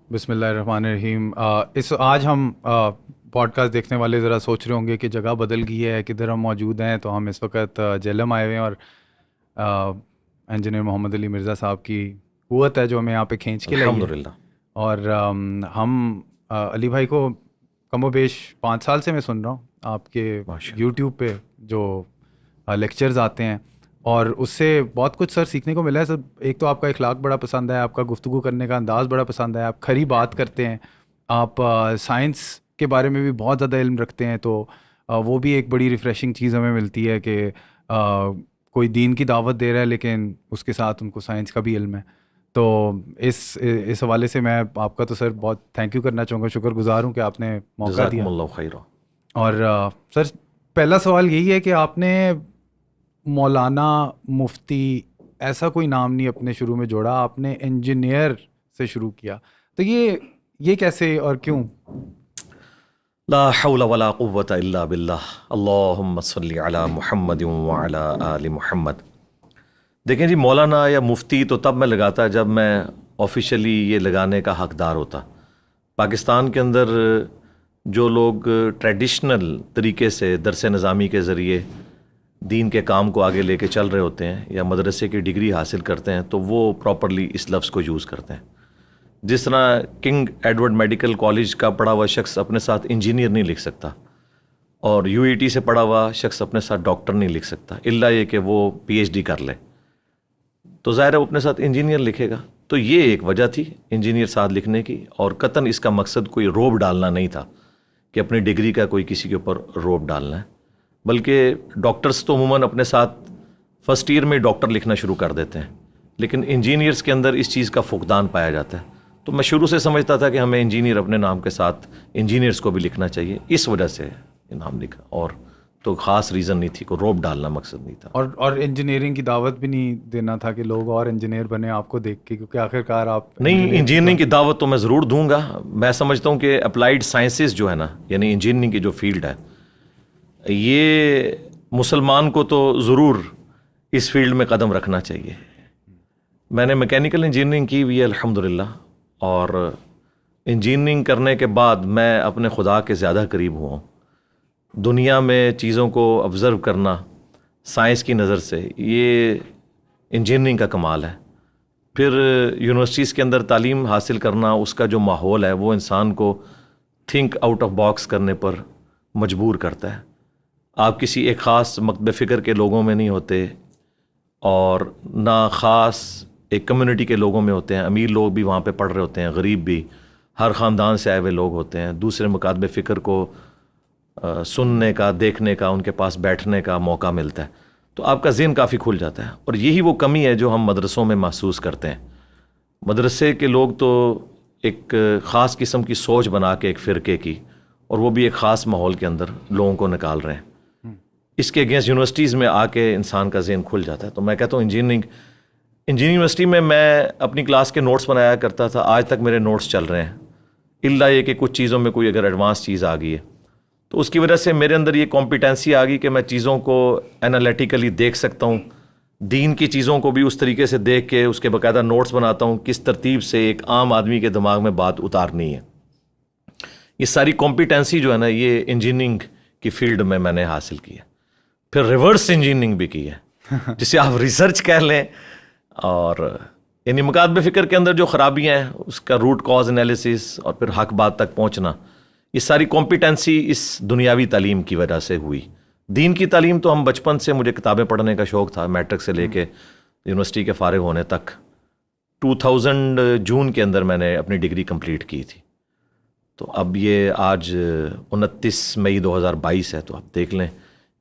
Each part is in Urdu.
بسم اللہ الرحمن الرحیم۔ آج ہم پوڈ کاسٹ دیکھنے والے ذرا سوچ رہے ہوں گے کہ جگہ بدل گئی ہے، کدھر ہم موجود ہیں۔ تو ہم اس وقت جہلم آئے ہوئے ہیں، اور انجینئر محمد علی مرزا صاحب کی قوت ہے جو ہمیں یہاں پہ کھینچ کے لائی ہے۔ الحمدللہ۔ اور ہم علی بھائی کو کم و بیش 5 سال سے میں سن رہا ہوں آپ کے ماشاء یوٹیوب پہ جو لیکچرز آتے ہیں، اور اس سے بہت کچھ سر سیکھنے کو ملا ہے سر۔ ایک تو آپ کا اخلاق بڑا پسند ہے، آپ کا گفتگو کرنے کا انداز بڑا پسند ہے، آپ کھری بات کرتے ہیں، آپ سائنس کے بارے میں بھی بہت زیادہ علم رکھتے ہیں، تو وہ بھی ایک بڑی ریفریشنگ چیز ہمیں ملتی ہے کہ کوئی دین کی دعوت دے رہا ہے لیکن اس کے ساتھ ان کو سائنس کا بھی علم ہے۔ تو اس حوالے سے میں آپ کا تو سر بہت تھینک یو کرنا چاہوں گا، شکر گزار ہوں کہ آپ نے موقع جزاکم دیا۔ اللہ خیرہ۔ اور سر پہلا سوال یہی ہے کہ آپ نے مولانا، مفتی، ایسا کوئی نام نہیں اپنے شروع میں جوڑا، آپ نے انجینئر سے شروع کیا، تو یہ کیسے اور کیوں؟ لا حول ولا قوة الا باللہ، اللہم صلی علی محمد وعلی آل محمد۔ دیکھیں جی، مولانا یا مفتی تو تب میں لگاتا جب میں آفیشلی یہ لگانے کا حقدار ہوتا۔ پاکستان کے اندر جو لوگ ٹریڈیشنل طریقے سے درس نظامی کے ذریعے دین کے کام کو آگے لے کے چل رہے ہوتے ہیں یا مدرسے کی ڈگری حاصل کرتے ہیں تو وہ پراپرلی اس لفظ کو یوز کرتے ہیں۔ جس طرح کنگ ایڈورڈ میڈیکل کالج کا پڑھا ہوا شخص اپنے ساتھ انجینئر نہیں لکھ سکتا، اور یو ای ٹی سے پڑھا ہوا شخص اپنے ساتھ ڈاکٹر نہیں لکھ سکتا، الا یہ کہ وہ پی ایچ ڈی کر لے، تو ظاہر ہے وہ اپنے ساتھ انجینئر لکھے گا۔ تو یہ ایک وجہ تھی انجینئر ساتھ لکھنے کی، اور قطعاً اس کا مقصد کوئی روب ڈالنا نہیں تھا کہ اپنی ڈگری کا کوئی کسی کے اوپر روب ڈالنا ہے، بلکہ ڈاکٹرز تو عموماً اپنے ساتھ فرسٹ ایئر میں ڈاکٹر لکھنا شروع کر دیتے ہیں، لیکن انجینئرز کے اندر اس چیز کا فقدان پایا جاتا ہے۔ تو میں شروع سے سمجھتا تھا کہ ہمیں انجینئر اپنے نام کے ساتھ انجینئرز کو بھی لکھنا چاہیے، اس وجہ سے یہ نام لکھا، اور تو خاص ریزن نہیں تھی، کوئی روب ڈالنا مقصد نہیں تھا۔ اور انجینئرنگ کی دعوت بھی نہیں دینا تھا کہ لوگ اور انجینئر بنے آپ کو دیکھ کے، کیونکہ آخر کار آپ نہیں، انجینئرنگ کی دعوت تو میں ضرور دوں گا۔ میں سمجھتا ہوں کہ اپلائیڈ سائنسز جو ہے نا، یعنی انجینئرنگ کی جو فیلڈ ہے، یہ مسلمان کو تو ضرور اس فیلڈ میں قدم رکھنا چاہیے۔ میں نے میکینیکل انجینئرنگ کی ہوئی ہے الحمدللہ، اور انجینئرنگ کرنے کے بعد میں اپنے خدا کے زیادہ قریب ہوا ہوں۔ دنیا میں چیزوں کو آبزرو کرنا سائنس کی نظر سے، یہ انجینئرنگ کا کمال ہے۔ پھر یونیورسٹیز کے اندر تعلیم حاصل کرنا، اس کا جو ماحول ہے وہ انسان کو تھنک آؤٹ آف باکس کرنے پر مجبور کرتا ہے۔ آپ کسی ایک خاص مکتب فکر کے لوگوں میں نہیں ہوتے، اور نہ خاص ایک کمیونٹی کے لوگوں میں ہوتے ہیں۔ امیر لوگ بھی وہاں پہ پڑھ رہے ہوتے ہیں، غریب بھی، ہر خاندان سے آئے ہوئے لوگ ہوتے ہیں۔ دوسرے مکاتب فکر کو سننے کا، دیکھنے کا، ان کے پاس بیٹھنے کا موقع ملتا ہے، تو آپ کا ذہن کافی کھل جاتا ہے۔ اور یہی وہ کمی ہے جو ہم مدرسوں میں محسوس کرتے ہیں۔ مدرسے کے لوگ تو ایک خاص قسم کی سوچ بنا کے ایک فرقے کی، اور وہ بھی ایک خاص ماحول کے اندر لوگوں کو نکال رہے ہیں۔ اس کے اگینسٹ یونیورسٹیز میں آ کے انسان کا ذہن کھل جاتا ہے۔ تو میں کہتا ہوں انجینئرنگ یونیورسٹی میں اپنی کلاس کے نوٹس بنایا کرتا تھا، آج تک میرے نوٹس چل رہے ہیں، الا یہ کہ کچھ چیزوں میں کوئی اگر ایڈوانس چیز آ گئی ہے تو اس کی وجہ سے میرے اندر یہ کمپیٹنسی آ گئی کہ میں چیزوں کو انالیٹیکلی دیکھ سکتا ہوں، دین کی چیزوں کو بھی اس طریقے سے دیکھ کے اس کے باقاعدہ نوٹس بناتا ہوں، کس ترتیب سے ایک عام آدمی کے دماغ میں بات اتارنی ہے۔ یہ ساری کمپیٹنسی جو ہے نا، یہ انجینئرنگ کی فیلڈ میں نے حاصل کی ہے۔ پھر ریورس انجینئرنگ بھی کی ہے، جسے آپ ریسرچ کہہ لیں، اور یعنی مکاتب فکر کے اندر جو خرابیاں ہیں اس کا روٹ کاز انالیسس، اور پھر حق بات تک پہنچنا، یہ ساری کمپیٹنسی اس دنیاوی تعلیم کی وجہ سے ہوئی۔ دین کی تعلیم تو ہم بچپن سے، مجھے کتابیں پڑھنے کا شوق تھا، میٹرک سے لے کے یونیورسٹی کے فارغ ہونے تک۔ 2000 جون کے اندر میں نے اپنی ڈگری کمپلیٹ کی تھی، تو اب یہ آج 29 مئی 2022 ہے، تو آپ دیکھ لیں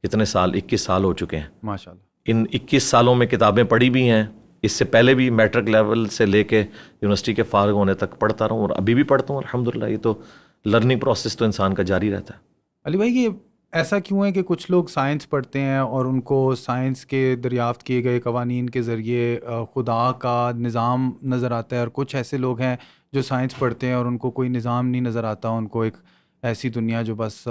کتنے سال، 21 سال ہو چکے ہیں۔ ماشاءاللہ۔ ان 21 سالوں میں کتابیں پڑھی بھی ہیں، اس سے پہلے بھی میٹرک لیول سے لے کے یونیورسٹی کے فارغ ہونے تک پڑھتا رہا ہوں، اور ابھی بھی پڑھتا ہوں الحمدللہ۔ یہ تو لرننگ پروسیس تو انسان کا جاری رہتا ہے۔ علی بھائی، یہ ایسا کیوں ہے کہ کچھ لوگ سائنس پڑھتے ہیں اور ان کو سائنس کے دریافت کیے گئے قوانین کے ذریعے خدا کا نظام نظر آتا ہے، اور کچھ ایسے لوگ ہیں جو سائنس پڑھتے ہیں اور ان کو کوئی نظام نہیں نظر آتا، ان کو ایک ایسی دنیا جو بس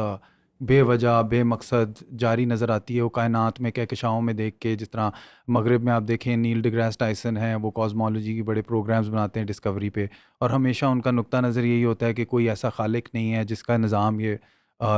بے وجہ بے مقصد جاری نظر آتی ہے وہ کائنات میں کہکشاؤں میں دیکھ کے. جس طرح مغرب میں آپ دیکھیں نیل ڈی گریس ٹائسن ہیں, وہ کاسمولوجی کی بڑے پروگرامز بناتے ہیں ڈسکوری پہ, اور ہمیشہ ان کا نقطہ نظر یہی ہوتا ہے کہ کوئی ایسا خالق نہیں ہے جس کا نظام یہ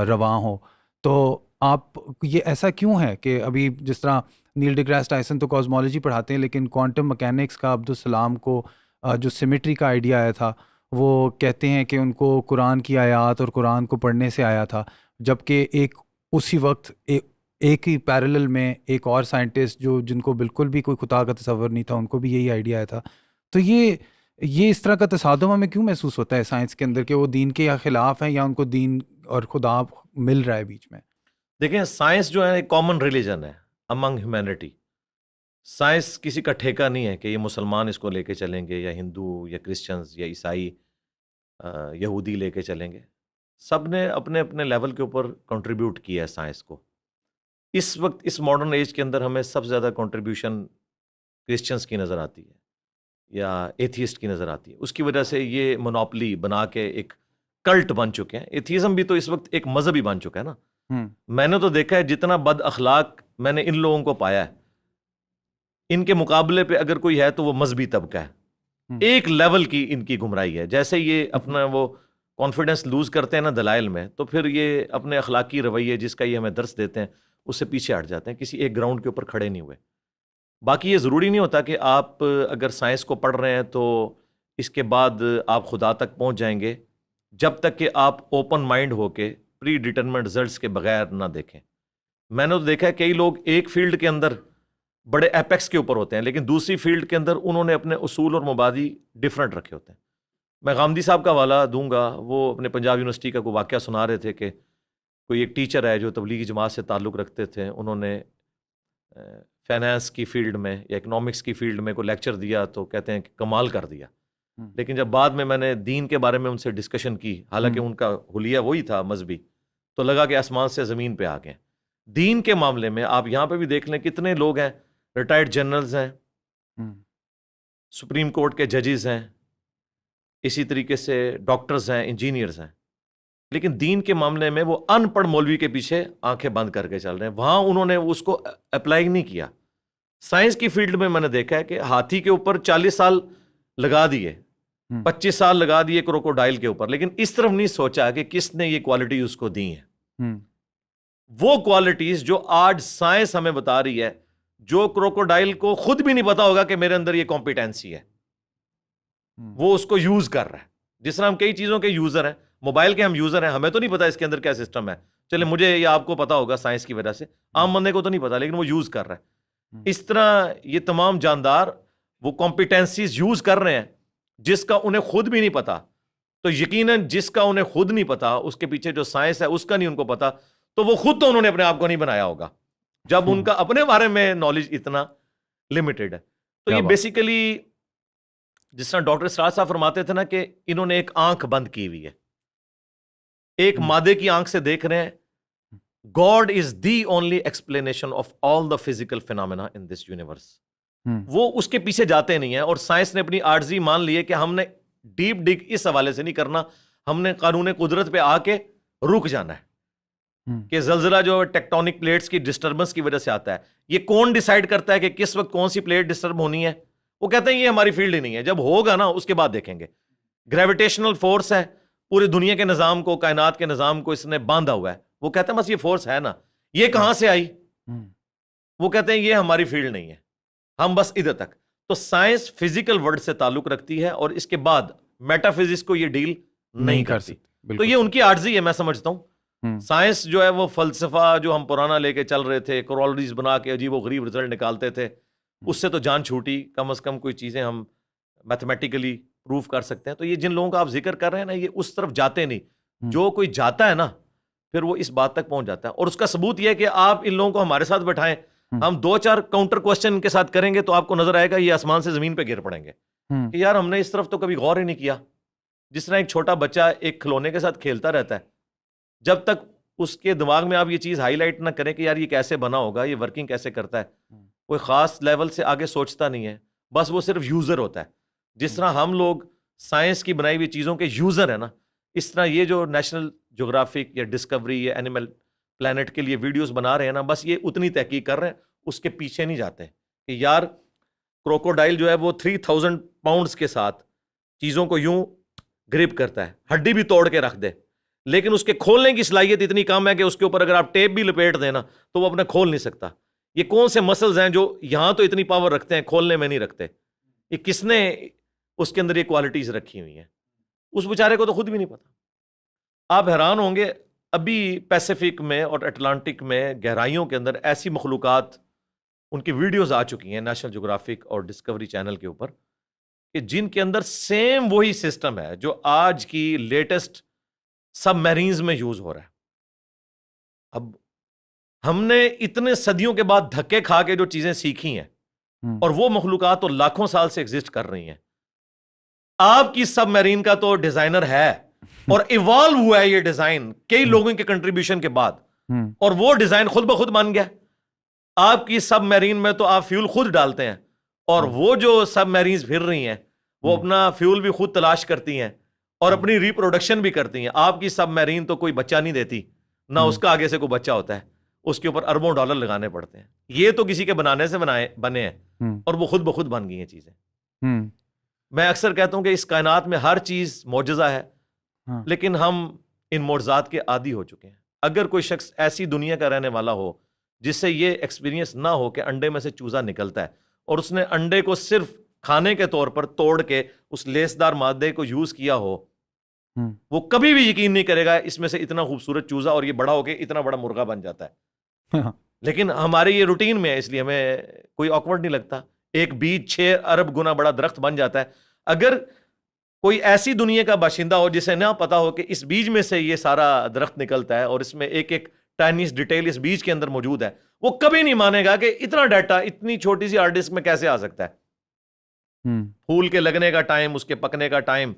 رواں ہو. تو آپ یہ ایسا کیوں ہے کہ ابھی جس طرح نیل ڈی گریس ٹائسن تو کاسمولوجی پڑھاتے ہیں, لیکن کوانٹم مکینکس کا عبدالسلام کو جو سیمیٹری کا آئیڈیا آیا تھا وہ کہتے ہیں کہ ان کو قرآن کی آیات اور قرآن کو پڑھنے سے آیا تھا, جبکہ ایک اسی وقت ایک ہی پیرلل میں ایک اور سائنٹسٹ جن کو بالکل بھی کوئی خدا کا تصور نہیں تھا, ان کو بھی یہی آئیڈیا آیا تھا. تو یہ اس طرح کا تصادم ہمیں کیوں محسوس ہوتا ہے سائنس کے اندر کہ وہ دین کے یا خلاف ہیں یا ان کو دین اور خدا مل رہا ہے بیچ میں؟ دیکھیں سائنس جو ہے ایک کامن ریلیجن ہے امنگ ہیومینٹی. سائنس کسی کا ٹھیکہ نہیں ہے کہ یہ مسلمان اس کو لے کے چلیں گے یا ہندو یا کرسچنز یا عیسائی یہودی لے کے چلیں گے. سب نے اپنے اپنے لیول کے اوپر کنٹریبیوٹ کیا ہے سائنس کو. اس وقت اس ماڈرن ایج کے اندر ہمیں سب سے زیادہ کنٹریبیوشن کرسچنز کی نظر آتی ہے یا ایتھیسٹ کی نظر آتی ہے. اس کی وجہ سے یہ مونوپلی بنا کے ایک کلٹ بن چکے ہیں. ایتھیزم بھی تو اس وقت ایک مذہب ہی بن چکا ہے نا. میں نے تو دیکھا ہے جتنا بد اخلاق میں نے ان لوگوں کو پایا ہے, ان کے مقابلے پہ اگر کوئی ہے تو وہ مذہبی طبقہ ہے. ایک لیول کی ان کی گمراہی ہے. جیسے یہ اپنا وہ کانفیڈنس لوز کرتے ہیں نا دلائل میں, تو پھر یہ اپنے اخلاقی رویے جس کا یہ ہمیں درس دیتے ہیں اس سے پیچھے ہٹ جاتے ہیں, کسی ایک گراؤنڈ کے اوپر کھڑے نہیں ہوئے. باقی یہ ضروری نہیں ہوتا کہ آپ اگر سائنس کو پڑھ رہے ہیں تو اس کے بعد آپ خدا تک پہنچ جائیں گے, جب تک کہ آپ اوپن مائنڈ ہو کے پری ڈیٹرمنٹ رزلٹس کے بغیر نہ دیکھیں. میں نے تو دیکھا ہے کئی لوگ ایک فیلڈ کے اندر بڑے ایپیکس کے اوپر ہوتے ہیں, لیکن دوسری فیلڈ کے اندر انہوں نے اپنے اصول اور مبادی ڈفرینٹ رکھے ہوتے ہیں. میں غامدی صاحب کا حوالہ دوں گا, وہ اپنے پنجاب یونیورسٹی کا کوئی واقعہ سنا رہے تھے کہ کوئی ایک ٹیچر ہے جو تبلیغی جماعت سے تعلق رکھتے تھے, انہوں نے فائنانس کی فیلڈ میں یا اکنامکس کی فیلڈ میں کوئی لیکچر دیا تو کہتے ہیں کہ کمال کر دیا. لیکن جب بعد میں نے دین کے بارے میں ان سے ڈسکشن کی, حالانکہ ان کا حلیہ وہی تھا مذہبی, تو لگا کہ آسمان سے زمین پہ آ گئے. دین کے معاملے میں آپ یہاں پہ بھی دیکھ لیں کتنے لوگ ہیں, ریٹائرڈ جنرلز ہیں, سپریم کورٹ کے ججز ہیں, اسی طریقے سے ڈاکٹرز ہیں, انجینئرز ہیں, لیکن دین کے معاملے میں وہ ان پڑھ مولوی کے پیچھے آنکھیں بند کر کے چل رہے ہیں. وہاں انہوں نے اس کو اپلائی نہیں کیا. سائنس کی فیلڈ میں نے دیکھا ہے کہ ہاتھی کے اوپر 40 سال لگا دیے, 25 سال لگا دیے کروکوڈائل کے اوپر, لیکن اس طرف نہیں سوچا کہ کس نے یہ کوالٹی اس کو دی ہیں. وہ کوالٹیز جو آج سائنس ہمیں بتا رہی ہے, جو کروکوڈائل کو خود بھی نہیں پتا ہوگا کہ میرے اندر یہ کمپیٹنسی ہے, وہ اس کو یوز کر رہا ہے. جس طرح ہم کئی چیزوں کے یوزر ہیں, موبائل کے ہم یوزر ہیں, ہمیں تو نہیں پتا اس کے اندر کیا سسٹم ہے, چلے مجھے یا آپ کو پتا ہوگا سائنس کی وجہ سے, عام بندے کو تو نہیں پتا, لیکن وہ یوز کر رہا ہے. اس طرح یہ تمام جاندار وہ کمپیٹنسیز یوز کر رہے ہیں جس کا انہیں خود بھی نہیں پتا. تو یقیناً جس کا انہیں خود نہیں پتا, اس کے پیچھے جو سائنس ہے اس کا نہیں ان کو پتا, تو وہ خود تو انہوں نے اپنے آپ کو نہیں بنایا ہوگا جب ان کا اپنے بارے میں نالج اتنا لمیٹڈ ہے. تو یہ بیسیکلی جس طرح ڈاکٹر سراج صاحب فرماتے تھے نا کہ انہوں نے ایک آنکھ بند کی ہوئی ہے, ایک مادے کی آنکھ سے دیکھ رہے ہیں. God is the only explanation of all the physical phenomena in this universe. وہ اس کے پیچھے جاتے نہیں ہیں, اور سائنس نے اپنی عاجزی مان لی ہے کہ ہم نے ڈیپ ڈگ اس حوالے سے نہیں کرنا, ہم نے قانون قدرت پہ آ کے رک جانا ہے کہ زلزلہ جو ٹیکٹونک پلیٹس کی ڈسٹربنس کی وجہ سے آتا ہے, یہ کون ڈیسائیڈ کرتا ہے کہ کس وقت کون سی پلیٹ ڈسٹرب ہونی ہے؟ وہ کہتے ہیں یہ ہماری فیلڈ ہی نہیں ہے, جب ہوگا نا اس کے بعد دیکھیں گے. گریویٹیشنل فورس ہے, پوری دنیا کے نظام کو, کائنات کے نظام کو اس نے باندھا ہوا ہے. وہ کہتے ہیں بس یہ فورس ہے نا, یہ کہاں سے آئی؟ وہ کہتے ہیں یہ ہماری فیلڈ نہیں ہے, ہم بس ادھر تک. تو سائنس فزیکل ورلڈ سے تعلق رکھتی ہے, اور اس کے بعد میٹا فزکس کو یہ ڈیل نہیں کرتی. تو یہ ان کی عاجزی ہے, میں سمجھتا ہوں. سائنس جو ہے وہ فلسفہ جو ہم پرانا لے کے چل رہے تھے, کورولریز بنا کے عجیب و غریب رزلٹ نکالتے تھے, اس سے تو جان چھوٹی. کم از کم کوئی چیزیں ہم میتھمیٹیکلی پروف کر سکتے ہیں. تو یہ جن لوگوں کا آپ ذکر کر رہے ہیں نا, یہ اس طرف جاتے نہیں. جو کوئی جاتا ہے نا پھر وہ اس بات تک پہنچ جاتا ہے. اور اس کا ثبوت یہ ہے کہ آپ ان لوگوں کو ہمارے ساتھ بٹھائیں, ہم 2-4 کاؤنٹر کوسچن ان کے ساتھ کریں گے تو آپ کو نظر آئے گا یہ آسمان سے زمین پہ گر پڑیں گے کہ یار ہم نے اس طرف تو کبھی غور ہی نہیں کیا. جس طرح ایک چھوٹا بچہ ایک کھلونے کے ساتھ کھیلتا رہتا ہے, جب تک اس کے دماغ میں آپ یہ چیز ہائی لائٹ نہ کریں کہ یار یہ کیسے بنا ہوگا, یہ ورکنگ کیسے کرتا ہے, کوئی خاص لیول سے آگے سوچتا نہیں ہے, بس وہ صرف یوزر ہوتا ہے. جس طرح ہم لوگ سائنس کی بنائی ہوئی چیزوں کے یوزر ہیں نا, اس طرح یہ جو نیشنل جغرافک یا ڈسکوری یا اینیمل پلانٹ کے لیے ویڈیوز بنا رہے ہیں نا، بس یہ اتنی تحقیق کر رہے ہیں، اس کے پیچھے نہیں جاتے کہ یار کروکوڈائل جو ہے وہ 3000 پاؤنڈز کے ساتھ چیزوں کو یوں گرپ کرتا ہے، ہڈی بھی توڑ کے رکھ دے، لیکن اس کے کھولنے کی صلاحیت اتنی کم ہے کہ اس کے اوپر اگر آپ ٹیپ بھی لپیٹ دیں نا تو وہ اپنے کھول نہیں سکتا۔ یہ کون سے مسلز ہیں جو یہاں تو اتنی پاور رکھتے ہیں، کھولنے میں نہیں رکھتے؟ یہ کس نے اس کے اندر یہ کوالٹیز رکھی ہوئی ہیں؟ اس بیچارے کو تو خود بھی نہیں پتا۔ آپ حیران ہوں گے، ابھی پیسیفک میں اور اٹلانٹک میں گہرائیوں کے اندر ایسی مخلوقات، ان کی ویڈیوز آ چکی ہیں نیشنل جغرافک اور ڈسکوری چینل کے اوپر، کہ جن کے اندر سیم وہی سسٹم ہے جو آج کی لیٹسٹ سب میرینز میں یوز ہو رہا ہے۔ اب ہم نے اتنے صدیوں کے بعد دھکے کھا کے جو چیزیں سیکھی ہیں، اور وہ مخلوقات تو لاکھوں سال سے ایگزسٹ کر رہی ہیں۔ آپ کی سب میرین کا تو ڈیزائنر ہے اور ایوالو ہوا ہے یہ ڈیزائن کئی لوگوں کے کنٹریبیوشن کے بعد، اور وہ ڈیزائن خود بخود بن گیا۔ آپ کی سب میرین میں تو آپ فیول خود ڈالتے ہیں، اور وہ جو سب میرینز پھر رہی ہیں وہ اپنا فیول بھی خود تلاش کرتی ہیں اور اپنی ریپروڈکشن بھی کرتی ہیں۔ آپ کی سب میرین تو کوئی بچہ نہیں دیتی، نہ اس کا آگے سے کوئی بچہ ہوتا ہے، اس کے اوپر اربوں ڈالر لگانے پڑتے ہیں۔ یہ تو کسی کے بنانے سے بنے ہیں، اور وہ خود بخود بن گئی ہیں چیزیں۔ میں اکثر کہتا ہوں کہ اس کائنات میں ہر چیز معجزہ ہے، لیکن ہم ان معجزات کے عادی ہو چکے ہیں۔ اگر کوئی شخص ایسی دنیا کا رہنے والا ہو جس سے یہ ایکسپیرینس نہ ہو کہ انڈے میں سے چوزا نکلتا ہے، اور اس نے انڈے کو صرف کھانے کے طور پر توڑ کے اس لیسدار مادے کو یوز کیا ہو، وہ کبھی بھی یقین نہیں کرے گا اس میں سے اتنا خوبصورت چوزا اور یہ بڑا ہو کے اتنا بڑا مرغا بن جاتا ہے۔ لیکن ہمارے یہ روٹین میں ہے، اس لیے ہمیں کوئی آکورڈ نہیں لگتا۔ ایک بیج 6 ارب گنا بڑا درخت بن جاتا ہے۔ اگر کوئی ایسی دنیا کا باشندہ ہو جسے نہ پتا ہو کہ اس بیج میں سے یہ سارا درخت نکلتا ہے اور اس میں ایک ایک ٹائنیس ڈیٹیل اس بیج کے اندر موجود ہے، وہ کبھی نہیں مانے گا کہ اتنا ڈیٹا اتنی چھوٹی سی ہارڈ ڈسک میں کیسے آ سکتا ہے۔ پھول کے لگنے کا ٹائم، اس کے پکنے کا ٹائم،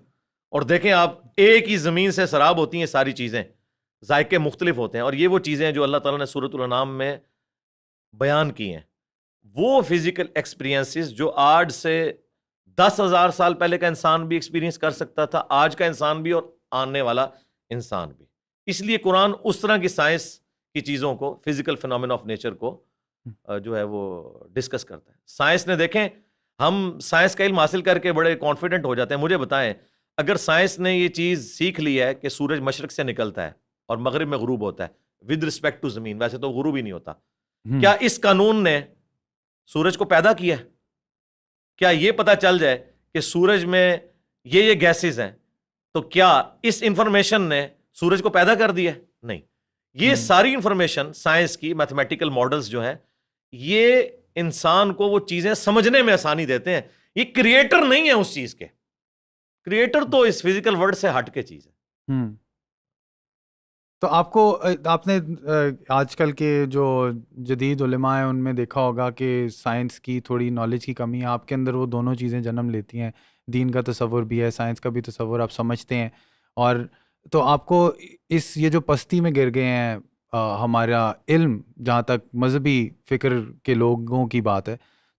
اور دیکھیں آپ ایک ہی زمین سے سراب ہوتی ہیں ساری چیزیں، ذائقے مختلف ہوتے ہیں، اور یہ وہ چیزیں جو اللہ تعالیٰ نے سورۃ الانعام میں بیان کی ہیں، وہ فزیکل ایکسپیرینسز جو آج سے 10,000 سال پہلے کا انسان بھی ایکسپیرینس کر سکتا تھا، آج کا انسان بھی اور آنے والا انسان بھی۔ اس لیے قرآن اس طرح کی سائنس کی چیزوں کو، فزیکل فینومین آف نیچر کو جو ہے وہ ڈسکس کرتا ہے۔ سائنس نے، دیکھیں ہم سائنس کا علم حاصل کر کے بڑے کانفیڈنٹ ہو جاتے ہیں۔ مجھے بتائیں، اگر سائنس نے یہ چیز سیکھ لی ہے کہ سورج مشرق سے نکلتا ہے اور مغرب میں غروب ہوتا ہے ود رسپیکٹ ٹو زمین، ویسے تو غروب ہی نہیں ہوتا، کیا اس قانون نے سورج کو پیدا کیا؟ کیا یہ پتا چل جائے کہ سورج میں یہ گیسز ہیں تو کیا اس انفارمیشن نے سورج کو پیدا کر دیا؟ نہیں۔ یہ ساری انفارمیشن سائنس کی میتھمیٹیکل ماڈلز جو ہیں، یہ انسان کو وہ چیزیں سمجھنے میں آسانی دیتے ہیں۔ یہ کریٹر نہیں ہے اس چیز کے، کریٹر تو اس فزیکل ورلڈ سے ہٹ کے چیز ہے۔ تو آپ نے آج کل کے جو جدید علماء ہیں ان میں دیکھا ہوگا کہ سائنس کی تھوڑی نالج کی کمی ہے، آپ کے اندر وہ دونوں چیزیں جنم لیتی ہیں، دین کا تصور بھی ہے، سائنس کا بھی تصور آپ سمجھتے ہیں، اور تو آپ کو یہ جو پستی میں گر گئے ہیں ہمارا علم، جہاں تک مذہبی فکر کے لوگوں کی بات ہے،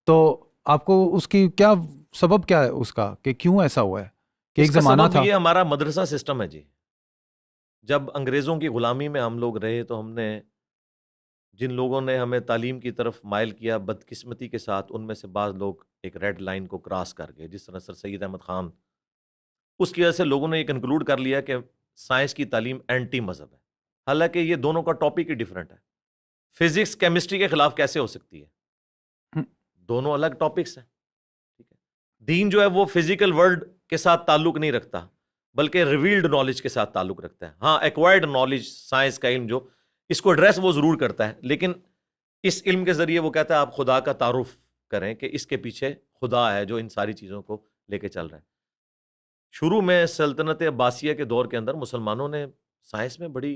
تو آپ کو اس کی کیا سبب کیا ہے اس کا، کہ کیوں ایسا ہوا ہے کہ ایک زمانہ تھا؟ یہ ہمارا مدرسہ سسٹم ہے جی۔ جب انگریزوں کی غلامی میں ہم لوگ رہے تو ہم نے، جن لوگوں نے ہمیں تعلیم کی طرف مائل کیا، بدقسمتی کے ساتھ ان میں سے بعض لوگ ایک ریڈ لائن کو کراس کر گئے، جس طرح سر سید احمد خان۔ اس کی وجہ سے لوگوں نے یہ کنکلوڈ کر لیا کہ سائنس کی تعلیم اینٹی مذہب ہے، حالانکہ یہ دونوں کا ٹاپک ہی ڈیفرنٹ ہے۔ فزکس کیمسٹری کے خلاف کیسے ہو سکتی ہے؟ دونوں الگ ٹاپکس ہیں، ٹھیک ہے۔ دین جو ہے وہ فزیکل ورلڈ کے ساتھ تعلق نہیں رکھتا، بلکہ ریویلڈ نالج کے ساتھ تعلق رکھتا ہے۔ ہاں، ایکوائرڈ نالج، سائنس کا علم جو اس کو ایڈریس وہ ضرور کرتا ہے، لیکن اس علم کے ذریعے وہ کہتا ہے آپ خدا کا تعارف کریں کہ اس کے پیچھے خدا ہے جو ان ساری چیزوں کو لے کے چل رہا ہے۔ شروع میں سلطنت عباسیہ کے دور کے اندر مسلمانوں نے سائنس میں بڑی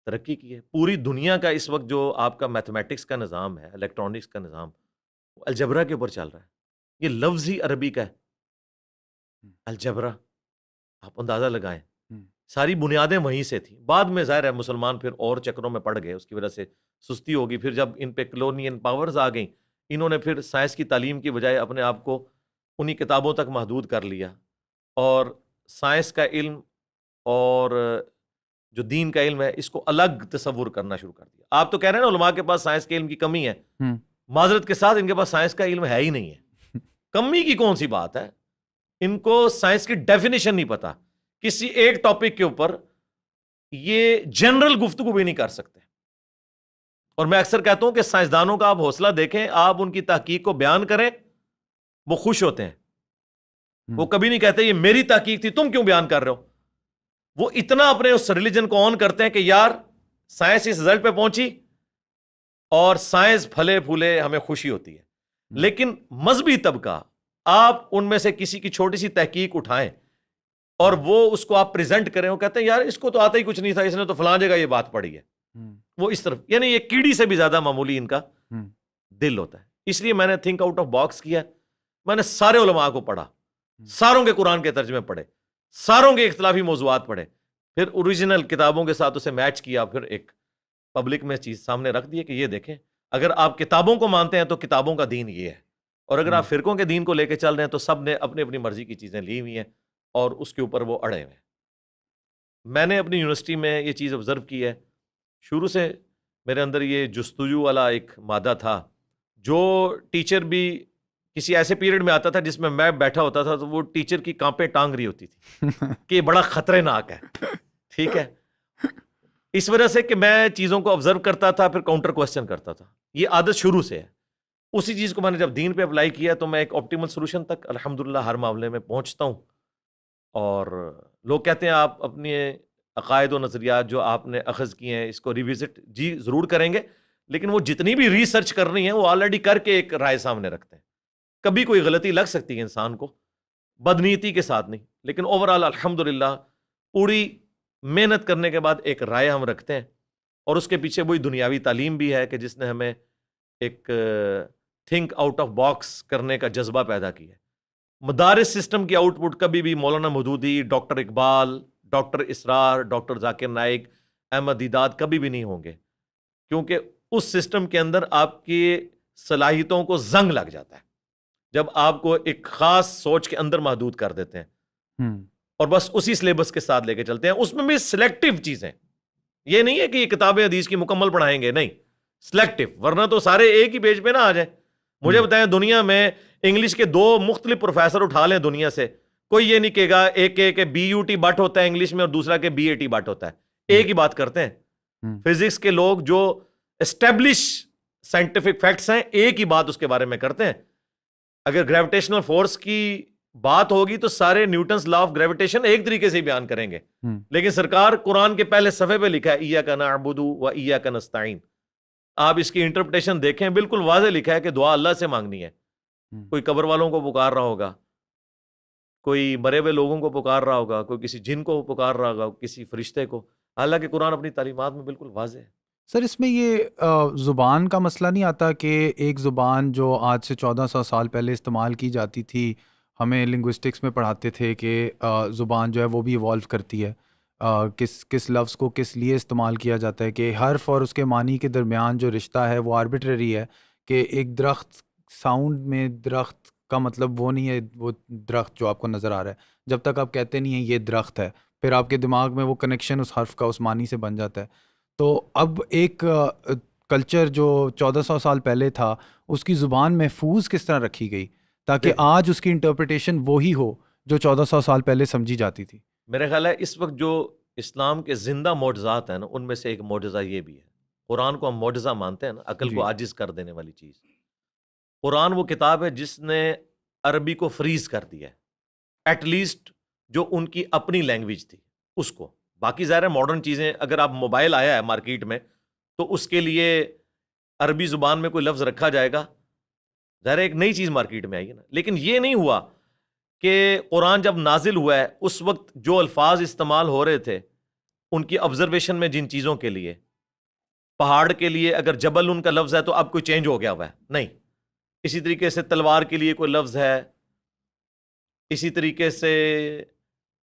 ترقی کی ہے۔ پوری دنیا کا اس وقت جو آپ کا میتھمیٹکس کا نظام ہے، الیکٹرانکس کا نظام، وہ الجبرا کے اوپر چل رہا ہے۔ یہ لفظ ہی عربی کا ہے، الجبرا، آپ اندازہ لگائیں، ساری بنیادیں وہیں سے تھیں۔ بعد میں ظاہر ہے مسلمان پھر اور چکروں میں پڑ گئے، اس کی وجہ سے سستی ہوگی۔ پھر جب ان پہ کلونین پاورز آ گئیں، انہوں نے پھر سائنس کی تعلیم کی بجائے اپنے آپ کو انہی کتابوں تک محدود کر لیا، اور سائنس کا علم اور جو دین کا علم ہے اس کو الگ تصور کرنا شروع کر دیا. آپ تو کہہ رہے ہیں نا علماء کے پاس سائنس کے علم کی کمی ہے, معذرت کے ساتھ ان کے پاس سائنس کا علم ہے ہی نہیں ہے. کمی کی کون سی بات ہے, ان کو سائنس کی ڈیفینیشن نہیں پتا, کسی ایک ٹاپک کے اوپر یہ جنرل گفتگو بھی نہیں کر سکتے. اور میں اکثر کہتا ہوں کہ سائنسدانوں کا آپ حوصلہ دیکھیں, آپ ان کی تحقیق کو بیان کریں, وہ خوش ہوتے ہیں. وہ کبھی نہیں کہتے یہ میری تحقیق تھی تم کیوں بیان کر رہے ہو. وہ اتنا اپنے اس ریلیجن کو آن کرتے ہیں کہ یار سائنس اس رزلٹ پہ پہنچی اور سائنس پھلے پھولے ہمیں خوشی ہوتی ہے. لیکن مذہبی طبقہ, آپ ان میں سے کسی کی چھوٹی سی تحقیق اٹھائیں اور وہ اس کو آپ پریزنٹ کریں, وہ کہتے ہیں یار اس کو تو آتا ہی کچھ نہیں تھا, اس نے تو فلاں جگہ یہ بات پڑھی ہے. وہ اس طرف, یعنی یہ کیڑی سے بھی زیادہ معمولی ان کا دل ہوتا ہے. اس لیے میں نے تھنک آؤٹ آف باکس کیا. میں نے سارے علماء کو پڑھا, ساروں کے قرآن کے ترجمے پڑھے, ساروں کے اختلافی موضوعات پڑھے, پھر اوریجنل کتابوں کے ساتھ اسے میچ کیا, پھر ایک پبلک میں چیز سامنے رکھ دی کہ یہ دیکھیں اگر آپ کتابوں کو مانتے ہیں تو کتابوں کا دین یہ ہے, اور اگر آپ فرقوں کے دین کو لے کے چل رہے ہیں تو سب نے اپنی اپنی مرضی کی چیزیں لی ہوئی ہیں اور اس کے اوپر وہ اڑے ہوئے ہیں. میں نے اپنی یونیورسٹی میں یہ چیز آبزرو کی ہے, شروع سے میرے اندر یہ جستجو والا ایک مادہ تھا. جو ٹیچر بھی کسی ایسے پیریڈ میں آتا تھا جس میں بیٹھا ہوتا تھا تو وہ ٹیچر کی کانپیں ٹانگ رہی ہوتی تھی کہ یہ بڑا خطرناک ہے. ٹھیک ہے, اس وجہ سے کہ میں چیزوں کو آبزرو کرتا تھا, پھر کاؤنٹر کوسچن کرتا تھا. یہ عادت شروع سے ہے. اسی چیز کو میں نے جب دین پہ اپلائی کیا تو میں ایک آپٹیمل سولوشن تک الحمدللہ ہر معاملے میں پہنچتا ہوں. اور لوگ کہتے ہیں آپ اپنے عقائد و نظریات جو آپ نے اخذ کیے ہیں اس کو ریوزٹ جی ضرور کریں گے, لیکن وہ جتنی بھی ریسرچ کر رہی ہیں وہ آلریڈی کر کے ایک رائے سامنے رکھتے ہیں. کبھی کوئی غلطی لگ سکتی ہے انسان کو, بدنیتی کے ساتھ نہیں, لیکن اوورآل الحمدللہ پوری محنت کرنے کے بعد ایک رائے ہم رکھتے ہیں. اور اس کے پیچھے وہی دنیاوی تعلیم بھی ہے کہ جس نے ہمیں ایک تھنک آؤٹ آف باکس کرنے کا جذبہ پیدا کیا ہے. مدارس سسٹم کی آؤٹ پٹ کبھی بھی مولانا مودودی, ڈاکٹر اقبال, ڈاکٹر اسرار, ڈاکٹر ذاکر نائک, احمد دیداد کبھی بھی نہیں ہوں گے, کیونکہ اس سسٹم کے اندر آپ کی صلاحیتوں کو زنگ لگ جاتا ہے جب آپ کو ایک خاص سوچ کے اندر محدود کر دیتے ہیں اور بس اسی سلیبس کے ساتھ لے کے چلتے ہیں. اس میں بھی سلیکٹیو چیزیں, یہ نہیں ہے کہ یہ کتابیں حدیث کی مکمل پڑھائیں گے, نہیں, سلیکٹیو, ورنہ تو سارے ایک ہی پیج پہ نہ آ جائیں. مجھے بتائیں دنیا میں انگلش کے 2 مختلف پروفیسر اٹھا لیں دنیا سے, کوئی یہ نہیں کہے گا ایک کہ بی یو ٹی بٹ ہوتا ہے انگلش میں اور دوسرا کہ بی اے ٹی بٹ ہوتا ہے. ایک ہی بات کرتے ہیں. فزکس کے لوگ جو اسٹیبلش سائنٹیفک فیکٹس ہیں ایک ہی بات اس کے بارے میں کرتے ہیں. اگر گریویٹیشنل فورس کی بات ہوگی تو سارے نیوٹنز لا آف گریویٹیشن ایک طریقے سے بیان کریں گے, لیکن سرکار قرآن کے پہلے صفحے پہ لکھا ہے ایاک نعبد و ایاک نستعین. آپ اس کی انٹرپریٹیشن دیکھیں, بالکل واضح لکھا ہے کہ دعا اللہ سے مانگنی ہے. کوئی قبر والوں کو پکار رہا ہوگا, کوئی مرے ہوئے لوگوں کو پکار رہا ہوگا, کوئی کسی جن کو پکار رہا ہوگا, کسی فرشتے کو, حالانکہ قرآن اپنی تعلیمات میں بالکل واضح ہے. سر اس میں یہ زبان کا مسئلہ نہیں آتا کہ ایک زبان جو آج سے 1400 سال پہلے استعمال کی جاتی تھی, ہمیں لنگوسٹکس میں پڑھاتے تھے کہ زبان جو ہے وہ بھی ایوالو کرتی ہے, کس لفظ کو کس لیے استعمال کیا جاتا ہے, کہ حرف اور اس کے معنی کے درمیان جو رشتہ ہے وہ آربیٹری ہے, کہ ایک درخت ساؤنڈ میں درخت کا مطلب وہ نہیں ہے وہ درخت جو آپ کو نظر آ رہا ہے, جب تک آپ کہتے نہیں ہیں یہ درخت ہے, پھر آپ کے دماغ میں وہ کنیکشن اس حرف کا اس معنی سے بن جاتا ہے. تو اب ایک کلچر جو 1400 سال پہلے تھا اس کی زبان محفوظ کس طرح رکھی گئی تاکہ آج اس کی انٹرپریٹیشن وہی ہو جو 1400 سال پہلے سمجھی جاتی تھی. میرا خیال ہے اس وقت جو اسلام کے زندہ معجزات ہیں نا, ان میں سے ایک معجزہ یہ بھی ہے. قرآن کو ہم معجزہ مانتے ہیں نا, عقل کو عاجز کر دینے والی چیز. قرآن وہ کتاب ہے جس نے عربی کو فریز کر دیا ہے, ایٹ لیسٹ جو ان کی اپنی لینگویج تھی اس کو. باقی ظاہر ہے ماڈرن چیزیں, اگر آپ موبائل آیا ہے مارکیٹ میں تو اس کے لیے عربی زبان میں کوئی لفظ رکھا جائے گا, ظاہر ہے ایک نئی چیز مارکیٹ میں آئی ہے نا. لیکن یہ نہیں ہوا کہ قرآن جب نازل ہوا ہے اس وقت جو الفاظ استعمال ہو رہے تھے ان کی آبزرویشن میں, جن چیزوں کے لیے, پہاڑ کے لیے اگر جبل ان کا لفظ ہے تو اب کوئی چینج ہو گیا ہوا ہے, نہیں. اسی طریقے سے تلوار کے لیے کوئی لفظ ہے, اسی طریقے سے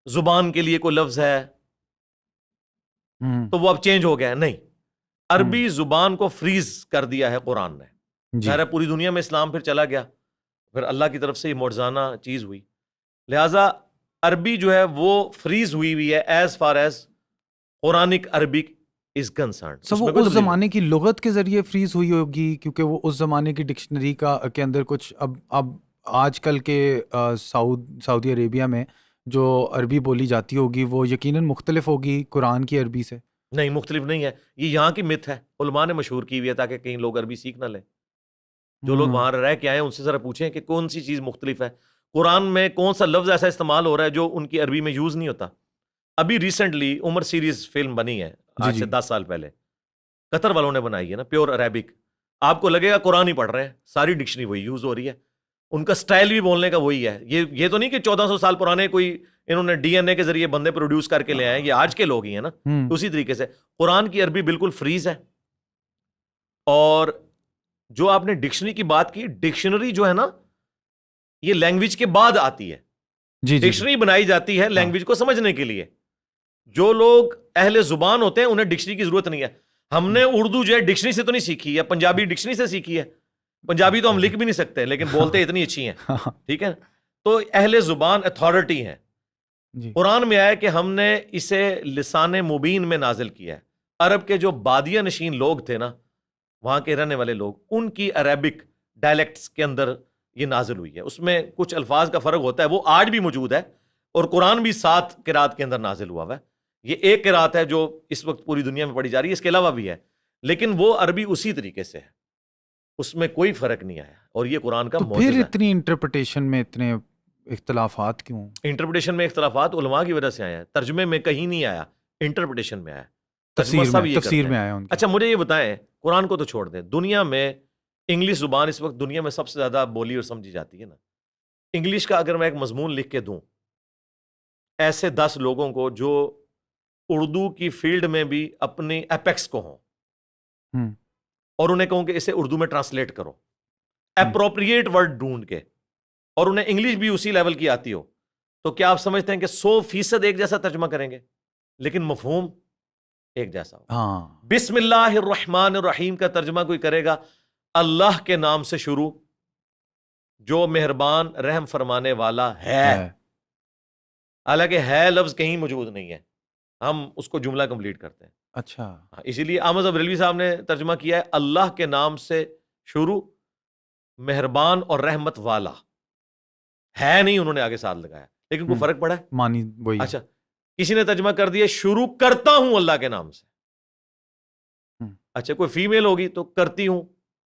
زبان کے لیے کوئی لفظ ہے تو وہ اب چینج ہو گیا ہے, نہیں. عربی زبان کو فریز کر دیا ہے قرآن نے. ظاہر ہے پوری دنیا میں اسلام پھر چلا گیا, پھر اللہ کی طرف سے یہ معجزانہ چیز ہوئی. لہٰذا عربی جو ہے وہ فریز ہوئی ہے as far as Quranic Arabic is concerned. سب وہ اس زمانے کی لغت کے ذریعے فریز ہوئی ہوگی کیونکہ وہ اس زمانے کی ڈکشنری کے اندر کچھ اب آج کل کے سعودی عربیہ میں جو عربی بولی جاتی ہوگی وہ یقیناً مختلف ہوگی قرآن کی عربی سے. نہیں، مختلف نہیں ہے. یہ یہاں کی مت ہے، علماء نے مشہور کی ہوئی ہے تاکہ کہیں لوگ عربی سیکھ نہ لیں. جو لوگ وہاں رہ کے آئے ہیں ان سے ذرا پوچھیں کہ کون سی چیز مختلف ہے. قرآن میں کون سا لفظ ایسا استعمال ہو رہا ہے جو ان کی عربی میں یوز نہیں ہوتا. ابھی ریسنٹلی عمر سیریز فلم بنی ہے آج سے 10 سال پہلے، قطر والوں نے بنائی ہے نا، پیور عربک. آپ کو لگے گا قرآن ہی پڑھ رہے ہیں، ساری ڈکشنری وہی یوز ہو رہی ہے، ان کا سٹائل بھی بولنے کا وہی ہے. یہ تو نہیں کہ 1400 سال پرانے کوئی انہوں نے ڈی این اے کے ذریعے بندے پروڈیوس کر کے لے آئے، یہ آج کے لوگ ہی ہیں نا. اسی طریقے سے قرآن کی عربی بالکل فریز ہے. اور جو آپ نے ڈکشنری کی بات کی، ڈکشنری جو ہے نا یہ لینگویج کے بعد آتی ہے. ڈکشنری بنائی جاتی ہے لینگویج کو سمجھنے کے لیے. جو لوگ اہل زبان ہوتے ہیں انہیں ڈکشنری کی ضرورت نہیں ہے. ہم نے اردو جو ہے ڈکشنری سے تو نہیں سیکھی ہے، پنجابی ڈکشنری سے سیکھی ہے. پنجابی تو ہم لکھ بھی نہیں سکتے لیکن بولتے اتنی اچھی ہیں، ٹھیک ہے. تو اہل زبان اتھارٹی ہیں. قرآن میں آیا کہ ہم نے اسے لسان مبین میں نازل کیا ہے. عرب کے جو بادیہ نشین لوگ تھے نا، وہاں کے رہنے والے لوگ، ان کی عربک ڈائلیکٹس کے اندر یہ نازل ہوئی ہے. اس میں کچھ الفاظ کا فرق ہوتا ہے، وہ آج بھی موجود ہے. اور قرآن بھی 7 قرات کے اندر نازل ہوا ہے. یہ ایک قرات ہے جو اس وقت پوری دنیا میں پڑھی جا رہی ہے، اس کے علاوہ بھی ہے، لیکن وہ عربی اسی طریقے سے ہے، اس میں کوئی فرق نہیں آیا. اور یہ قرآن کا معجزہ ہے. پھر اتنی انٹرپریٹیشن میں اتنے اختلافات کیوں؟ انٹرپریٹیشن میں اختلافات علماء کی وجہ سے آیا ہے. ترجمے میں کہیں نہیں آیا، انٹرپریٹیشن میں آیا، تفسیر میں آیا. اچھا مجھے یہ بتائیں، قرآن کو تو چھوڑ دیں، دنیا میں انگلش زبان اس وقت دنیا میں سب سے زیادہ بولی اور سمجھی جاتی ہے نا. انگلش کا اگر میں ایک مضمون لکھ کے دوں ایسے 10 لوگوں کو جو اردو کی فیلڈ میں بھی اپنی ایپیکس کو ہوں، اور انہیں کہوں کہ اسے اردو میں ٹرانسلیٹ کرو، اپروپریٹ ورڈ ڈھونڈ کے، اور انہیں انگلش بھی اسی لیول کی آتی ہو، تو کیا آپ سمجھتے ہیں کہ 100% ایک جیسا ترجمہ کریں گے؟ لیکن مفہوم ایک جیسا ہو. بسم اللہ الرحمن الرحیم کا ترجمہ کوئی کرے گا، اللہ کے نام سے شروع جو مہربان رحم فرمانے والا ہے. حالانکہ ہے لفظ کہیں موجود نہیں ہے، ہم اس کو جملہ کمپلیٹ کرتے ہیں. اچھا، اسی لیے احمد بریلوی صاحب نے ترجمہ کیا ہے اللہ کے نام سے شروع مہربان اور رحمت والا. ہے نہیں، انہوں نے آگے ساتھ لگایا، لیکن کوئی فرق پڑا ہے؟ معنی وہی. اچھا کسی نے ترجمہ کر دیا شروع کرتا ہوں اللہ کے نام سے. اچھا کوئی فیمیل ہوگی تو کرتی ہوں،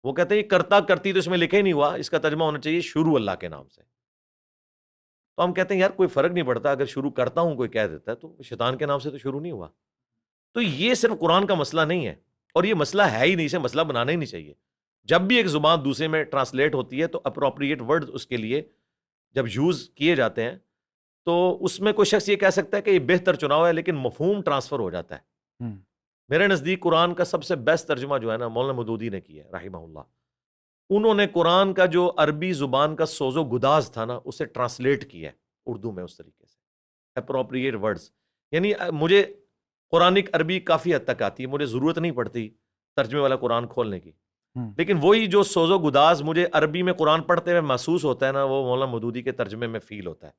وہ کہتے ہیں کرتا کرتی تو اس میں لکھے ہی نہیں ہوا، اس کا ترجمہ ہونا چاہیے شروع اللہ کے نام سے. تو ہم کہتے ہیں یار کوئی فرق نہیں پڑتا، اگر شروع کرتا ہوں کوئی کہہ دیتا ہے تو شیطان کے نام سے تو شروع نہیں ہوا. تو یہ صرف قرآن کا مسئلہ نہیں ہے، اور یہ مسئلہ ہے ہی نہیں، اسے مسئلہ بنانا ہی نہیں چاہیے. جب بھی ایک زبان دوسرے میں ٹرانسلیٹ ہوتی ہے تو اپروپریٹ ورڈ اس کے لیے جب یوز کیے جاتے ہیں تو اس میں کوئی شخص یہ کہہ سکتا ہے کہ یہ بہتر چناؤ ہے، لیکن مفہوم ٹرانسفر ہو جاتا ہے. میرے نزدیک قرآن کا سب سے بیسٹ ترجمہ جو ہے نا مولانا مودودی نے کیا ہے رحمہ اللہ. انہوں نے قرآن کا جو عربی زبان کا سوز و گداز تھا نا اسے ٹرانسلیٹ کیا ہے اردو میں اس طریقے سے، اپروپریٹ ورڈز. یعنی مجھے قرآنک عربی کافی حد تک آتی ہے، مجھے ضرورت نہیں پڑتی ترجمے والا قرآن کھولنے کی، لیکن وہی جو سوز و گداز مجھے عربی میں قرآن پڑھتے ہوئے محسوس ہوتا ہے نا وہ مولانا مودودی کے ترجمے میں فیل ہوتا ہے.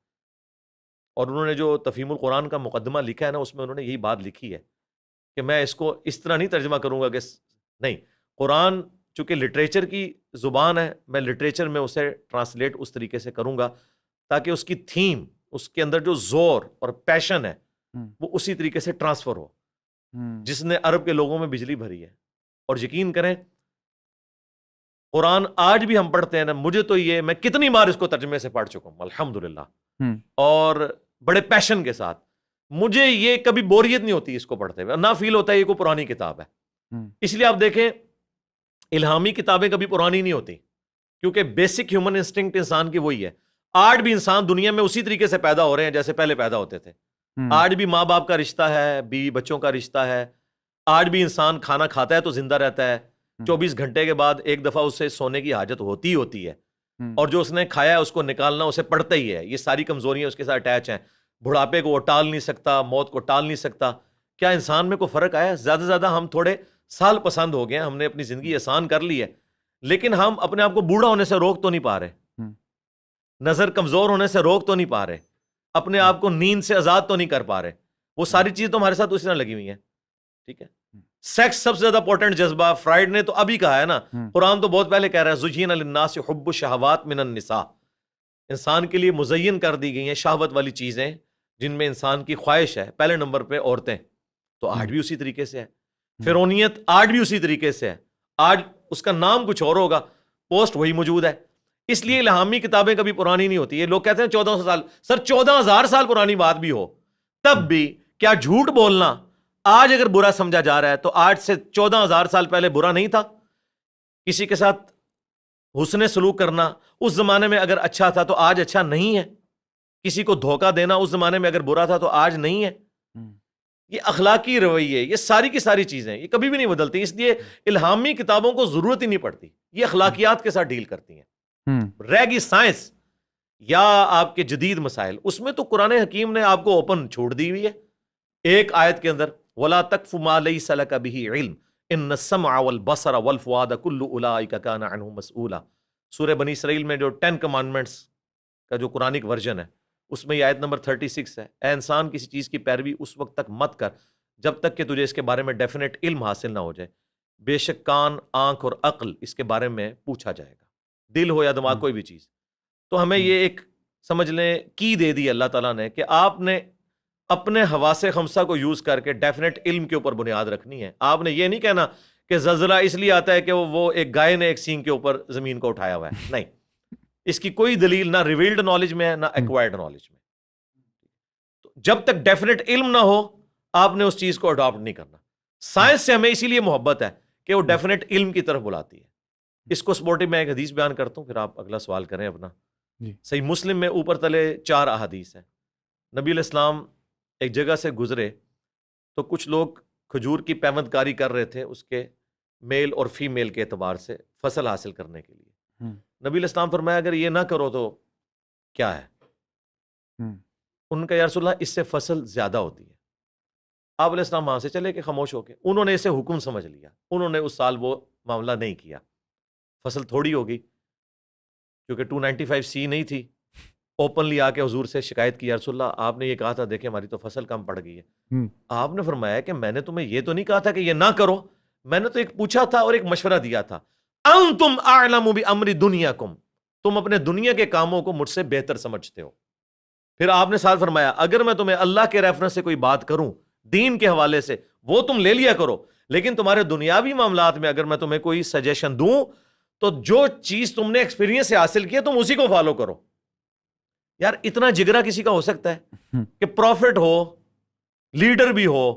اور انہوں نے جو تفہیم القرآن کا مقدمہ لکھا ہے نا اس میں انہوں نے یہی بات لکھی ہے کہ میں اس کو اس طرح نہیں ترجمہ کروں گا کہ نہیں، قرآن چونکہ لٹریچر کی زبان ہے، میں لٹریچر میں اسے ٹرانسلیٹ اس طریقے سے کروں گا تاکہ اس کی تھیم، اس کے اندر جو زور اور پیشن ہے وہ اسی طریقے سے ٹرانسفر ہو جس نے عرب کے لوگوں میں بجلی بھری ہے. اور یقین کریں قرآن آج بھی ہم پڑھتے ہیں نا، مجھے تو یہ میں کتنی بار اس کو ترجمے سے پڑھ چکا ہوں الحمدللہ، اور بڑے پیشن کے ساتھ. مجھے یہ کبھی بوریت نہیں ہوتی اس کو پڑھتے ہوئے، نہ فیل ہوتا ہے یہ کوئی پرانی کتاب ہے. اس لیے آپ دیکھیں الہامی کتابیں کبھی پرانی نہیں ہوتی، کیونکہ بیسک ہیومن انسٹنکٹ انسان کی وہی ہے. آج بھی انسان دنیا میں اسی طریقے سے پیدا ہو رہے ہیں جیسے پہلے پیدا ہوتے تھے. آج بھی ماں باپ کا رشتہ ہے، بیوی بچوں کا رشتہ ہے. آج بھی انسان کھانا کھاتا ہے تو زندہ رہتا ہے، 24 گھنٹے کے بعد ایک دفعہ اسے سونے کی حاجت ہوتی ہے، اور جو اس نے کھایا ہے اس کو نکالنا اسے پڑتا ہی ہے. یہ ساری کمزوریاں اس کے ساتھ اٹیچ ہیں. بڑھاپے کو وہ ٹال نہیں سکتا، موت کو ٹال نہیں سکتا. کیا انسان میں کوئی فرق آیا؟ زیادہ سے زیادہ ہم تھوڑے سال پسند ہو گئے ہیں، ہم نے اپنی زندگی آسان کر لی ہے، لیکن ہم اپنے آپ کو بوڑھا ہونے سے روک تو نہیں پا رہے، نظر کمزور ہونے سے روک تو نہیں پا رہے، اپنے آپ کو نیند سے آزاد تو نہیں کر پا رہے. وہ ساری چیزیں تو ہمارے ساتھ اسی طرح لگی ہوئی ہیں. ٹھیک ہے, سیکس سب سے زیادہ امپورٹنٹ جذبہ. فرائڈ نے تو ابھی کہا ہے نا, قرآن تو بہت پہلے کہہ رہا ہے زُجِّنَ لِلنَّاسِ حُبُّ الشَّهَوَاتِ مِنَ النِّسَاءِ, انسان کے لیے مزین کر دی گئی ہیں شہوت والی چیزیں جن میں انسان کی خواہش ہے. پہلے نمبر پہ عورتیں, تو آج بھی اسی طریقے سے ہے. فرعونیت آج بھی اسی طریقے سے ہے. آج اس کا نام کچھ اور ہوگا, پوسٹ وہی موجود ہے. اس لیے الہامی کتابیں کبھی پرانی نہیں ہوتی. یہ لوگ کہتے ہیں 1400 سال, سر 14,000 سال پرانی بات بھی ہو تب بھی کیا جھوٹ بولنا آج اگر برا سمجھا جا رہا ہے تو آج سے 14,000 سال پہلے برا نہیں تھا؟ کسی کے ساتھ حسن سلوک کرنا اس زمانے میں اگر اچھا تھا تو آج اچھا نہیں ہے. کسی کو دھوکہ دینا اس زمانے میں اگر برا تھا تو آج نہیں ہے. یہ اخلاقی رویے, یہ ساری کی ساری چیزیں یہ کبھی بھی نہیں بدلتی. اس لیے الہامی کتابوں کو ضرورت ہی نہیں پڑتی, یہ اخلاقیات کے ساتھ ڈیل کرتی ہیں. رہ گی سائنس یا آپ کے جدید مسائل, اس میں تو قرآن حکیم نے آپ کو اوپن چھوڑ دی ہوئی ہے ایک آیت کے اندر, وَلَا تَقْفُ مَا لَيْسَ لَكَ بِهِ عِلْمٌ إِنَّ السَّمْعَ وَالْبَصَرَ وَالْفُؤَادَ كُلُّ أُولَٰئِكَ كَانَ عَنْهُ مسؤولا. سورہ بنی اسرائیل میں جو 10 کمانڈمنٹس کا جو قرآنک ورژن ہے اس میں یہ آیت نمبر 36 ہے, اے انسان کسی چیز کی پیروی اس وقت تک مت کر جب تک کہ تجھے اس کے بارے میں ڈیفینیٹ علم حاصل نہ ہو جائے. بے شک کان, آنکھ اور عقل اس کے بارے میں پوچھا جائے گا, دل ہو یا دماغ کوئی بھی چیز. تو ہمیں یہ ایک سمجھ لیں کی دے دی اللہ تعالیٰ نے کہ آپ نے اپنے حواس خمسہ کو یوز کر کے ڈیفینیٹ علم کے اوپر بنیاد رکھنی ہے. آپ نے یہ نہیں کہنا کہ زلزلہ اس لیے آتا ہے کہ وہ ایک گائے نے ایک سینگ کے اوپر زمین کو اٹھایا ہوا ہے, نہیں, اس کی کوئی دلیل نہ ریویلڈ نالج میں ہے نہ ایکوائرڈ نالج میں. تو جب تک ڈیفینیٹ علم نہ ہو آپ نے اس چیز کو اڈاپٹ نہیں کرنا. سائنس سے ہمیں اسی لیے محبت ہے کہ وہ ڈیفینیٹ علم کی طرف بلاتی ہے. اس کو سپورٹو میں ایک حدیث بیان کرتا ہوں, پھر آپ اگلا سوال کریں اپنا. صحیح مسلم میں اوپر تلے 4 احادیث ہیں. نبی علیہ السلام ایک جگہ سے گزرے تو کچھ لوگ کھجور کی پیوند کاری کر رہے تھے اس کے میل اور فیمیل کے اعتبار سے فصل حاصل کرنے کے لیے. نبی علیہ السلام فرمایا اگر یہ نہ کرو تو کیا ہے؟ ان کا یا رسول اللہ اس سے فصل زیادہ ہوتی ہے. آپ علیہ السلام وہاں سے چلے کہ خاموش ہو کے, انہوں نے اسے حکم سمجھ لیا, انہوں نے اس سال وہ معاملہ نہیں کیا. فصل تھوڑی ہوگی کیونکہ 295C نہیں تھی. اوپنلی آ کے حضور سے شکایت کی, یا رسول اللہ آپ نے یہ کہا تھا, دیکھیں ہماری تو فصل کم پڑ گئی ہے. آپ نے فرمایا کہ میں نے تمہیں یہ تو نہیں کہا تھا کہ یہ نہ کرو, میں نے تو ایک پوچھا تھا اور ایک مشورہ دیا تھا. انتم اعلم بامر دنیاکم, تم اپنے دنیا کے کاموں کو مجھ سے بہتر سمجھتے ہو. پھر آپ نے ساتھ فرمایا اگر میں تمہیں اللہ کے ریفرنس سے کوئی بات کروں دین کے حوالے سے وہ تم لے لیا کرو, لیکن تمہارے دنیاوی معاملات میں اگر میں تمہیں کوئی سجیشن دوں تو جو چیز تم نے ایکسپیرینس سے حاصل کی تم اسی کو فالو کرو. یار اتنا جگرا کسی کا ہو سکتا ہے کہ پروفٹ ہو, لیڈر بھی ہو,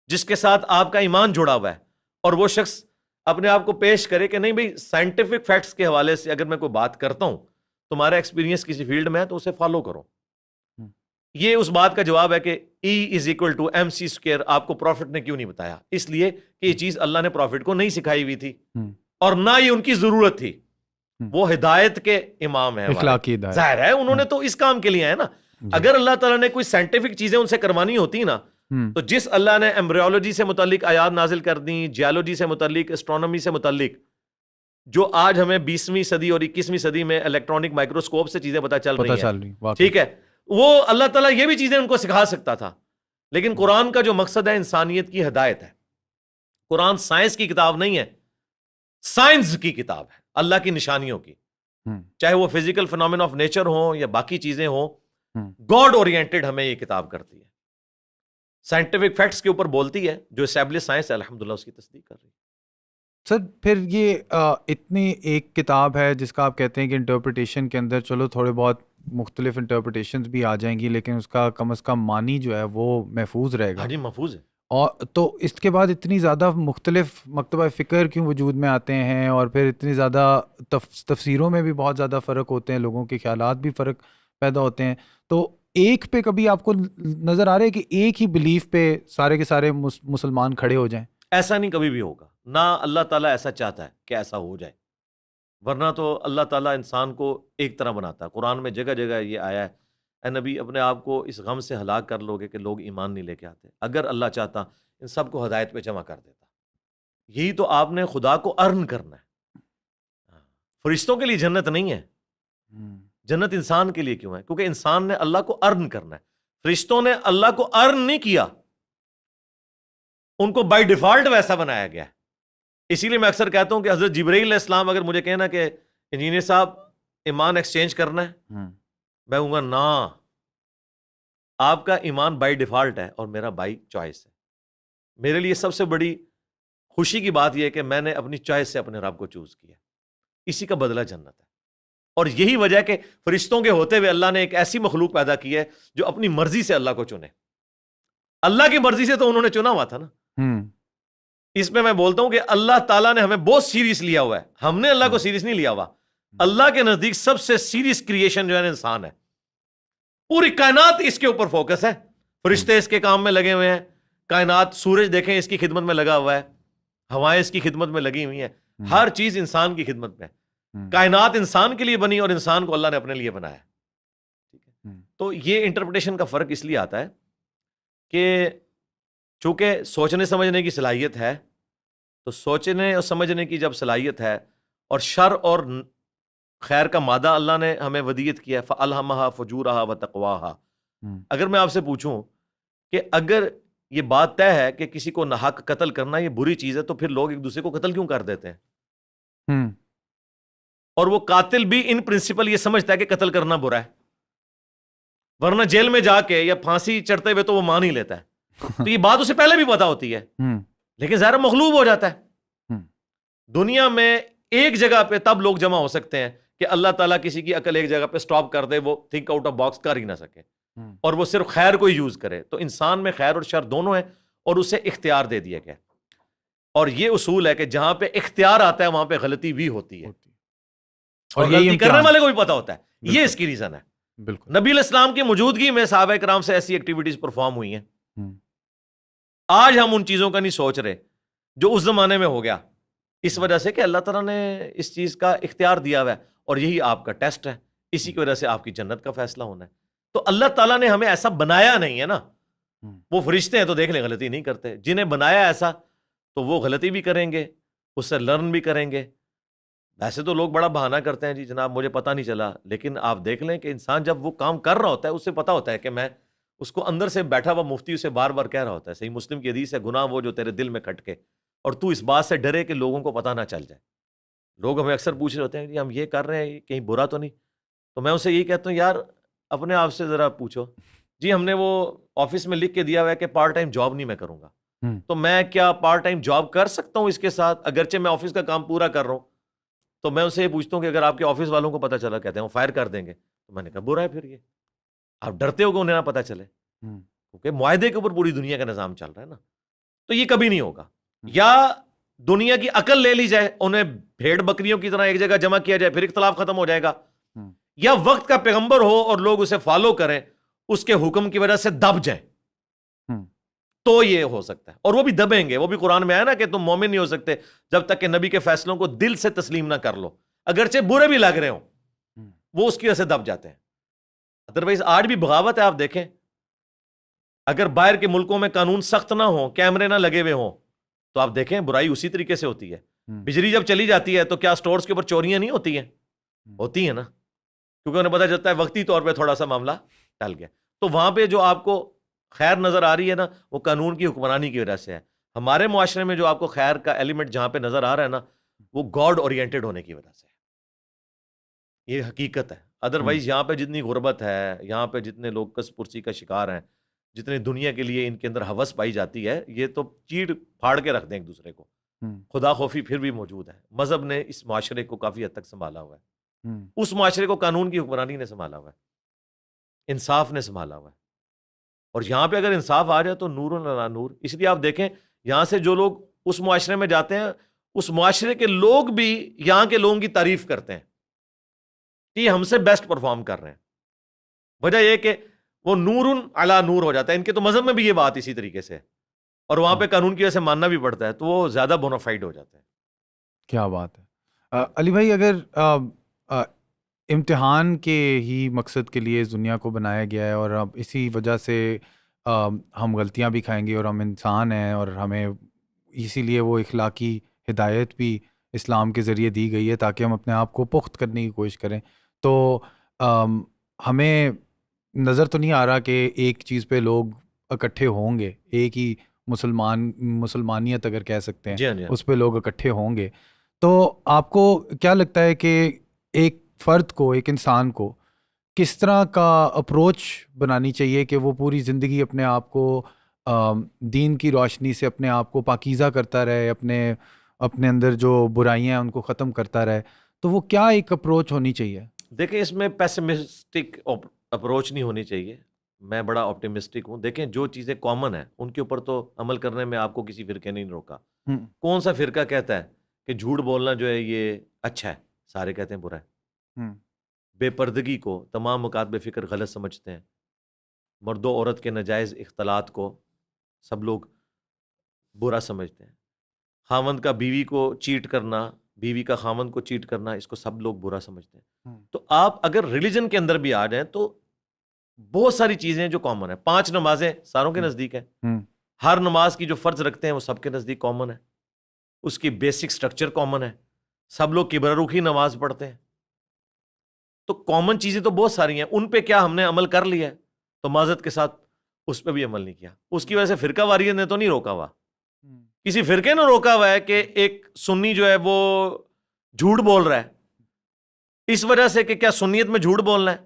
جس کے ساتھ آپ کا ایمان جڑا ہوا ہے, اور وہ شخص اپنے آپ کو پیش کرے کہ نہیں بھائی سائنٹیفک فیکٹس کے حوالے سے اگر میں کوئی بات کرتا ہوں تمہارا ایکسپیرینس کسی فیلڈ میں ہے تو اسے فالو کرو. یہ اس بات کا جواب ہے کہ E=mc². آپ کو پروفٹ نے کیوں نہیں بتایا؟ اس لیے کہ یہ چیز اللہ نے پروفٹ کو نہیں سکھائی ہوئی تھی اور نہ ہی ان کی ضرورت تھی. وہ ہدایت کے امام ہیں, ظاہر ہے انہوں نے تو اس کام کے لیے ہے نا. اگر اللہ تعالیٰ نے کوئی سائنٹیفک چیزیں ان سے کروانی ہوتی نا تو جس اللہ نے ایمبریولوجی سے متعلق آیات نازل کر دی, جیولوجی سے متعلق, اسٹرونومی سے متعلق, جو آج ہمیں 20ویں صدی اور 21ویں صدی میں الیکٹرانک مائکروسکوپ سے چیزیں پتہ چل رہی ہیں, ٹھیک ہے, وہ اللہ تعالیٰ یہ بھی چیزیں ان کو سکھا سکتا تھا. لیکن قرآن کا جو مقصد ہے انسانیت کی ہدایت ہے. قرآن سائنس کی کتاب نہیں ہے, سائنس کی کتاب ہے, اللہ کی نشانیوں کی, چاہے وہ فزیکل فینومین آف نیچر ہوں یا باقی چیزیں ہوں. گاڈ اورینٹڈ ہمیں یہ کتاب کرتی ہے, سائنٹیفک فیکٹس کے اوپر بولتی ہے, جو اسٹیبلش سائنس ہے الحمدللہ اس کی تصدیق کر رہی ہے. سر پھر یہ اتنی ایک کتاب ہے جس کا آپ کہتے ہیں کہ انٹرپریٹیشن کے اندر چلو تھوڑے بہت مختلف انٹرپریٹیشنز بھی آ جائیں گی لیکن اس کا کم از کم معنی جو ہے وہ محفوظ رہے گا. ہاں جی محفوظ ہے. اور تو اس کے بعد اتنی زیادہ مختلف مکتبہ فکر کیوں وجود میں آتے ہیں, اور پھر اتنی زیادہ تفسیروں میں بھی بہت زیادہ فرق ہوتے ہیں, لوگوں کے خیالات بھی فرق پیدا ہوتے ہیں. تو ایک پہ کبھی آپ کو نظر آ رہا ہے کہ ایک ہی بلیف پہ سارے کے سارے مسلمان کھڑے ہو جائیں؟ ایسا نہیں کبھی بھی ہوگا, نہ اللہ تعالیٰ ایسا چاہتا ہے کہ ایسا ہو جائے, ورنہ تو اللہ تعالیٰ انسان کو ایک طرح بناتا ہے. قرآن میں جگہ جگہ یہ آیا ہے, اے نبی اپنے آپ کو اس غم سے ہلاک کر لو گے کہ لوگ ایمان نہیں لے کے آتے. اگر اللہ چاہتا ان سب کو ہدایت پہ جمع کر دیتا. یہی تو آپ نے خدا کو ارن کرنا ہے. فرشتوں کے لیے جنت نہیں ہے, جنت انسان کے لیے کیوں ہے؟ کیونکہ انسان نے اللہ کو ارن کرنا ہے. فرشتوں نے اللہ کو ارن نہیں کیا، ان کو بائی ڈیفالٹ ویسا بنایا گیا ہے. اسی لیے میں اکثر کہتا ہوں کہ حضرت جبرائیل علیہ السلام اگر مجھے کہنا کہ انجینئر صاحب ایمان ایکسچینج کرنا ہے، میں کہوں گا نا، آپ کا ایمان بائی ڈیفالٹ ہے اور میرا بائی چوائس ہے. میرے لیے سب سے بڑی خوشی کی بات یہ ہے کہ میں نے اپنی چوائس سے اپنے رب کو چوز کیا، اسی کا بدلہ جنت ہے. اور یہی وجہ ہے کہ فرشتوں کے ہوتے ہوئے اللہ نے ایک ایسی مخلوق پیدا کی ہے جو اپنی مرضی سے اللہ کو چنے. اللہ کی مرضی سے تو انہوں نے چنا ہوا تھا نا. اس میں بولتا ہوں کہ اللہ تعالیٰ نے ہمیں بہت سیریس لیا ہوا ہے، ہم نے اللہ کو سیریس نہیں لیا ہوا. اللہ کے نزدیک سب سے سیریس کریشن جو ہے انسان ہے. پوری کائنات اس کے اوپر فوکس ہے، فرشتے اس کے کام میں لگے ہوئے ہیں. کائنات، سورج دیکھیں اس کی خدمت میں لگا ہوا ہے، ہوائیں اس کی خدمت میں لگی ہوئی ہیں، ہر چیز انسان کی خدمت میں. کائنات انسان کے لیے بنی اور انسان کو اللہ نے اپنے لیے بنایا. تو یہ انٹرپریٹیشن کا فرق اس لیے آتا ہے کہ چونکہ سوچنے سمجھنے کی صلاحیت ہے، تو سوچنے اور سمجھنے کی جب صلاحیت ہے اور شر اور خیر کا مادہ اللہ نے ہمیں ودیت کیا ہے، فَأَلْهَمَهَا فُجُورَهَا وَتَقْوَاهَا. اگر میں آپ سے پوچھوں کہ اگر یہ بات طے ہے کہ کسی کو ناحق قتل کرنا یہ بری چیز ہے، تو پھر لوگ ایک دوسرے کو قتل کیوں کر دیتے ہیں؟ اور وہ قاتل بھی ان پرنسپل یہ سمجھتا ہے کہ قتل کرنا برا ہے، ورنہ جیل میں جا کے یا پھانسی چڑھتے ہوئے تو وہ مان ہی لیتا ہے. تو یہ بات اسے پہلے بھی پتا ہوتی ہے، لیکن ظاہر مغلوب ہو جاتا ہے. دنیا میں ایک جگہ پہ تب لوگ جمع ہو سکتے ہیں کہ اللہ تعالیٰ کسی کی عقل ایک جگہ پہ سٹاپ کر دے، وہ تھنک آؤٹ آف باکس کر ہی نہ سکے، اور وہ صرف خیر کو یوز کرے. تو انسان میں خیر اور شر دونوں ہیں، اور اسے اختیار دے دیا گیا. اور یہ اصول ہے کہ جہاں پہ اختیار آتا ہے وہاں پہ غلطی بھی ہوتی ہے، اور غلطی کرنے والے کو بھی پتا ہوتا ہے. یہ اس کی ریزن ہے. بالکل نبی علیہ السلام کی موجودگی میں صحابہ کرام سے ایسی ایکٹیویٹیز پرفارم ہوئی ہیں. آج ہم ان چیزوں کا نہیں سوچ رہے جو اس زمانے میں ہو گیا، اس وجہ سے کہ اللہ تعالیٰ نے اس چیز کا اختیار دیا ہوا ہے، اور یہی آپ کا ٹیسٹ ہے. اسی کی وجہ سے آپ کی جنت کا فیصلہ ہونا ہے. تو اللہ تعالیٰ نے ہمیں ایسا بنایا نہیں ہے نا. وہ فرشتے ہیں تو دیکھ لیں غلطی نہیں کرتے. جنہیں بنایا ایسا تو وہ غلطی بھی کریں گے، اس سے لرن بھی کریں گے. ویسے تو لوگ بڑا بہانہ کرتے ہیں، جی جناب مجھے پتہ نہیں چلا، لیکن آپ دیکھ لیں کہ انسان جب وہ کام کر رہا ہوتا ہے اسے پتہ ہوتا ہے کہ میں، اس کو اندر سے بیٹھا ہوا مفتی اسے بار بار کہہ رہا ہوتا ہے. صحیح مسلم کی حدیث ہے، گناہ وہ جو تیرے دل میں کھٹکے اور تو اس بات سے ڈرے کہ لوگوں کو پتہ نہ چل جائے. لوگ ہمیں اکثر پوچھ رہے ہوتے ہیں جی ہم یہ کر رہے ہیں کہیں برا تو نہیں. تو میں اسے یہی کہتا ہوں یار اپنے آپ سے ذرا پوچھو، جی ہم نے وہ آفس میں لکھ کے دیا ہوا ہے کہ پارٹ ٹائم جاب نہیں میں کروں گا، تو میں کیا پارٹ ٹائم جاب کر سکتا ہوں اس کے ساتھ اگرچہ میں آفس کا کام پورا کر رہا ہوں؟ تو میں اسے یہ پوچھتا ہوں کہ اگر آپ کے آفس والوں کو پتہ چلا، کہتے ہیں وہ فائر کر دیں گے. تو میں نے کہا برا ہے پھر، یہ آپ ڈرتے ہو کہ انہیں نہ پتہ چلے، کیونکہ معاہدے کے اوپر پوری دنیا کا نظام چل رہا ہے نا. تو یہ کبھی نہیں ہوگا. یا دنیا کی عقل لے لی جائے، انہیں بھیڑ بکریوں کی طرح ایک جگہ جمع کیا جائے، پھر اختلاف ختم ہو جائے گا. یا وقت کا پیغمبر ہو اور لوگ اسے فالو کریں، اس کے حکم کی وجہ سے دب جائیں، تو یہ ہو سکتا ہے. اور وہ بھی دبیں گے. وہ بھی قرآن میں آیا نا کہ تم مومن نہیں ہو سکتے جب تک کہ نبی کے فیصلوں کو دل سے تسلیم نہ کر لو، اگرچہ برے بھی لگ رہے ہوں. وہ اس کی وجہ سے دب جاتے ہیں. ادروائز آج بھی بغاوت ہے. آپ دیکھیں اگر باہر کے ملکوں میں قانون سخت نہ ہوں، کیمرے نہ لگے ہوئے ہوں، تو آپ دیکھیں برائی اسی طریقے سے ہوتی ہے. بجلی جب چلی جاتی ہے تو کیا سٹورز کے اوپر چوریاں نہیں ہوتی ہیں؟ ہوتی ہیں نا، کیونکہ انہیں پتہ چلتا ہے وقتی طور پہ تھوڑا سا معاملہ ٹل گیا. تو وہاں پہ جو آپ کو خیر نظر آ رہی ہے نا، وہ قانون کی حکمرانی کی وجہ سے ہے. ہمارے معاشرے میں جو آپ کو خیر کا ایلیمنٹ جہاں پہ نظر آ رہا ہے نا، وہ گاڈ اورینٹڈ ہونے کی وجہ سے ہے. یہ حقیقت ہے. ادروائز یہاں پہ جتنی غربت ہے، یہاں پہ جتنے لوگ کس پرسی کا شکار ہیں، جتنے دنیا کے لیے ان کے اندر ہوس پائی جاتی ہے، یہ تو چیڑ پھاڑ کے رکھ دیں ایک دوسرے کو. خدا خوفی پھر بھی موجود ہے. مذہب نے اس معاشرے کو کافی حد تک سنبھالا ہوا ہے. اس معاشرے کو قانون کی حکمرانی نے سنبھالا ہوا ہے، انصاف نے سنبھالا ہوا ہے. اور یہاں پہ اگر انصاف آ جائے تو نور علی نور. اس لیے آپ دیکھیں یہاں سے جو لوگ اس معاشرے میں جاتے ہیں، اس معاشرے کے لوگ بھی یہاں کے لوگوں کی تعریف کرتے ہیں کہ یہ ہم سے بیسٹ پرفارم کر رہے ہیں. وجہ یہ کہ وہ نور علی نور ہو جاتا ہے. ان کے تو مذہب میں بھی یہ بات اسی طریقے سے ہے، اور وہاں پہ قانون کی وجہ سے ماننا بھی پڑتا ہے، تو وہ زیادہ بونافائڈ ہو جاتے ہیں. کیا بات ہے. علی بھائی اگر امتحان کے ہی مقصد کے لیے اس دنیا کو بنایا گیا ہے، اور اب اسی وجہ سے ہم غلطیاں بھی کھائیں گے، اور ہم انسان ہیں، اور ہمیں اسی لیے وہ اخلاقی ہدایت بھی اسلام کے ذریعے دی گئی ہے تاکہ ہم اپنے آپ کو پخت کرنے کی کوشش کریں. تو ہمیں نظر تو نہیں آ رہا کہ ایک چیز پہ لوگ اکٹھے ہوں گے، ایک ہی مسلمانیت اگر کہہ سکتے ہیں جی ہاں جی ہاں. اس پہ لوگ اکٹھے ہوں گے. تو آپ کو کیا لگتا ہے کہ ایک فرد کو، ایک انسان کو کس طرح کا اپروچ بنانی چاہیے کہ وہ پوری زندگی اپنے آپ کو دین کی روشنی سے اپنے آپ کو پاکیزہ کرتا رہے، اپنے اندر جو برائیاں ہیں ان کو ختم کرتا رہے؟ تو وہ کیا ایک اپروچ ہونی چاہیے؟ دیکھیں اس میں پیسمسٹک اپروچ نہیں ہونی چاہیے، میں بڑا آپٹیمسٹک ہوں. دیکھیں جو چیزیں کامن ہیں ان کے اوپر تو عمل کرنے میں آپ کو کسی فرقے نے نہیں روکا. ہوں کون سا فرقہ کہتا ہے کہ جھوٹ بولنا جو ہے یہ اچھا ہے؟ سارے کہتے ہیں برا ہے. ہوں بے پردگی کو تمام مکاتب فکر غلط سمجھتے ہیں. مرد و عورت کے ناجائز اختلاط کو سب لوگ برا سمجھتے ہیں. خاوند کا بیوی کو چیٹ کرنا، بیوی کا خاوند کو چیٹ کرنا، اس کو سب لوگ برا سمجھتے ہیں. تو آپ اگر ریلیجن کے اندر بھی آ جائیں تو بہت ساری چیزیں جو کامن ہیں. 5 نمازیں ساروں کے نزدیک ہیں، ہوں ہر نماز کی جو فرض رکھتے ہیں وہ سب کے نزدیک کامن ہے، اس کی بیسک سٹرکچر کامن ہے، سب لوگ کبر رخی نماز پڑھتے ہیں. تو کامن چیزیں تو بہت ساری ہیں، ان پہ کیا ہم نے عمل کر لیا ہے؟ تو معذرت کے ساتھ اس پہ بھی عمل نہیں کیا. اس کی وجہ سے فرقہ واریت نے تو نہیں روکا ہوا، کسی فرقے نے روکا ہوا ہے کہ ایک سنی جو ہے وہ جھوٹ بول رہا ہے اس وجہ سے کہ کیا سنیت میں جھوٹ بولنا ہے،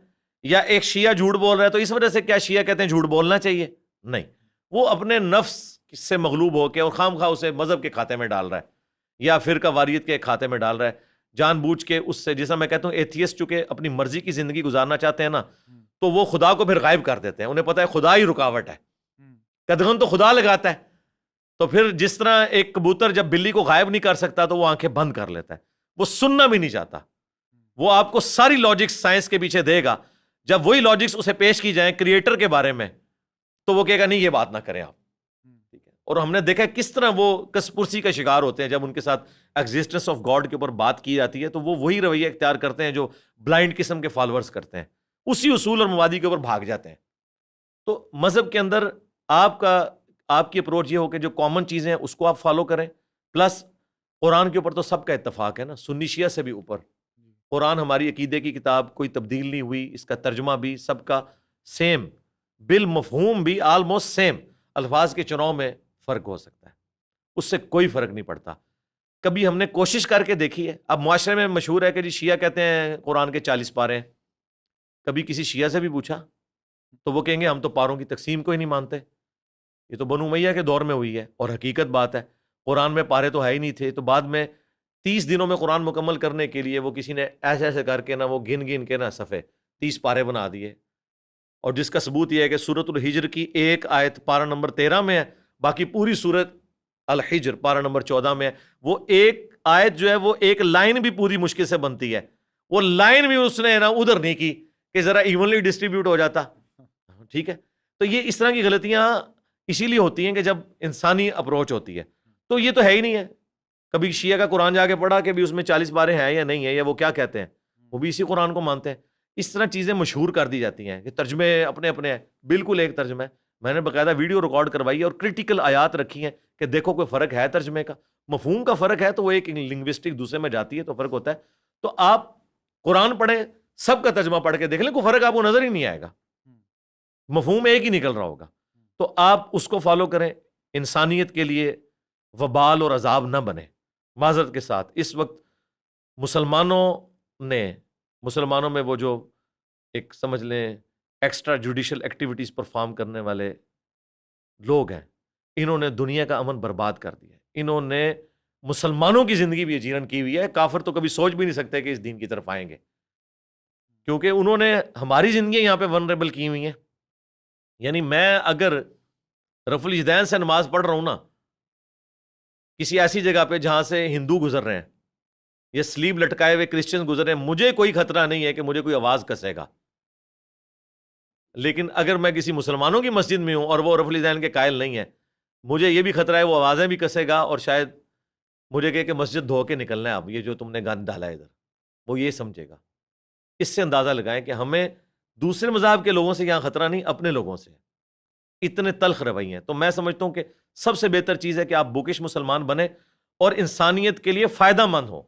یا ایک شیعہ جھوٹ بول رہا ہے تو اس وجہ سے کیا شیعہ کہتے ہیں جھوٹ بولنا چاہیے؟ نہیں، وہ اپنے نفس سے مغلوب ہو کے اور خام خواہ اسے مذہب کے کھاتے میں ڈال رہا ہے یا فرقہ واریت کے کھاتے میں ڈال رہا ہے جان بوجھ کے. اس سے جیسا میں کہتا ہوں ایتھیسٹ چونکہ اپنی مرضی کی زندگی گزارنا چاہتے ہیں نا، تو وہ خدا کو پھر غائب کر دیتے ہیں. انہیں پتہ ہے خدا ہی رکاوٹ ہے، قدغن تو خدا لگاتا ہے. تو پھر جس طرح ایک کبوتر جب بلی کو غائب نہیں کر سکتا تو وہ آنکھیں بند کر لیتا ہے، وہ سننا بھی نہیں چاہتا. وہ آپ کو ساری لاجکس سائنس کے پیچھے دے گا، جب وہی لاجکس اسے پیش کی جائیں کریٹر کے بارے میں تو وہ کہے گا نہیں یہ بات نہ کریں آپ. ٹھیک ہے. اور ہم نے دیکھا کس طرح وہ کسپرسی کا شکار ہوتے ہیں جب ان کے ساتھ ایگزسٹنس آف گاڈ کے اوپر بات کی جاتی ہے، تو وہ وہی رویہ اختیار کرتے ہیں جو بلائنڈ قسم کے فالوورز کرتے ہیں، اسی اصول اور مبادی کے اوپر بھاگ جاتے ہیں. تو مذہب کے اندر آپ کی اپروچ یہ ہو کہ جو کامن چیزیں ہیں اس کو آپ فالو کریں، پلس قرآن کے اوپر تو سب کا اتفاق ہے نا، سنی شیعہ سے بھی اوپر. قرآن ہماری عقیدے کی کتاب، کوئی تبدیل نہیں ہوئی، اس کا ترجمہ بھی سب کا سیم، بالمفہوم بھی آلموسٹ سیم. الفاظ کے چناؤ میں فرق ہو سکتا ہے، اس سے کوئی فرق نہیں پڑتا. کبھی ہم نے کوشش کر کے دیکھی ہے. اب معاشرے میں مشہور ہے کہ جی شیعہ کہتے ہیں قرآن کے 40 پارے ہیں. کبھی کسی شیعہ سے بھی پوچھا تو وہ کہیں گے ہم تو پاروں کی تقسیم کو ہی نہیں مانتے، یہ تو بنو امیہ کے دور میں ہوئی ہے. اور حقیقت بات ہے قرآن میں پارے تو ہے ہی نہیں تھے. تو بعد میں 30 دنوں میں قرآن مکمل کرنے کے لیے وہ کسی نے ایسے ایسے کر کے نا وہ گن کے نا صفحے 30 پارے بنا دیے. اور جس کا ثبوت یہ ہے کہ سورۃ الحجر کی ایک آیت پارہ نمبر 13 میں ہے، باقی پوری سورۃ الحجر پارہ نمبر 14 میں ہے. وہ ایک آیت جو ہے وہ ایک لائن بھی پوری مشکل سے بنتی ہے، وہ لائن بھی اس نے نا ادھر نہیں کی کہ ذرا ایونلی ڈسٹریبیوٹ ہو جاتا. ٹھیک ہے. تو یہ اس طرح کی غلطیاں اسی لیے ہوتی ہیں کہ جب انسانی اپروچ ہوتی ہے. تو یہ تو ہے ہی نہیں ہے. کبھی شیعہ کا قرآن جا کے پڑھا کہ بھی اس میں 40 پارے ہیں یا نہیں ہے، یا وہ کیا کہتے ہیں، وہ بھی اسی قرآن کو مانتے ہیں. اس طرح چیزیں مشہور کر دی جاتی ہیں کہ ترجمے اپنے اپنے ہیں. بالکل ایک ترجمہ ہے، میں نے باقاعدہ ویڈیو ریکارڈ کروائی ہے اور کرٹیکل آیات رکھی ہیں کہ دیکھو کوئی فرق ہے ترجمے کا، مفہوم کا فرق ہے تو وہ ایک لنگوسٹک دوسرے میں جاتی ہے تو فرق ہوتا ہے. تو آپ قرآن پڑھیں، سب کا ترجمہ پڑھ کے دیکھ لیں، کوئی فرق آپ کو نظر ہی نہیں آئے گا، مفہوم ایک ہی نکل رہا ہوگا. تو آپ اس کو فالو کریں، انسانیت کے لیے وبال اور عذاب نہ بنے. معذرت کے ساتھ اس وقت مسلمانوں میں وہ جو ایک سمجھ لیں ایکسٹرا جوڈیشل ایکٹیویٹیز پرفارم کرنے والے لوگ ہیں، انہوں نے دنیا کا امن برباد کر دیا ہے. انہوں نے مسلمانوں کی زندگی بھی اجیرن کی ہوئی ہے. کافر تو کبھی سوچ بھی نہیں سکتے کہ اس دین کی طرف آئیں گے، کیونکہ انہوں نے ہماری زندگی یہاں پہ ونریبل کی ہوئی ہیں. یعنی میں اگر رفع الیدین سے نماز پڑھ رہا ہوں نا کسی ایسی جگہ پہ جہاں سے ہندو گزر رہے ہیں یا سلیب لٹکائے ہوئے کرسچن گزر رہے ہیں، مجھے کوئی خطرہ نہیں ہے کہ مجھے کوئی آواز کسے گا. لیکن اگر میں کسی مسلمانوں کی مسجد میں ہوں اور وہ رفع الیدین کے قائل نہیں ہے، مجھے یہ بھی خطرہ ہے وہ آوازیں بھی کسے گا اور شاید مجھے کہے کہ مسجد دھو کے نکلنا ہے اب یہ جو تم نے گند ڈالا ہے ادھر، وہ یہ سمجھے گا. اس سے اندازہ لگائیں کہ ہمیں دوسرے مذاہب کے لوگوں سے یہاں خطرہ نہیں، اپنے لوگوں سے. اتنے تلخ رویے ہیں. تو میں سمجھتا ہوں کہ سب سے بہتر چیز ہے کہ آپ بوکش مسلمان بنیں اور انسانیت کے لیے فائدہ مند ہو.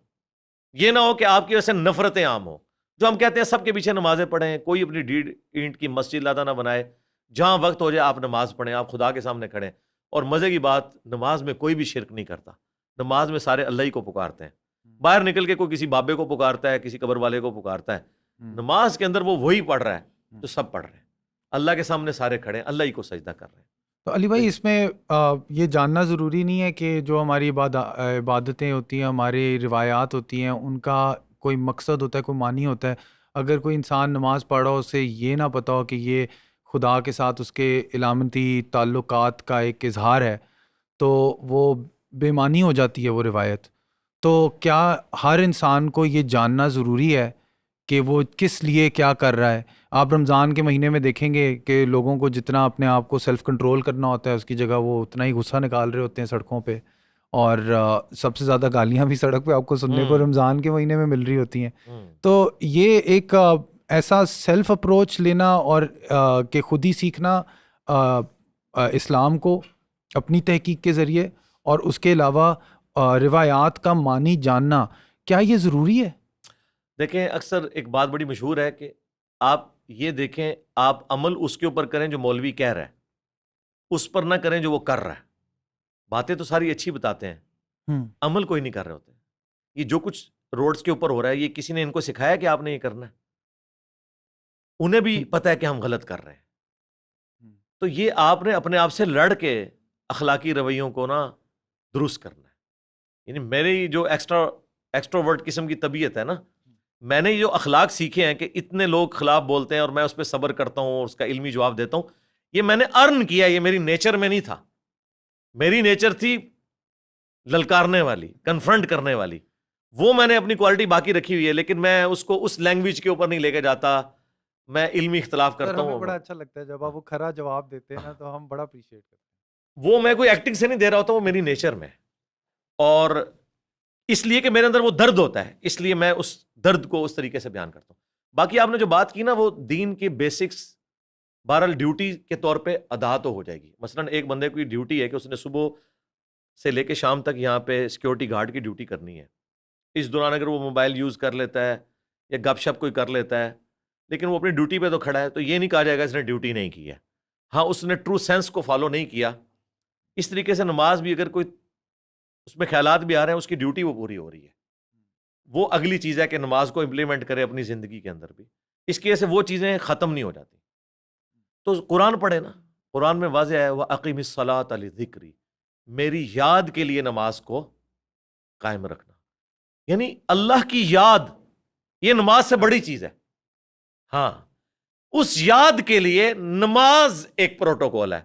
یہ نہ ہو کہ آپ کی وجہ سے نفرتیں عام ہوں. جو ہم کہتے ہیں سب کے پیچھے نمازیں پڑھیں, کوئی اپنی ڈیڑھ اینٹ کی مسجد لادہ نہ بنائے, جہاں وقت ہو جائے آپ نماز پڑھیں, آپ خدا کے سامنے کھڑیں. اور مزے کی بات, نماز میں کوئی بھی شرک نہیں کرتا, نماز میں سارے اللہ ہی کو پکارتے ہیں. باہر نکل کے کوئی کسی بابے کو پکارتا ہے, کسی قبر والے کو پکارتا ہے, نماز کے اندر وہ وہی پڑھ رہا ہے جو سب پڑھ رہے ہیں, اللہ کے سامنے سارے کھڑے ہیں, اللہ ہی کو سجدہ کر رہے ہیں. تو علی بھائی اس میں یہ جاننا ضروری نہیں ہے کہ جو ہماری عبادتیں ہوتی ہیں, ہماری روایات ہوتی ہیں, ان کا کوئی مقصد ہوتا ہے, کوئی معنی ہوتا ہے. اگر کوئی انسان نماز پڑھ رہا ہو, اسے یہ نہ پتہ ہو کہ یہ خدا کے ساتھ اس کے علامتی تعلقات کا ایک اظہار ہے, تو وہ بے معنی ہو جاتی ہے وہ روایت. تو کیا ہر انسان کو یہ جاننا ضروری ہے کہ وہ کس لیے کیا کر رہا ہے؟ آپ رمضان کے مہینے میں دیکھیں گے کہ لوگوں کو جتنا اپنے آپ کو سیلف کنٹرول کرنا ہوتا ہے, اس کی جگہ وہ اتنا ہی غصہ نکال رہے ہوتے ہیں سڑکوں پہ, اور سب سے زیادہ گالیاں بھی سڑک پہ آپ کو سننے کو رمضان کے مہینے میں مل رہی ہوتی ہیں. تو یہ ایک ایسا سیلف اپروچ لینا اور کہ خود ہی سیکھنا اسلام کو اپنی تحقیق کے ذریعے, اور اس کے علاوہ روایات کا معنی جاننا, کیا یہ ضروری ہے؟ دیکھیں اکثر ایک بات بڑی مشہور ہے کہ آپ یہ دیکھیں, آپ عمل اس کے اوپر کریں جو مولوی کہہ رہا ہے, اس پر نہ کریں جو وہ کر رہا ہے. باتیں تو ساری اچھی بتاتے ہیں, عمل کوئی نہیں کر رہے ہوتے. یہ جو کچھ روڈز کے اوپر ہو رہا ہے, یہ کسی نے ان کو سکھایا کہ آپ نے یہ کرنا ہے؟ انہیں بھی پتہ ہے کہ ہم غلط کر رہے ہیں. تو یہ آپ نے اپنے آپ سے لڑ کے اخلاقی رویوں کو نا درست کرنا ہے. یعنی میری جو ایکسٹروورٹ قسم کی طبیعت ہے نا, میں نے جو اخلاق سیکھے ہیں کہ اتنے لوگ خلاف بولتے ہیں اور میں اس پہ صبر کرتا ہوں اور اس کا علمی جواب دیتا ہوں, یہ میں نے ارن کیا, یہ میری نیچر میں نہیں تھا. میری نیچر تھی للکارنے والی, کنفرنٹ کرنے والی, وہ میں نے اپنی کوالٹی باقی رکھی ہوئی ہے, لیکن میں اس کو اس لینگویج کے اوپر نہیں لے کے جاتا. میں علمی اختلاف کرتا ہوں. بڑا اچھا لگتا ہے جب آپ وہ کھرا جواب دیتے ہیں نا, تو ہم بڑا اپریشیٹ کرتے ہیں. وہ میں کوئی ایکٹنگ سے نہیں دے رہا ہوتا, وہ میری نیچر میں, اور اس لیے کہ میرے اندر وہ درد ہوتا ہے, اس لیے میں اس درد کو اس طریقے سے بیان کرتا ہوں. باقی آپ نے جو بات کی نا, وہ دین کے بیسکس بہرحال ڈیوٹی کے طور پہ ادا تو ہو جائے گی. مثلا ایک بندے کی ڈیوٹی ہے کہ اس نے صبح سے لے کے شام تک یہاں پہ سیکیورٹی گارڈ کی ڈیوٹی کرنی ہے. اس دوران اگر وہ موبائل یوز کر لیتا ہے یا گپ شپ کوئی کر لیتا ہے, لیکن وہ اپنی ڈیوٹی پہ تو کھڑا ہے, تو یہ نہیں کہا جائے گا اس نے ڈیوٹی نہیں کی ہے. ہاں, اس نے ٹرو سینس کو فالو نہیں کیا. اس طریقے سے نماز بھی اگر کوئی اس میں خیالات بھی آ رہے ہیں, اس کی ڈیوٹی وہ پوری ہو رہی ہے. وہ اگلی چیز ہے کہ نماز کو امپلیمنٹ کرے اپنی زندگی کے اندر بھی. اس کی وجہ سے وہ چیزیں ختم نہیں ہو جاتی. تو قرآن پڑھے نا, قرآن میں واضح ہے وَأَقِمِ الصَّلَاةَ لِذِكْرِي, میری یاد کے لیے نماز کو قائم رکھنا. یعنی اللہ کی یاد, یہ نماز سے بڑی چیز ہے. ہاں, اس یاد کے لیے نماز ایک پروٹوکول ہے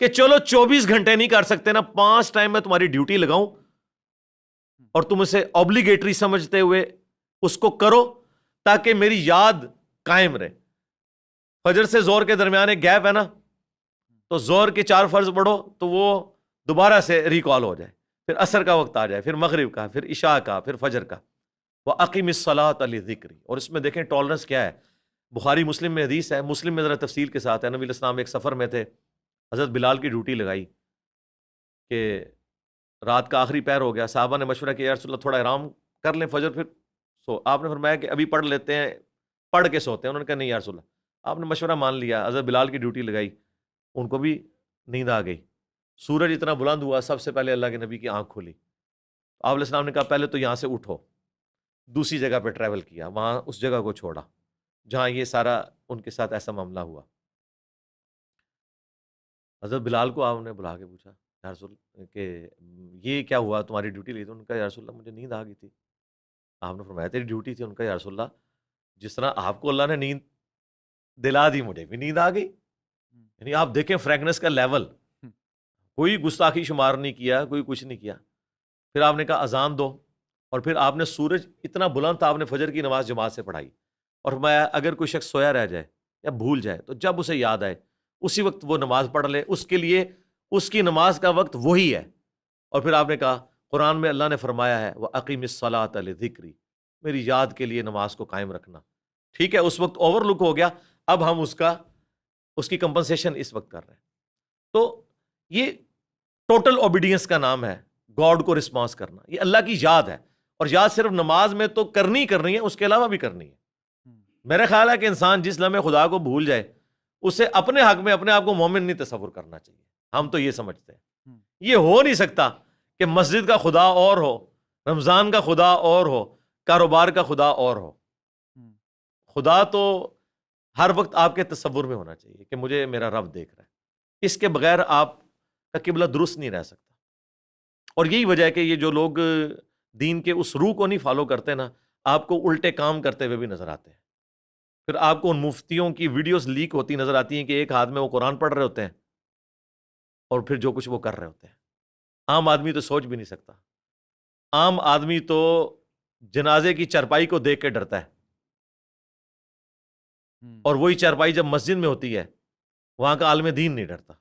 کہ چلو 24 گھنٹے نہیں کر سکتے نا, 5 ٹائم میں تمہاری ڈیوٹی لگاؤں اور تم اسے اوبلیگیٹری سمجھتے ہوئے اس کو کرو تاکہ میری یاد قائم رہے. فجر سے زور کے درمیان ایک گیپ ہے نا, تو زور کے 4 فرض پڑھو تو وہ دوبارہ سے ریکال ہو جائے, پھر عصر کا وقت آ جائے, پھر مغرب کا, پھر عشاء کا, پھر فجر کا. وَأَقِمِ الصَّلَاةَ لِذِكْرِي. اور اس میں دیکھیں ٹالرنس کیا ہے. بخاری مسلم میں حدیث ہے, مسلم میں ذرا تفصیل کے ساتھ ہے. نبی علیہ السلام ایک سفر میں تھے, حضرت بلال کی ڈیوٹی لگائی کہ رات کا آخری پہر ہو گیا. صحابہ نے مشورہ کیا یا رسول اللہ تھوڑا آرام کر لیں, فجر پھر سو. آپ نے فرمایا کہ ابھی پڑھ لیتے ہیں, پڑھ کے سوتے ہیں. انہوں نے کہا نہیں یا رسول اللہ. آپ نے مشورہ مان لیا, حضرت بلال کی ڈیوٹی لگائی, ان کو بھی نیند آ گئی. سورج اتنا بلند ہوا, سب سے پہلے اللہ کے نبی کی آنکھ کھلی. آپ علیہ السلام نے کہا پہلے تو یہاں سے اٹھو. دوسری جگہ پہ ٹریول کیا, وہاں اس جگہ کو چھوڑا جہاں یہ سارا ان کے ساتھ ایسا معاملہ ہوا. حضرت بلال کو آپ نے بلا کے پوچھا یا رسول کہ یہ کیا ہوا, تمہاری ڈیوٹی لی تھی؟ ان کا یا رسول اللہ مجھے نیند آ گئی تھی. آپ نے فرمایا تیری ڈیوٹی تھی؟ ان کا یا رسول اللہ جس طرح آپ کو اللہ نے نیند دلا دی, مجھے بھی نیند آ گئی. یعنی آپ دیکھیں فرینکنس کا لیول, کوئی گستاخی شمار نہیں کیا, کوئی کچھ نہیں کیا. پھر آپ نے کہا اذان دو, اور پھر آپ نے سورج اتنا بلند تھا, آپ نے فجر کی نماز جماعت سے پڑھائی. اور فرمایا اگر کوئی شخص سویا رہ جائے یا بھول جائے تو جب اسے یاد آئے اسی وقت وہ نماز پڑھ لے, اس کے لیے اس کی نماز کا وقت وہی ہے. اور پھر آپ نے کہا قرآن میں اللہ نے فرمایا ہے وَأَقِمِ الصَّلَاةَ لِذِكْرِي, میری یاد کے لیے نماز کو قائم رکھنا. ٹھیک ہے, اس وقت اوور لک ہو گیا, اب ہم اس کی کمپنسیشن اس وقت کر رہے ہیں. تو یہ ٹوٹل اوبیڈینس کا نام ہے, گاڈ کو رسپانس کرنا. یہ اللہ کی یاد ہے, اور یاد صرف نماز میں تو کرنی ہے, اس کے علاوہ بھی کرنی ہے. میرا خیال ہے کہ انسان جس لمحے خدا کو بھول جائے اسے اپنے حق میں اپنے آپ کو مومن نہیں تصور کرنا چاہیے. ہم تو یہ سمجھتے ہیں یہ ہو نہیں سکتا کہ مسجد کا خدا اور ہو، رمضان کا خدا اور ہو، کاروبار کا خدا اور ہو. خدا تو ہر وقت آپ کے تصور میں ہونا چاہیے کہ مجھے میرا رب دیکھ رہا ہے. اس کے بغیر آپ کا قبلہ درست نہیں رہ سکتا. اور یہی وجہ ہے کہ یہ جو لوگ دین کے اس روح کو نہیں فالو کرتے نا، آپ کو الٹے کام کرتے ہوئے بھی نظر آتے ہیں. پھر آپ کو ان مفتیوں کی ویڈیوز لیک ہوتی نظر آتی ہیں کہ ایک ہاتھ میں وہ قرآن پڑھ رہے ہوتے ہیں اور پھر جو کچھ وہ کر رہے ہوتے ہیں. عام آدمی تو سوچ بھی نہیں سکتا. عام آدمی تو جنازے کی چارپائی کو دیکھ کے ڈرتا ہے، اور وہی چارپائی جب مسجد میں ہوتی ہے وہاں کا عالم دین نہیں ڈرتا.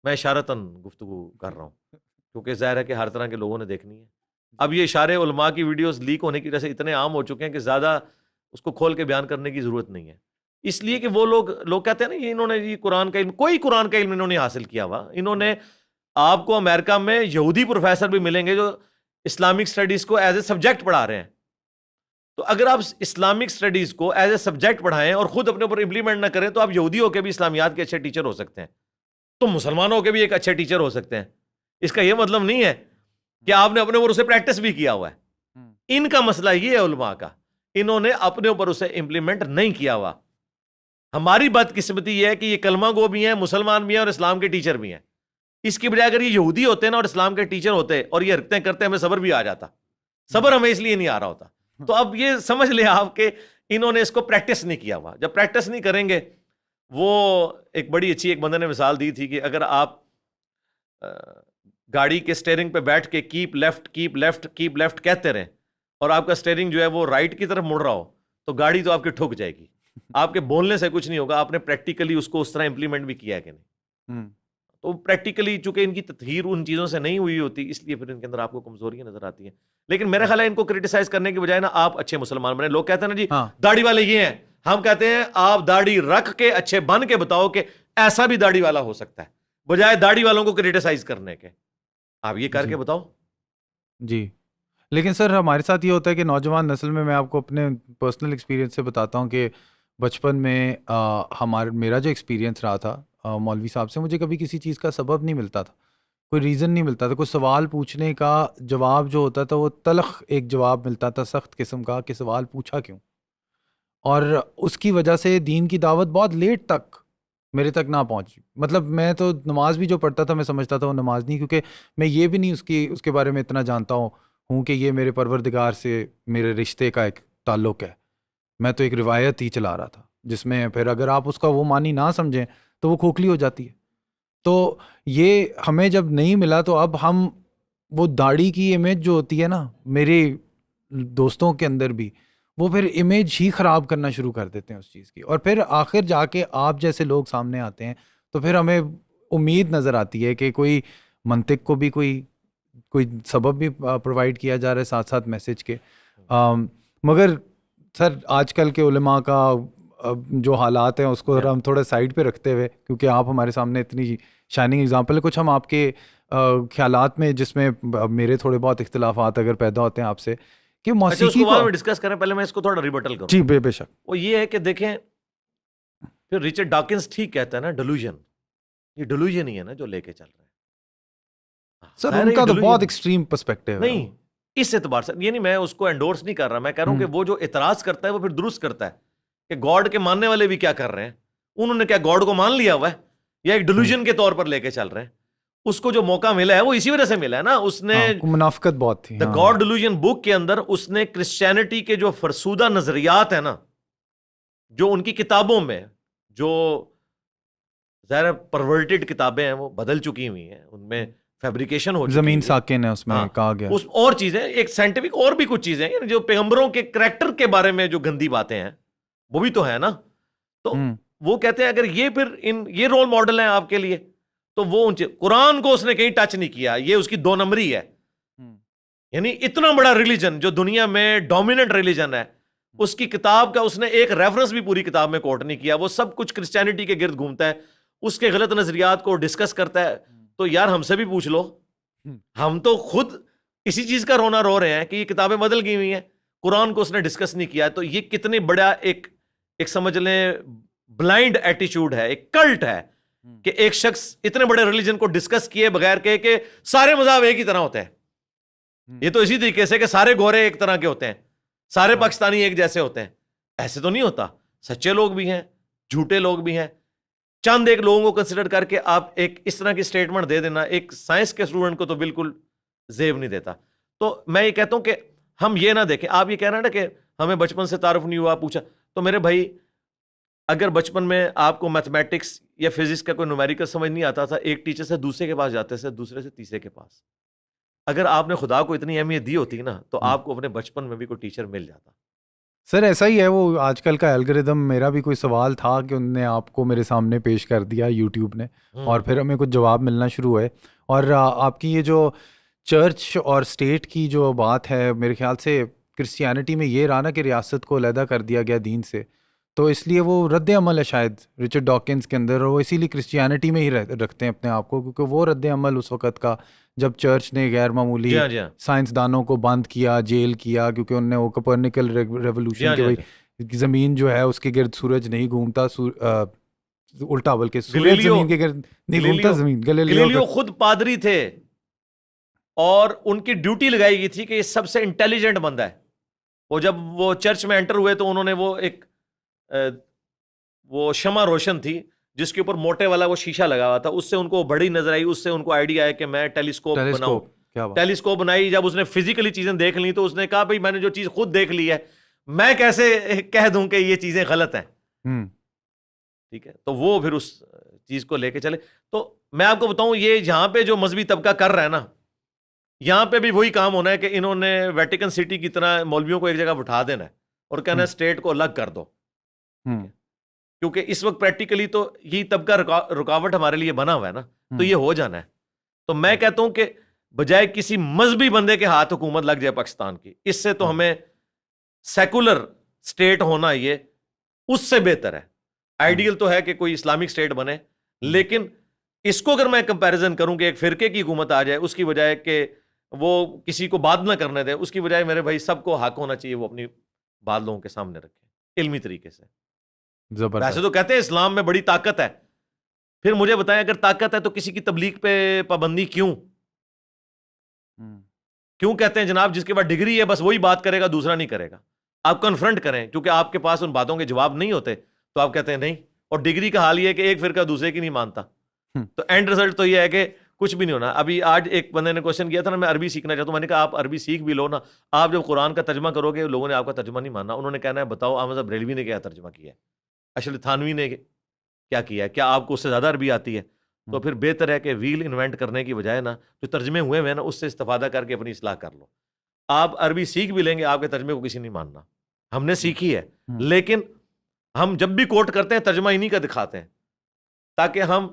میں اشارتاً گفتگو کر رہا ہوں کیونکہ ظاہر ہے کہ ہر طرح کے لوگوں نے دیکھنی ہے. اب یہ اشارے علماء کی ویڈیوز لیک ہونے کی وجہ سے اتنے عام ہو چکے ہیں کہ زیادہ اس کو کھول کے بیان کرنے کی ضرورت نہیں ہے. اس لیے کہ وہ لوگ کہتے ہیں نا یہ انہوں نے یہ قرآن کا علم، کوئی قرآن کا علم انہوں نے حاصل کیا ہوا. انہوں نے، آپ کو امریکہ میں یہودی پروفیسر بھی ملیں گے جو اسلامک سٹڈیز کو ایز اے سبجیکٹ پڑھا رہے ہیں. تو اگر آپ اسلامک سٹڈیز کو ایز اے سبجیکٹ پڑھائیں اور خود اپنے اوپر امپلیمنٹ نہ کریں تو آپ یہودی ہو کے بھی اسلامیات کے اچھے ٹیچر ہو سکتے ہیں، تو مسلمانوں کے بھی ایک اچھے ٹیچر ہو سکتے ہیں. اس کا یہ مطلب نہیں ہے کہ آپ نے اپنے اوپر اسے پریکٹس بھی کیا ہوا ہے. ان کا مسئلہ یہ ہے علماء کا، انہوں نے اپنے اوپر اسے امپلیمنٹ نہیں کیا ہوا. ہماری بدقسمتی یہ ہے کہ یہ کلمہ گو بھی ہیں، مسلمان بھی ہیں اور اسلام کے ٹیچر بھی ہیں. اس کی بجائے اگر یہ یہودی ہوتے نا اور اسلام کے ٹیچر ہوتے اور یہ حرکتیں کرتے ہمیں صبر بھی آ جاتا. صبر ہمیں اس لیے نہیں آ رہا ہوتا. تو اب یہ سمجھ لیں آپ کہ انہوں نے اس کو پریکٹس نہیں کیا ہوا. جب پریکٹس نہیں کریں گے، وہ ایک بڑی اچھی ایک بندے نے مثال دی تھی کہ اگر آپ گاڑی کے سٹیئرنگ پہ بیٹھ کے keep left keep left keep left کہتے رہیں اور آپ کا سٹیئرنگ جو ہے وہ رائٹ کی طرف مڑ رہا ہو تو گاڑی تو آپ کی ٹھک جائے گی. آپ کے بولنے سے کچھ نہیں ہوگا، آپ نے پریکٹیکلی اس کو اس طرح امپلیمنٹ بھی کیا ہے کہ نہیں. تو پریکٹیکلی چونکہ ان کی تطہیر ان چیزوں سے نہیں ہوئی ہوتی، اس لیے پھر ان کے اندر آپ کو کمزوریاں نظر آتی ہیں. لیکن میرا خیال ہے ان کو کرٹیسائز کرنے کی بجائے نا آپ اچھے مسلمان بنے. لوگ کہتے ہیں نا جی داڑھی والے یہ ہیں، ہم کہتے ہیں آپ داڑھی رکھ کے اچھے بن کے بتاؤ کہ ایسا بھی داڑھی والا ہو سکتا ہے، بجائے داڑھی والوں کو کرٹیسائز کرنے کے آپ یہ کر کے بتاؤ. جی لیکن سر ہمارے ساتھ یہ ہوتا ہے کہ نوجوان نسل میں آپ کو اپنے پرسنل ایکسپیرینس سے بتاتا ہوں کہ بچپن میں میرا جو ایکسپیرینس رہا تھا مولوی صاحب سے، مجھے کبھی کسی چیز کا سبب نہیں ملتا تھا، کوئی ریزن نہیں ملتا تھا. کوئی سوال پوچھنے کا جواب جو ہوتا تھا وہ تلخ ایک جواب ملتا تھا، سخت قسم کا، کہ سوال پوچھا کیوں. اور اس کی وجہ سے دین کی دعوت بہت لیٹ تک میرے تک نہ پہنچی. مطلب میں تو نماز بھی جو پڑھتا تھا میں سمجھتا تھا وہ نماز نہیں، کیونکہ میں یہ بھی نہیں اس کے بارے میں اتنا جانتا ہوں کہ یہ میرے پروردگار سے میرے رشتے کا ایک تعلق ہے. میں تو ایک روایت ہی چلا رہا تھا جس میں پھر اگر آپ اس کا وہ معنی نہ سمجھیں تو وہ کھوکھلی ہو جاتی ہے. تو یہ ہمیں جب نہیں ملا تو اب ہم وہ داڑھی کی امیج جو ہوتی ہے نا میرے دوستوں کے اندر بھی، وہ پھر امیج ہی خراب کرنا شروع کر دیتے ہیں اس چیز کی. اور پھر آخر جا کے آپ جیسے لوگ سامنے آتے ہیں تو پھر ہمیں امید نظر آتی ہے کہ کوئی منطق کو بھی کوئی سبب بھی پرووائڈ کیا جا رہا ہے ساتھ ساتھ میسج کے. مگر سر آج کل کے علماء کا جو حالات ہیں اس کو ہم تھوڑا سائڈ پہ رکھتے ہوئے، کیونکہ آپ ہمارے سامنے اتنی شائننگ اگزامپل ہے، کچھ ہم آپ کے خیالات میں جس میں میرے تھوڑے بہت اختلافات اگر پیدا ہوتے ہیں آپ سے کہ موسیقی کو ڈسکس کریں، پہلے میں اس کو تھوڑا ریبٹل کروں. جی بے شک. وہ یہ ہے کہ دیکھیں پھر ریچرڈ ڈاکنز ٹھیک کہتا ہے نا، ڈیلوژن، یہ ڈیلوژن ہی ہے نا جو لے کے چل رہے ہیں. سر ان کا تو بہت ایکسٹریم پرسپیکٹیو ہے. نہیں اس اعتبار سے یہ نہیں، میں اس کو انڈورس نہیں کر رہا، میں کہہ رہا ہوں کہ وہ جو اعتراض کرتا ہے وہ پھر درست کرتا ہے کہ گاڈ کے ماننے والے بھی کیا کر رہے ہیں، انہوں نے کیا گاڈ کو مان لیا ہوا ہے یا ایک ڈیلوژن کے طور پر لے کے چل رہے ہیں. اس کو جو موقع ملا ہے وہ اسی وجہ سے ملا ہے نا. اس نے منافقت بہت تھی. دا گاڈ ڈیلوژن بک کے اندر اس نے کرسچینٹی کے جو فرسودہ نظریات ہیں نا، جو ان کی کتابوں میں جو ظاہر پرورٹڈ کتابیں ہیں وہ بدل چکی ہوئی ہیں، ان میں فیبریکیشن ہو چکی ہے، زمین ساکن ہے اس میں کہا گیا. اس اور چیزیں ایک سائنٹیفک اور بھی کچھ چیزیں ہیں جو پیغمبروں کے کریکٹر کے بارے میں جو گندی باتیں ہیں وہ بھی تو ہے نا. تو وہ کہتے ہیں اگر یہ پھر یہ رول ماڈل ہیں آپ کے لیے تو وہ قرآن کو اس نے کہیں ٹچ نہیں کیا، یہ اس کی 2 نمبری ہے. یعنی اتنا بڑا ریلیجن جو دنیا میں ڈومیننٹ ریلیجن ہے، اس کی کتاب کا اس نے ایک ریفرنس بھی پوری کتاب میں کوٹ نہیں کیا. وہ سب کچھ کرسچینٹی کے گرد گھومتا ہے، اس کے غلط نظریات کو ڈسکس کرتا ہے. تو یار ہم سے بھی پوچھ لو، ہم تو خود اسی چیز کا رونا رو رہے ہیں کہ یہ کتابیں بدل گئی ہوئی ہیں، قرآن کو اس نے ڈسکس نہیں کیا. تو یہ کتنے بڑا ایک ایک سمجھ لیں بلائنڈ ایٹیچیوڈ ہے, ایک کلٹ ہے کہ ایک شخص اتنے بڑے ریلیجن کو ڈسکس کیے بغیر کہ سارے مذہب ایک ہی طرح ہوتے ہیں. یہ تو اسی طریقے سے کہ سارے گورے ایک طرح کے ہوتے ہیں, سارے پاکستانی ایک جیسے ہوتے ہیں, ایسے تو نہیں ہوتا. سچے لوگ بھی ہیں, جھوٹے لوگ بھی ہیں. چند ایک لوگوں کو کنسیڈر کر کے آپ ایک اس طرح کی اسٹیٹمنٹ دے دینا ایک سائنس کے اسٹوڈنٹ کو تو بالکل زیب نہیں دیتا. تو میں یہ کہتا ہوں کہ ہم یہ نہ دیکھیں. آپ یہ کہہ رہے ہیں نا کہ ہمیں بچپن سے تعارف نہیں ہوا, پوچھا, تو میرے بھائی اگر بچپن میں آپ کو میتھمیٹکس یا فزکس کا کوئی نومیریکل سمجھ نہیں آتا تھا, ایک ٹیچر سے دوسرے کے پاس جاتے تھے, دوسرے سے تیسرے کے پاس. اگر آپ نے خدا کو اتنی اہمیت دی ہوتی نا تو آپ کو اپنے بچپن میں بھی کوئی ٹیچر مل جاتا. سر ایسا ہی ہے وہ آج کل کا الگوریدم. میرا بھی کوئی سوال تھا کہ انہوں نے آپ کو میرے سامنے پیش کر دیا یوٹیوب نے, اور پھر ہمیں کچھ جواب ملنا شروع ہوئے. اور آپ کی یہ جو چرچ اور اسٹیٹ کی جو بات ہے, میرے خیال سے کرسچینٹی میں یہ رہا نا کہ ریاست کو علیحدہ کر دیا گیا دین سے, تو اس لیے وہ رد عمل ہے شاید رچرڈ ڈاکنز کے اندر, اور وہ اسی لیے کرسچینٹی میں ہی رکھتے ہیں اپنے آپ کو, کیونکہ وہ رد عمل اس وقت کا جب چرچ نے غیر معمولی سائنسدانوں کو بند کیا, جیل کیا, کیونکہ انہوں نے وہ کوپرنیکل ریولوشن کے زمین جو ہے اس کے گرد سورج نہیں گھومتا, الٹا بلکہ سورج زمین کے گرد نہیں گھومتا, زمین. گلیلیو خود پادری تھے اور ان کی ڈیوٹی لگائی گئی تھی کہ یہ سب سے انٹیلیجنٹ بندہ ہے. وہ جب وہ چرچ میں انٹر ہوئے تو انہوں نے وہ شمع روشن تھی جس کے اوپر موٹے والا وہ شیشہ لگا ہوا تھا, اس سے ان کو بڑی نظر آئی, اس سے ان کو آئیڈیا آیا کہ میں ٹیلیسکوپ بناؤں. ٹیلیسکوپ بنائی, جب اس نے فزیکلی چیزیں دیکھ لی تو اس نے کہا بھائی میں نے جو چیز خود دیکھ لی ہے میں کیسے کہہ دوں کہ یہ چیزیں غلط ہیں. ٹھیک ہے, تو وہ پھر اس چیز کو لے کے چلے. تو میں آپ کو بتاؤں یہ یہاں پہ جو مذہبی طبقہ کر رہا ہے نا, یہاں پہ بھی وہی کام ہونا ہے کہ انہوں نے ویٹیکن سٹی کی طرح مولویوں کو ایک جگہ بٹھا دینا ہے اور کہنا ہے اسٹیٹ کو الگ کر دو. کیونکہ اس وقت پریکٹیکلی تو یہی طبقہ رکاوٹ ہمارے لیے بنا ہوا ہے نا, تو یہ ہو جانا ہے. تو میں کہتا ہوں کہ بجائے کسی مذہبی بندے کے ہاتھ حکومت لگ جائے پاکستان کی, اس سے تو ہمیں سیکولر اسٹیٹ ہونا یہ اس سے بہتر ہے. آئیڈیل تو ہے کہ کوئی اسلامک اسٹیٹ بنے, لیکن اس کو اگر میں کمپیریزن کروں کہ ایک فرقے کی حکومت آ جائے, اس کی بجائے کہ وہ کسی کو بات نہ کرنے دے, اس کی بجائے میرے بھائی سب کو حق ہونا چاہیے وہ اپنی بات لوگوں کے سامنے رکھے علمی طریقے سے. ویسے تو کہتے ہیں اسلام میں بڑی طاقت ہے, پھر مجھے بتائیں اگر طاقت ہے تو کسی کی تبلیغ پہ پابندی کیوں کہتے ہیں جناب جس کے پاس ڈگری ہے بس وہی بات کرے گا, دوسرا نہیں کرے گا. آپ کنفرنٹ کریں, کیونکہ آپ کے پاس ان باتوں کے جواب نہیں ہوتے تو آپ کہتے ہیں نہیں. اور ڈگری کا حال یہ ہے کہ ایک فرقہ دوسرے کی نہیں مانتا, تو اینڈ رزلٹ تو یہ ہے کہ کچھ بھی نہیں ہونا. ابھی آج ایک بندے نے کوشچن کیا تھا نا, میں عربی سیکھنا چاہتا ہوں. میں نے کہا آپ عربی سیکھ بھی لو نا, آپ جب قرآن کا ترجمہ کرو گے لوگوں نے آپ کا ترجمہ نہیں ماننا. انہوں نے کہنا ہے بتاؤ احمد بریلوی نے کیا ترجمہ کیا ہے, اشرف تھانوی نے کیا کیا ہے, کیا آپ کو اس سے زیادہ عربی آتی ہے؟ تو پھر بہتر ہے کہ ویل انوینٹ کرنے کی بجائے نا جو ترجمے ہوئے ہیں نا اس سے استفادہ کر کے اپنی اصلاح کر لو. آپ عربی سیکھ بھی لیں گے, آپ کے ترجمے کو کسی نہیں ماننا. ہم نے سیکھی ہے, لیکن ہم جب بھی کوٹ کرتے ہیں ترجمہ انہی کا دکھاتے ہیں تاکہ ہم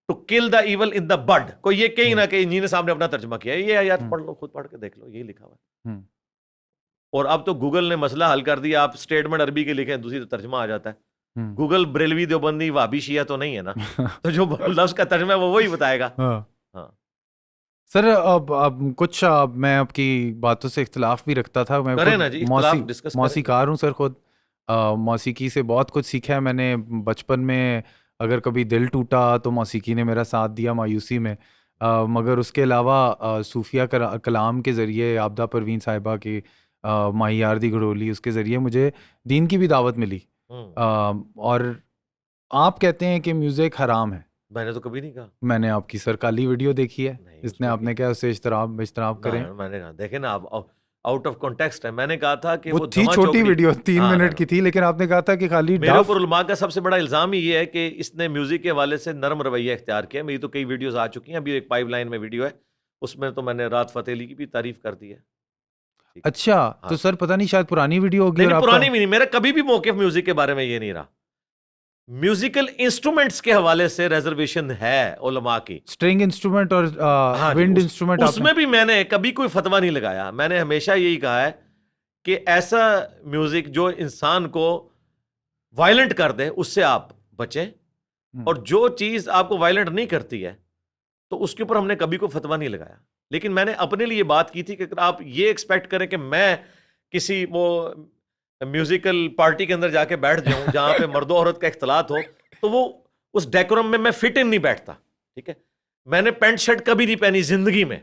ٹو کل دا ایول ان دا بڈ, کوئی یہ کہیں نہ کہ انہی نے سامنے اپنا ترجمہ کیا. یہ آیات پڑھ لو, خود پڑھ کے دیکھ لو, یہی لکھا ہوا ہے. اور اب تو گوگل نے مسئلہ حل کر دیا, آپ اسٹیٹمنٹ عربی کے لکھیں دوسری ترجمہ آ جاتا ہے. گوگل بریلوی دیوبندی وہابی شیعہ تو نہیں ہے نا, تو جو لفظ کا ترجمہ ہے وہ وہی بتائے گا. ہاں سر اب کچھ میں آپ کی باتوں سے اختلاف بھی رکھتا تھا. میں موسیقار ہوں سر, خود موسیقی سے بہت کچھ سیکھا ہے میں نے بچپن میں. اگر کبھی دل ٹوٹا تو موسیقی نے میرا ساتھ دیا مایوسی میں, مگر اس کے علاوہ صوفیہ کلام کے ذریعے عابدہ پروین صاحبہ کی ماہی یاردی گھڑولی, اس کے ذریعے مجھے دین کی بھی دعوت ملی. اور آپ کہتے ہیں کہ میوزک حرام ہے. میں نے تو کبھی نہیں کہا. میں نے آپ کی سر کالی ویڈیو دیکھی ہے, اس نے آپ نے کیا اسے اجتناب کریں. میں نے کہا دیکھیں نا آپ آؤٹ آف کانٹیکسٹ ہے. میں نے کہا تھا کہ وہ تھی چھوٹی ویڈیو 3 منٹ کی تھی, لیکن آپ نے کہا تھا کہ خالی میرے اوپر علماء کا سب سے بڑا الزام ہی یہ ہے کہ اس نے میوزک کے حوالے سے نرم رویہ اختیار کیا. میری تو کئی ویڈیوز آ چکی ہیں, ابھی ایک پائپ لائن میں ویڈیو ہے, اس میں تو میں نے رات فتح علی کی بھی تعریف کر دی ہے. اچھا تو سر پتہ نہیں شاید پرانی ویڈیو ہوگی. نہیں پرانی بھی نہیں, میرا کبھی بھی موقف میوزک کے بارے میں یہ نہیں رہا. میوزیکل انسٹرومنٹس کے حوالے سے ریزرویشن ہے علماء کی, اسٹرنگ انسٹرومنٹ اور ونڈ انسٹرومنٹ, اس میں بھی میں نے کبھی کوئی فتویٰ نہیں لگایا. میں نے ہمیشہ یہی کہا ہے کہ ایسا میوزک جو انسان کو وائلنٹ کر دے اس سے آپ بچیں, اور جو چیز آپ کو وائلنٹ نہیں کرتی ہے تو اس کے اوپر ہم نے کبھی کوئی فتویٰ نہیں لگایا. لیکن میں نے اپنے لیے بات کی تھی کہ اگر آپ یہ ایکسپیکٹ کریں کہ میں کسی وہ میوزیکل پارٹی کے اندر جا کے بیٹھ جاؤں جہاں پہ مرد و عورت کا اختلاط ہو, تو وہ اس ڈیکورم میں فٹ ان نہیں بیٹھتا. ٹھیک ہے, میں نے پینٹ شرٹ کبھی نہیں پہنی زندگی میں.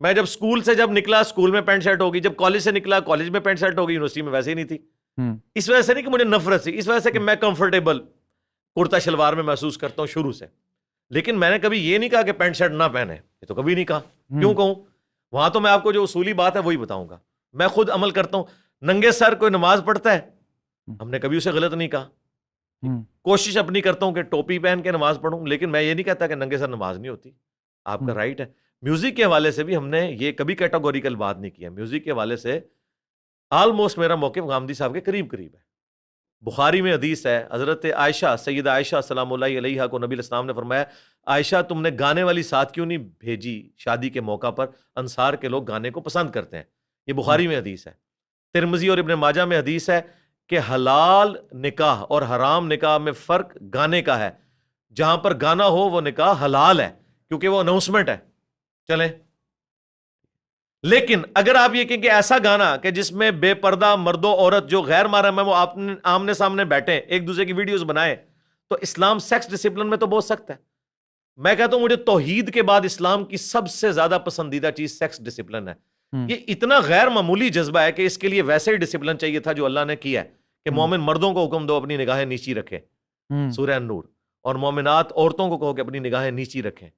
میں جب اسکول سے نکلا اسکول میں پینٹ شرٹ ہوگی, جب کالج سے نکلا کالج میں پینٹ شرٹ ہوگی, یونیورسٹی میں ویسے ہی نہیں تھی. اس وجہ سے نہیں کہ مجھے نفرت تھی, اس وجہ سے کہ میں کمفرٹیبل کرتا شلوار میں محسوس کرتا ہوں شروع سے. لیکن میں نے کبھی یہ نہیں کہا کہ پینٹ شرٹ نہ پہنے, یہ تو کبھی نہیں کہا. کیوں کہوں؟ وہاں تو میں آپ کو جو اصولی بات ہے وہی بتاؤں گا. میں خود عمل کرتا ہوں. ننگے سر کوئی نماز پڑھتا ہے, ہم نے کبھی اسے غلط نہیں کہا. کوشش اپنی کرتا ہوں کہ ٹوپی پہن کے نماز پڑھوں, لیکن میں یہ نہیں کہتا کہ ننگے سر نماز نہیں ہوتی. آپ کا رائٹ ہے. میوزک کے حوالے سے بھی ہم نے یہ کبھی کیٹاگوریکل بات نہیں کیا. میوزک کے حوالے سے آلموسٹ میرا موقف غامدی صاحب کے قریب قریب ہے. بخاری میں حدیث ہے, حضرت عائشہ سیدہ عائشہ سلام اللہ علیہا کو نبی الاسلام نے فرمایا, عائشہ تم نے گانے والی ساتھ کیوں نہیں بھیجی شادی کے موقع پر, انصار کے لوگ گانے کو پسند کرتے ہیں. یہ بخاری میں حدیث ہے. ترمذی اور ابن ماجہ میں حدیث ہے کہ حلال نکاح اور حرام نکاح میں فرق گانے کا ہے. جہاں پر گانا ہو وہ نکاح حلال ہے کیونکہ وہ اناؤنسمنٹ ہے. چلیں, لیکن اگر آپ یہ کہیں کہ ایسا گانا کہ جس میں بے پردہ مرد و عورت جو غیر محرم ہے وہ آمنے سامنے بیٹھے ایک دوسرے کی ویڈیوز بنائے, تو اسلام سیکس ڈسپلن میں تو بہت سخت ہے. میں کہتا ہوں مجھے توحید کے بعد اسلام کی سب سے زیادہ پسندیدہ چیز سیکس ڈسپلن ہے. یہ اتنا غیر معمولی جذبہ ہے کہ اس کے لیے ویسے ہی ڈسپلن چاہیے تھا جو اللہ نے کیا ہے کہ مومن مردوں کو حکم دو اپنی نگاہیں نیچی رکھے, سورہ النور, اور مومنات عورتوں کو کہو کہ اپنی نگاہیں نیچی رکھیں.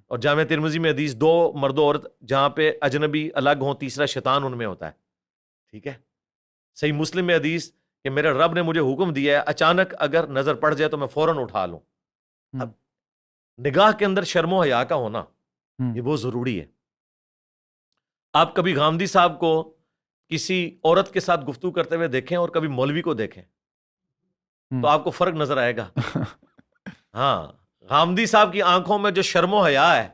اور جامع ترمذی میں حدیث, دو مرد و عورت جہاں پہ اجنبی الگ ہوں تیسرا شیطان ان میں ہوتا ہے. ٹھیک ہے. صحیح مسلم میں حدیث کہ میرے رب نے مجھے حکم دیا ہے اچانک اگر نظر پڑ جائے تو میں فوراً اٹھا لوں. اب نگاہ کے اندر شرم و حیا کا ہونا یہ بہت ضروری ہے. آپ کبھی غامدی صاحب کو کسی عورت کے ساتھ گفتگو کرتے ہوئے دیکھیں اور کبھی مولوی کو دیکھیں تو آپ کو فرق نظر آئے گا. ہاں, غامدی صاحب کی آنکھوں میں جو شرم و حیا ہے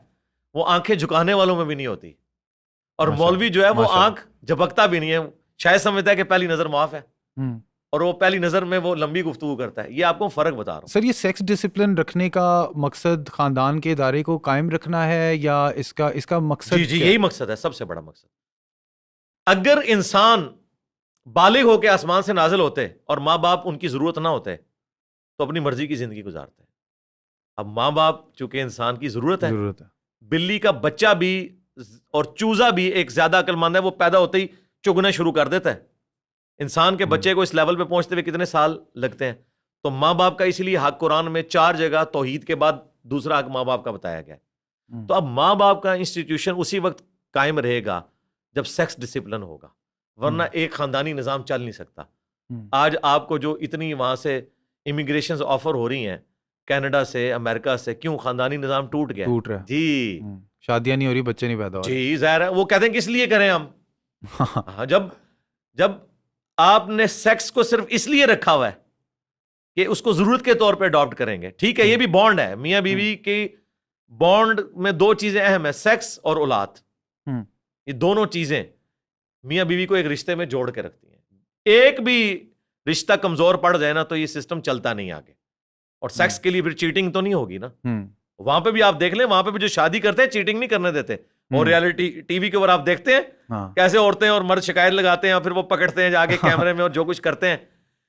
وہ آنکھیں جھکانے والوں میں بھی نہیں ہوتی, اور مولوی جو ہے وہ آنکھ جھپکتا بھی نہیں ہے, شاید سمجھتا ہے کہ پہلی نظر معاف ہے, اور وہ پہلی نظر میں وہ لمبی گفتگو کرتا ہے. یہ آپ کو فرق بتا رہا ہوں. سر, یہ سیکس ڈسپلن رکھنے کا مقصد خاندان کے ادارے کو قائم رکھنا ہے یا اس کا مقصد؟ جی یہی مقصد ہے, سب سے بڑا مقصد. اگر انسان بالغ ہو کے آسمان سے نازل ہوتے اور ماں باپ ان کی ضرورت نہ ہوتے تو اپنی مرضی کی زندگی گزارتے. اب ماں باپ چونکہ انسان کی ضرورت ہے. بلی کا بچہ بھی اور چوزا بھی ایک زیادہ عقل مند ہے, وہ پیدا ہوتے ہی چگنے شروع کر دیتا ہے. انسان کے بچے کو اس لیول پہ پہنچتے ہوئے کتنے سال لگتے ہیں. تو ماں باپ کا اسی لیے حق قرآن میں 4 جگہ توحید کے بعد دوسرا حق ماں باپ کا بتایا گیا ہے. تو اب ماں باپ کا انسٹیٹیوشن اسی وقت قائم رہے گا جب سیکس ڈسپلن ہوگا, ورنہ ایک خاندانی نظام چل نہیں سکتا. آج آپ کو جو اتنی وہاں سے امیگریشنز آفر ہو رہی ہیں کینیڈا سے امریکہ سے, کیوں؟ خاندانی نظام ٹوٹ رہا ہے. جی, شادیاں نہیں ہو رہی, بچے نہیں پیدا ہو رہے. جی ظاہر ہے, وہ کہتے ہیں کس لیے کریں ہم. جب آپ نے سیکس کو صرف اس لیے رکھا ہوا ہے کہ اس کو ضرورت کے طور پہ اڈاپٹ کریں گے, ٹھیک ہے, یہ بھی بانڈ ہے, میاں بیوی کی بانڈ میں 2 چیزیں اہم ہیں, سیکس اور اولاد. یہ دونوں چیزیں میاں بیوی کو ایک رشتے میں جوڑ کے رکھتی ہیں. ایک بھی رشتہ کمزور پڑ جائے نا تو یہ سسٹم چلتا نہیں آگے. اور سیکس کے لیے پھر چیٹنگ تو نہیں ہوگی نا. وہاں پہ بھی آپ دیکھ لیں, وہاں پہ بھی جو شادی کرتے ہیں چیٹنگ نہیں کرنے دیتے. اور ریالٹی ٹی وی کے اوپر آپ دیکھتے ہیں کیسے عورتیں اور مرد شکایت لگاتے ہیں اور پھر وہ پکڑتے ہیں جا کے کیمرے میں اور جو کچھ کرتے ہیں.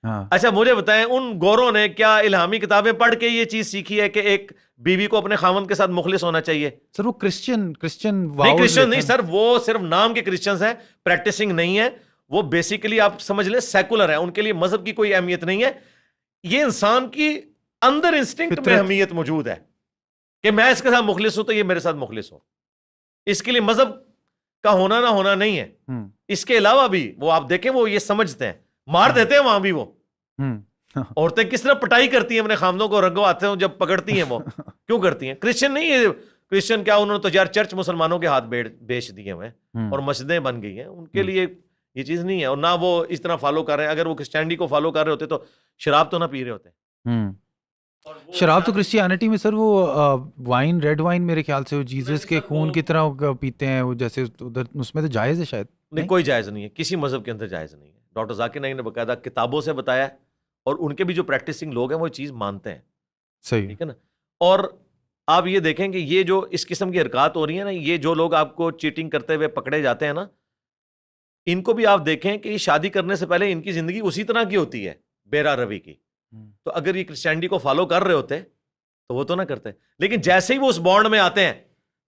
اچھا مجھے بتائیں, ان گوروں نے کیا الہامی کتابیں پڑھ کے یہ چیز سیکھی ہے کہ ایک بیوی کو اپنے خاوند کے ساتھ مخلص ہونا چاہیے؟ سر وہ کرسچن نہیں سر, وہ صرف نام کے کرسچنز ہیں, پریکٹسنگ نہیں ہے. وہ بیسیکلی آپ سمجھ لیں سیکولر ہیں, ان کے لیے مذہب کی کوئی اہمیت نہیں ہے. یہ انسان کی اندر انسٹنکٹ میں اہمیت موجود ہے کہ میں اس کے ساتھ مخلص ہوں تو یہ میرے ساتھ مخلص ہو. اس کے لیے مذہب کا ہونا نہ ہونا نہیں ہے. اس کے علاوہ بھی وہ آپ دیکھیں وہ یہ سمجھتے ہیں, مار دیتے ہیں وہاں بھی. وہ عورتیں کس طرح پٹائی کرتی ہیں اپنے خامدوں کو, رنگو آتے ہیں جب پکڑتی ہیں. وہ کیوں کرتی ہیں؟ کرسچن نہیں ہے, کرسچن کیا انہوں نے تو یار چرچ مسلمانوں کے ہاتھ بیچ دیے ہوئے اور مسجدیں بن گئی ہیں. ان کے لیے یہ چیز نہیں ہے, اور نہ وہ اس طرح فالو کر رہے ہیں. اگر وہ کرسچینٹی کو فالو کر رہے ہوتے تو شراب تو نہ پی رہے ہوتے. شراب تو کرسچینٹی میں سر وہ وائن, ریڈ وائن میرے خیال سے وہ جیزس کے خون کی طرح پیتے ہیں, وہ جیسے ادھر اس میں تو جائز ہے شاید. نہیں, کوئی جائز نہیں ہے, کسی مذہب کے اندر جائز نہیں ہے. ڈاکٹر ذاکر نائک نے باقاعدہ کتابوں سے بتایا, اور ان کے بھی جو پریکٹسنگ لوگ ہیں وہ چیز مانتے ہیں. صحیح, ٹھیک ہے نا. اور آپ یہ دیکھیں کہ یہ جو اس قسم کی حرکات ہو رہی ہیں نا, یہ جو لوگ آپ کو چیٹنگ کرتے ہوئے پکڑے جاتے ہیں نا, ان کو بھی آپ دیکھیں کہ یہ شادی کرنے سے پہلے ان کی زندگی اسی طرح کی ہوتی ہے، بیرا روی کی. تو اگر یہ کرسچینٹی کو فالو کر رہے ہوتے تو وہ تو نہ کرتے. لیکن جیسے ہی وہ اس بانڈ میں آتے ہیں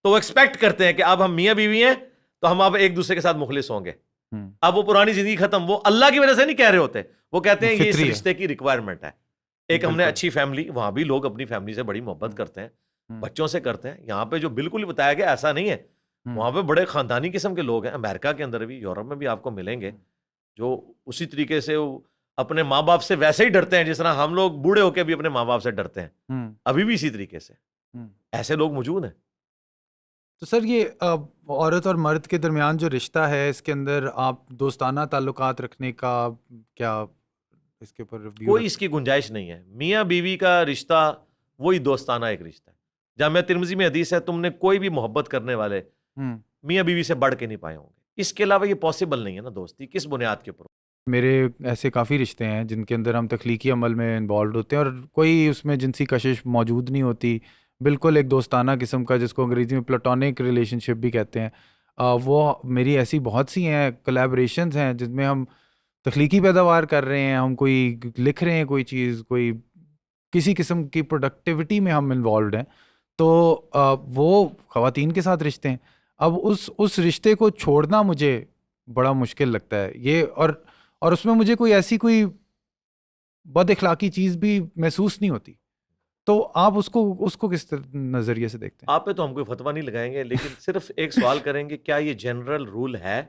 تو وہ ایکسپیکٹ کرتے ہیں کہ اب ہم میاں بیوی ہیں تو ہم اب ایک دوسرے کے ساتھ مخلص ہوں گے. اب وہ پرانی زندگی ختم، وہ اللہ کی وجہ سے نہیں کہہ رہے ہوتے، وہ کہتے ہیں یہ اس رشتے کی ریکوائرمنٹ ہے. ایک ہم نے اچھی فیملی، وہاں بھی لوگ اپنی فیملی سے بڑی محبت کرتے ہیں، بچوں سے کرتے ہیں. یہاں پہ جو بالکل ہی بتایا گیا ایسا نہیں ہے، وہاں پہ بڑے خاندانی قسم کے لوگ ہیں. امریکہ کے اندر بھی، یورپ میں بھی آپ کو ملیں گے جو اسی طریقے سے اپنے ماں باپ سے ویسے ہی ڈرتے ہیں جس طرح ہم لوگ بوڑھے ہو کے بھی اپنے ماں باپ سے ڈرتے ہیں، ابھی بھی اسی طریقے سے ایسے لوگ موجود ہیں. تو سر یہ عورت اور مرد کے درمیان جو رشتہ ہے، اس کے اندر آپ دوستانہ تعلقات رکھنے کا کیا اس کے اوپر کوئی اس کی گنجائش نہیں ہے. میاں بیوی کا رشتہ وہی دوستانہ ایک رشتہ ہے. جامعہ ترمذی میں حدیث ہے، تم نے کوئی بھی محبت کرنے والے میاں بیوی سے بڑھ کے نہیں پائے ہوں گے. اس کے علاوہ یہ پاسبل نہیں ہے نا دوستی. کس بنیاد کے اوپر؟ میرے ایسے کافی رشتے ہیں جن کے اندر ہم تخلیقی عمل میں انوالوڈ ہوتے ہیں اور کوئی اس میں جنسی کشش موجود نہیں ہوتی، بالکل ایک دوستانہ قسم کا، جس کو انگریزی میں پلاٹونک ریلیشن شپ بھی کہتے ہیں. وہ میری ایسی بہت سی ہیں کولیبریشنز ہیں جس میں ہم تخلیقی پیداوار کر رہے ہیں، ہم کوئی لکھ رہے ہیں، کوئی چیز، کوئی کسی قسم کی پروڈکٹیوٹی میں ہم انوالوڈ ہیں. تو وہ خواتین کے ساتھ رشتے ہیں. اب اس رشتے کو چھوڑنا مجھے بڑا مشکل لگتا ہے یہ، اور اس میں مجھے کوئی ایسی کوئی بد اخلاقی چیز بھی محسوس نہیں ہوتی. تو آپ اس کو کس نظریے سے دیکھتے ہیں؟ آپ پہ تو ہم کوئی فتویٰ نہیں لگائیں گے، لیکن صرف ایک سوال کریں گے، کیا یہ جنرل رول ہے؟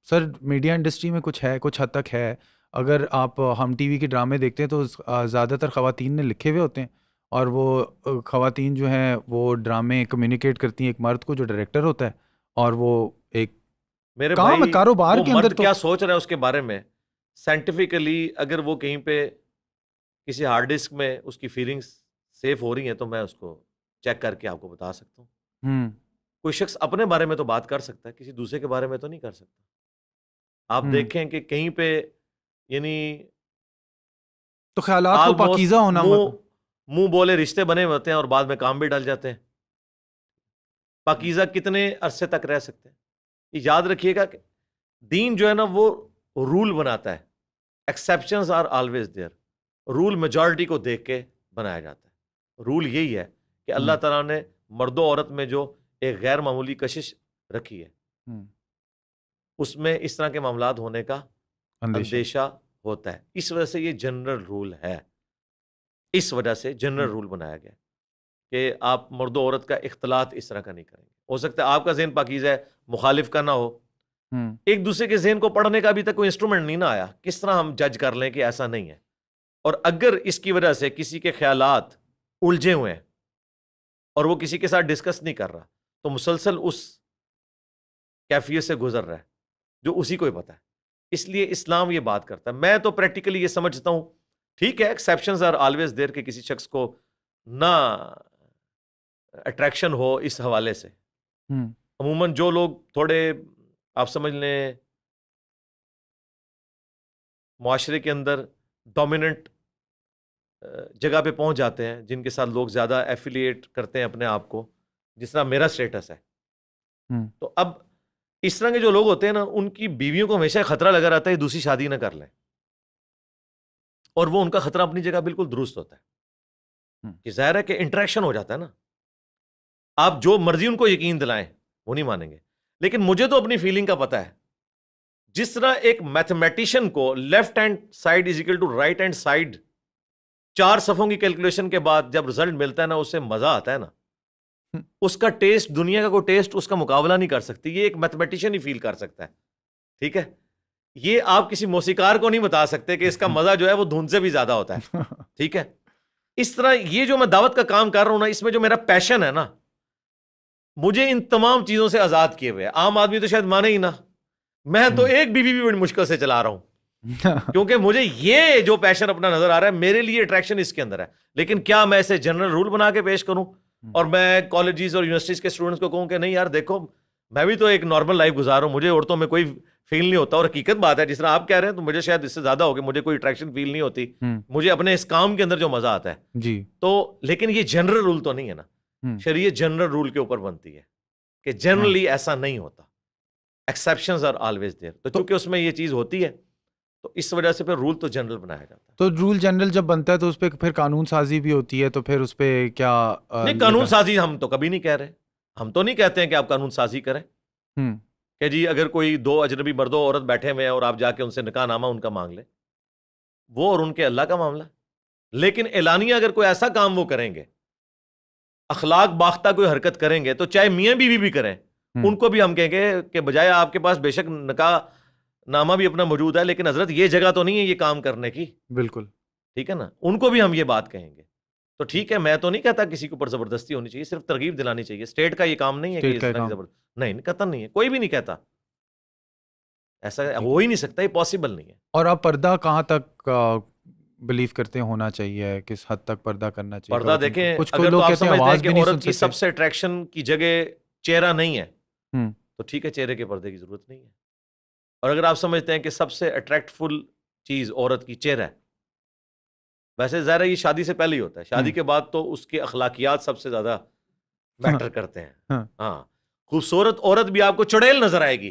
سر میڈیا انڈسٹری میں کچھ ہے، کچھ حد تک ہے. اگر آپ ہم ٹی وی کے ڈرامے دیکھتے ہیں تو زیادہ تر خواتین نے لکھے ہوئے ہوتے ہیں، اور وہ خواتین جو ہیں وہ ڈرامے کمیونیکیٹ کرتی ہیں ایک مرد کو جو ڈائریکٹر ہوتا ہے، اور وہ ایک میرے کام بھائی کاروبار وہ کے اندر مرد کیا سوچ رہا ہے اس کے بارے میں سائنٹیفکلی، اگر وہ کہیں پہ کسی ہارڈ ڈسک میں اس کی فیلنگس سیف ہو رہی ہیں تو میں اس کو چیک کر کے آپ کو بتا سکتا ہوں. کوئی شخص اپنے بارے میں تو بات کر سکتا ہے، کسی دوسرے کے بارے میں تو نہیں کر سکتا. آپ دیکھیں کہ کہیں پہ یعنی تو خیالات کو پاکیزہ ہونا منہ بولے رشتے بنے ہوتے ہیں اور بعد میں کام بھی ڈل جاتے ہیں. پاکیزہ کتنے عرصے تک رہ سکتے ہیں؟ یہ یاد رکھیے گا کہ دین جو ہے نا وہ رول بناتا ہے. Exceptions are always there. Rule majority کو دیکھ کے بنایا جاتا ہے. رول یہی ہے کہ اللہ تعالیٰ نے مرد و عورت میں جو ایک غیر معمولی کشش رکھی ہے، اس میں اس طرح کے معاملات ہونے کا اندیشہ ہوتا ہے. اس وجہ سے یہ جنرل رول ہے، اس وجہ سے جنرل رول بنایا گیا کہ آپ مرد و عورت کا اختلاط اس طرح کا نہیں کریں گے. ہو سکتا ہے آپ کا ذہن پاکیزہ ہے، مخالف کا نہ ہو. ایک دوسرے کے ذہن کو پڑھنے کا ابھی تک کوئی انسٹرومنٹ نہیں نہ آیا. کس طرح ہم جج کر لیں کہ ایسا نہیں ہے؟ اور اگر اس کی وجہ سے کسی کے خیالات الجھے ہوئے ہیں اور وہ کسی کے ساتھ ڈسکس نہیں کر رہا، تو مسلسل اس کیفیت سے گزر رہا ہے جو اسی کو ہی پتا ہے. اس لیے اسلام یہ بات کرتا ہے. میں تو پریکٹیکلی یہ سمجھتا ہوں، ٹھیک ہے ایکسیپشنز آر آلویز دیر کہ کسی شخص کو نہ اٹریکشن ہو اس حوالے سے. عموماً جو لوگ تھوڑے آپ سمجھ لیں معاشرے کے اندر ڈومیننٹ جگہ پہ پہنچ جاتے ہیں، جن کے ساتھ لوگ زیادہ ایفیلیٹ کرتے ہیں اپنے آپ کو، جس طرح میرا سٹیٹس ہے، تو اب اس طرح کے جو لوگ ہوتے ہیں نا، ان کی بیویوں کو ہمیشہ خطرہ لگا رہتا ہے دوسری شادی نہ کر لیں. اور وہ ان کا خطرہ اپنی جگہ بالکل درست ہوتا ہے کہ ظاہر ہے کہ انٹریکشن ہو جاتا ہے نا. آپ جو مرضی ان کو یقین دلائیں وہ نہیں مانیں گے. لیکن مجھے تو اپنی فیلنگ کا پتہ ہے. جس طرح ایک میتھمیٹیشین کو left hand side is equal to right hand side 4 صفوں کی کیلکولیشن کے بعد جب رزلٹ ملتا ہے نا، اس سے مزہ آتا ہے نا، اس کا ٹیسٹ دنیا کا کوئی ٹیسٹ اس کا مقابلہ نہیں کر سکتی. یہ ایک میتھمیٹیشین ہی فیل کر سکتا ہے. ٹھیک ہے، یہ آپ کسی موسیقار کو نہیں بتا سکتے کہ اس کا مزہ جو ہے وہ دھن سے بھی زیادہ ہوتا ہے. ٹھیک ہے، اس طرح یہ جو میں دعوت کا کام کر رہا ہوں نا، اس میں جو میرا پیشن ہے نا، مجھے ان تمام چیزوں سے آزاد کیے ہوئے. عام آدمی تو شاید مانے ہی نہ. میں تو ایک بیوی بھی بڑی مشکل سے چلا رہا ہوں کیونکہ مجھے یہ جو پیشن اپنا نظر آ رہا ہے، میرے لیے اٹریکشن اس کے اندر ہے. لیکن کیا میں اسے جنرل رول بنا کے پیش کروں اور میں کالجز اور یونیورسٹیز کے اسٹوڈنٹس کو کہوں کہ نہیں یار دیکھو، میں بھی تو ایک نارمل لائف گزار رہا ہوں، مجھے عورتوں میں کوئی فیل نہیں ہوتا. اور حقیقت بات ہے، جس طرح آپ کہہ رہے ہیں، تو مجھے شاید اس سے زیادہ ہوگی، مجھے کوئی اٹریکشن فیل نہیں ہوتی. مجھے اپنے اس کام کے اندر جو مزہ آتا ہے جی. تو لیکن یہ جنرل رول تو نہیں ہے نا. شریعت جنرل رول کے اوپر بنتی ہے کہ جنرلی ایسا نہیں ہوتا. Exceptions are always there. تو چونکہ اس میں یہ چیز ہوتی ہے تو اس وجہ سے پھر رول تو جنرل بنایا جاتا ہے. تو رول جنرل جب بنتا ہے تو اس پہ پھر قانون سازی بھی ہوتی ہے, تو پھر اس پہ کیا نہیں, قانون سازی ہم تو کبھی نہیں کہہ رہے. ہم تو نہیں کہتے ہیں کہ آپ قانون سازی کریں کہ جی اگر کوئی دو اجنبی مرد و عورت بیٹھے ہوئے ہیں اور آپ جا کے ان سے نکاح نامہ ان کا مانگ لیں, وہ اور ان کے اللہ کا معاملہ. لیکن اعلانیہ اگر کوئی ایسا کام وہ کریں گے, اخلاق باختہ کوئی حرکت کریں گے, تو چاہے میاں بیوی بھی کریں, ان کو بھی ہم کہیں گے کہ بجائے آپ کے پاس بے شک نکاح نامہ بھی اپنا موجود ہے, لیکن حضرت یہ جگہ تو نہیں ہے یہ کام کرنے کی. بالکل ٹھیک ہے نا, ان کو بھی ہم یہ بات کہیں گے. تو ٹھیک ہے, میں تو نہیں کہتا کسی کے اوپر زبردستی ہونی چاہیے, صرف ترغیب دلانی چاہیے. اسٹیٹ کا یہ کام نہیں ہے کہ اس طرح کی زبردستی, نہیں قطعاً نہیں ہے, کوئی بھی نہیں کہتا, ایسا ہو ہی نہیں سکتا, یہ پاسبل نہیں ہے. اور آپ پردہ کہاں تک بلیو کرتے ہیں ہونا چاہیے, کس حد تک پردہ کرنا چاہیے؟ پردہ دیکھیں, کچھ اگر تو لوگ آپ کہتے ہیں سمجھتے ہیں آواز کہ بھی نہیں عورت سن کی سکتے. سب سے اٹریکشن کی جگہ چہرہ نہیں ہے, ہوں تو ٹھیک ہے, چہرے کے پردے کی ضرورت نہیں ہے. اور اگر آپ سمجھتے ہیں کہ سب سے اٹریکٹ فل چیز عورت کی چہرہ ہے, ویسے ظاہر ہے یہ شادی سے پہلے ہی ہوتا ہے, شادی کے بعد تو اس کے اخلاقیات سب سے زیادہ میٹر کرتے ہیں. ہاں, خوبصورت عورت بھی آپ کو چڑیل نظر آئے گی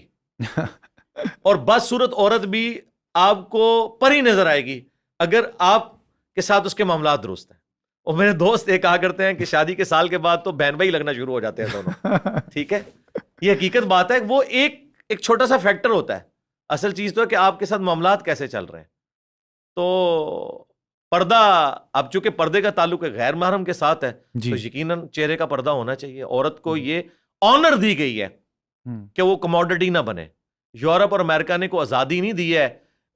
اور بدصورت عورت بھی آپ کو پری نظر آئے گی اگر آپ کے ساتھ اس کے معاملات درست ہیں. اور میرے دوست یہ کہا کرتے ہیں کہ شادی کے سال کے بعد تو بہن بھائی لگنا شروع ہو جاتے ہیں دونوں. ٹھیک ہے, یہ حقیقت بات ہے, وہ ایک چھوٹا سا فیکٹر ہوتا ہے. اصل چیز تو ہے کہ آپ کے ساتھ معاملات کیسے چل رہے ہیں. تو پردہ, اب چونکہ پردے کا تعلق غیر محرم کے ساتھ ہے, تو یقیناً چہرے کا پردہ ہونا چاہیے. عورت کو یہ آنر دی گئی ہے کہ وہ کموڈٹی نہ بنے. یورپ اور امریکہ نے کو آزادی نہیں دی ہے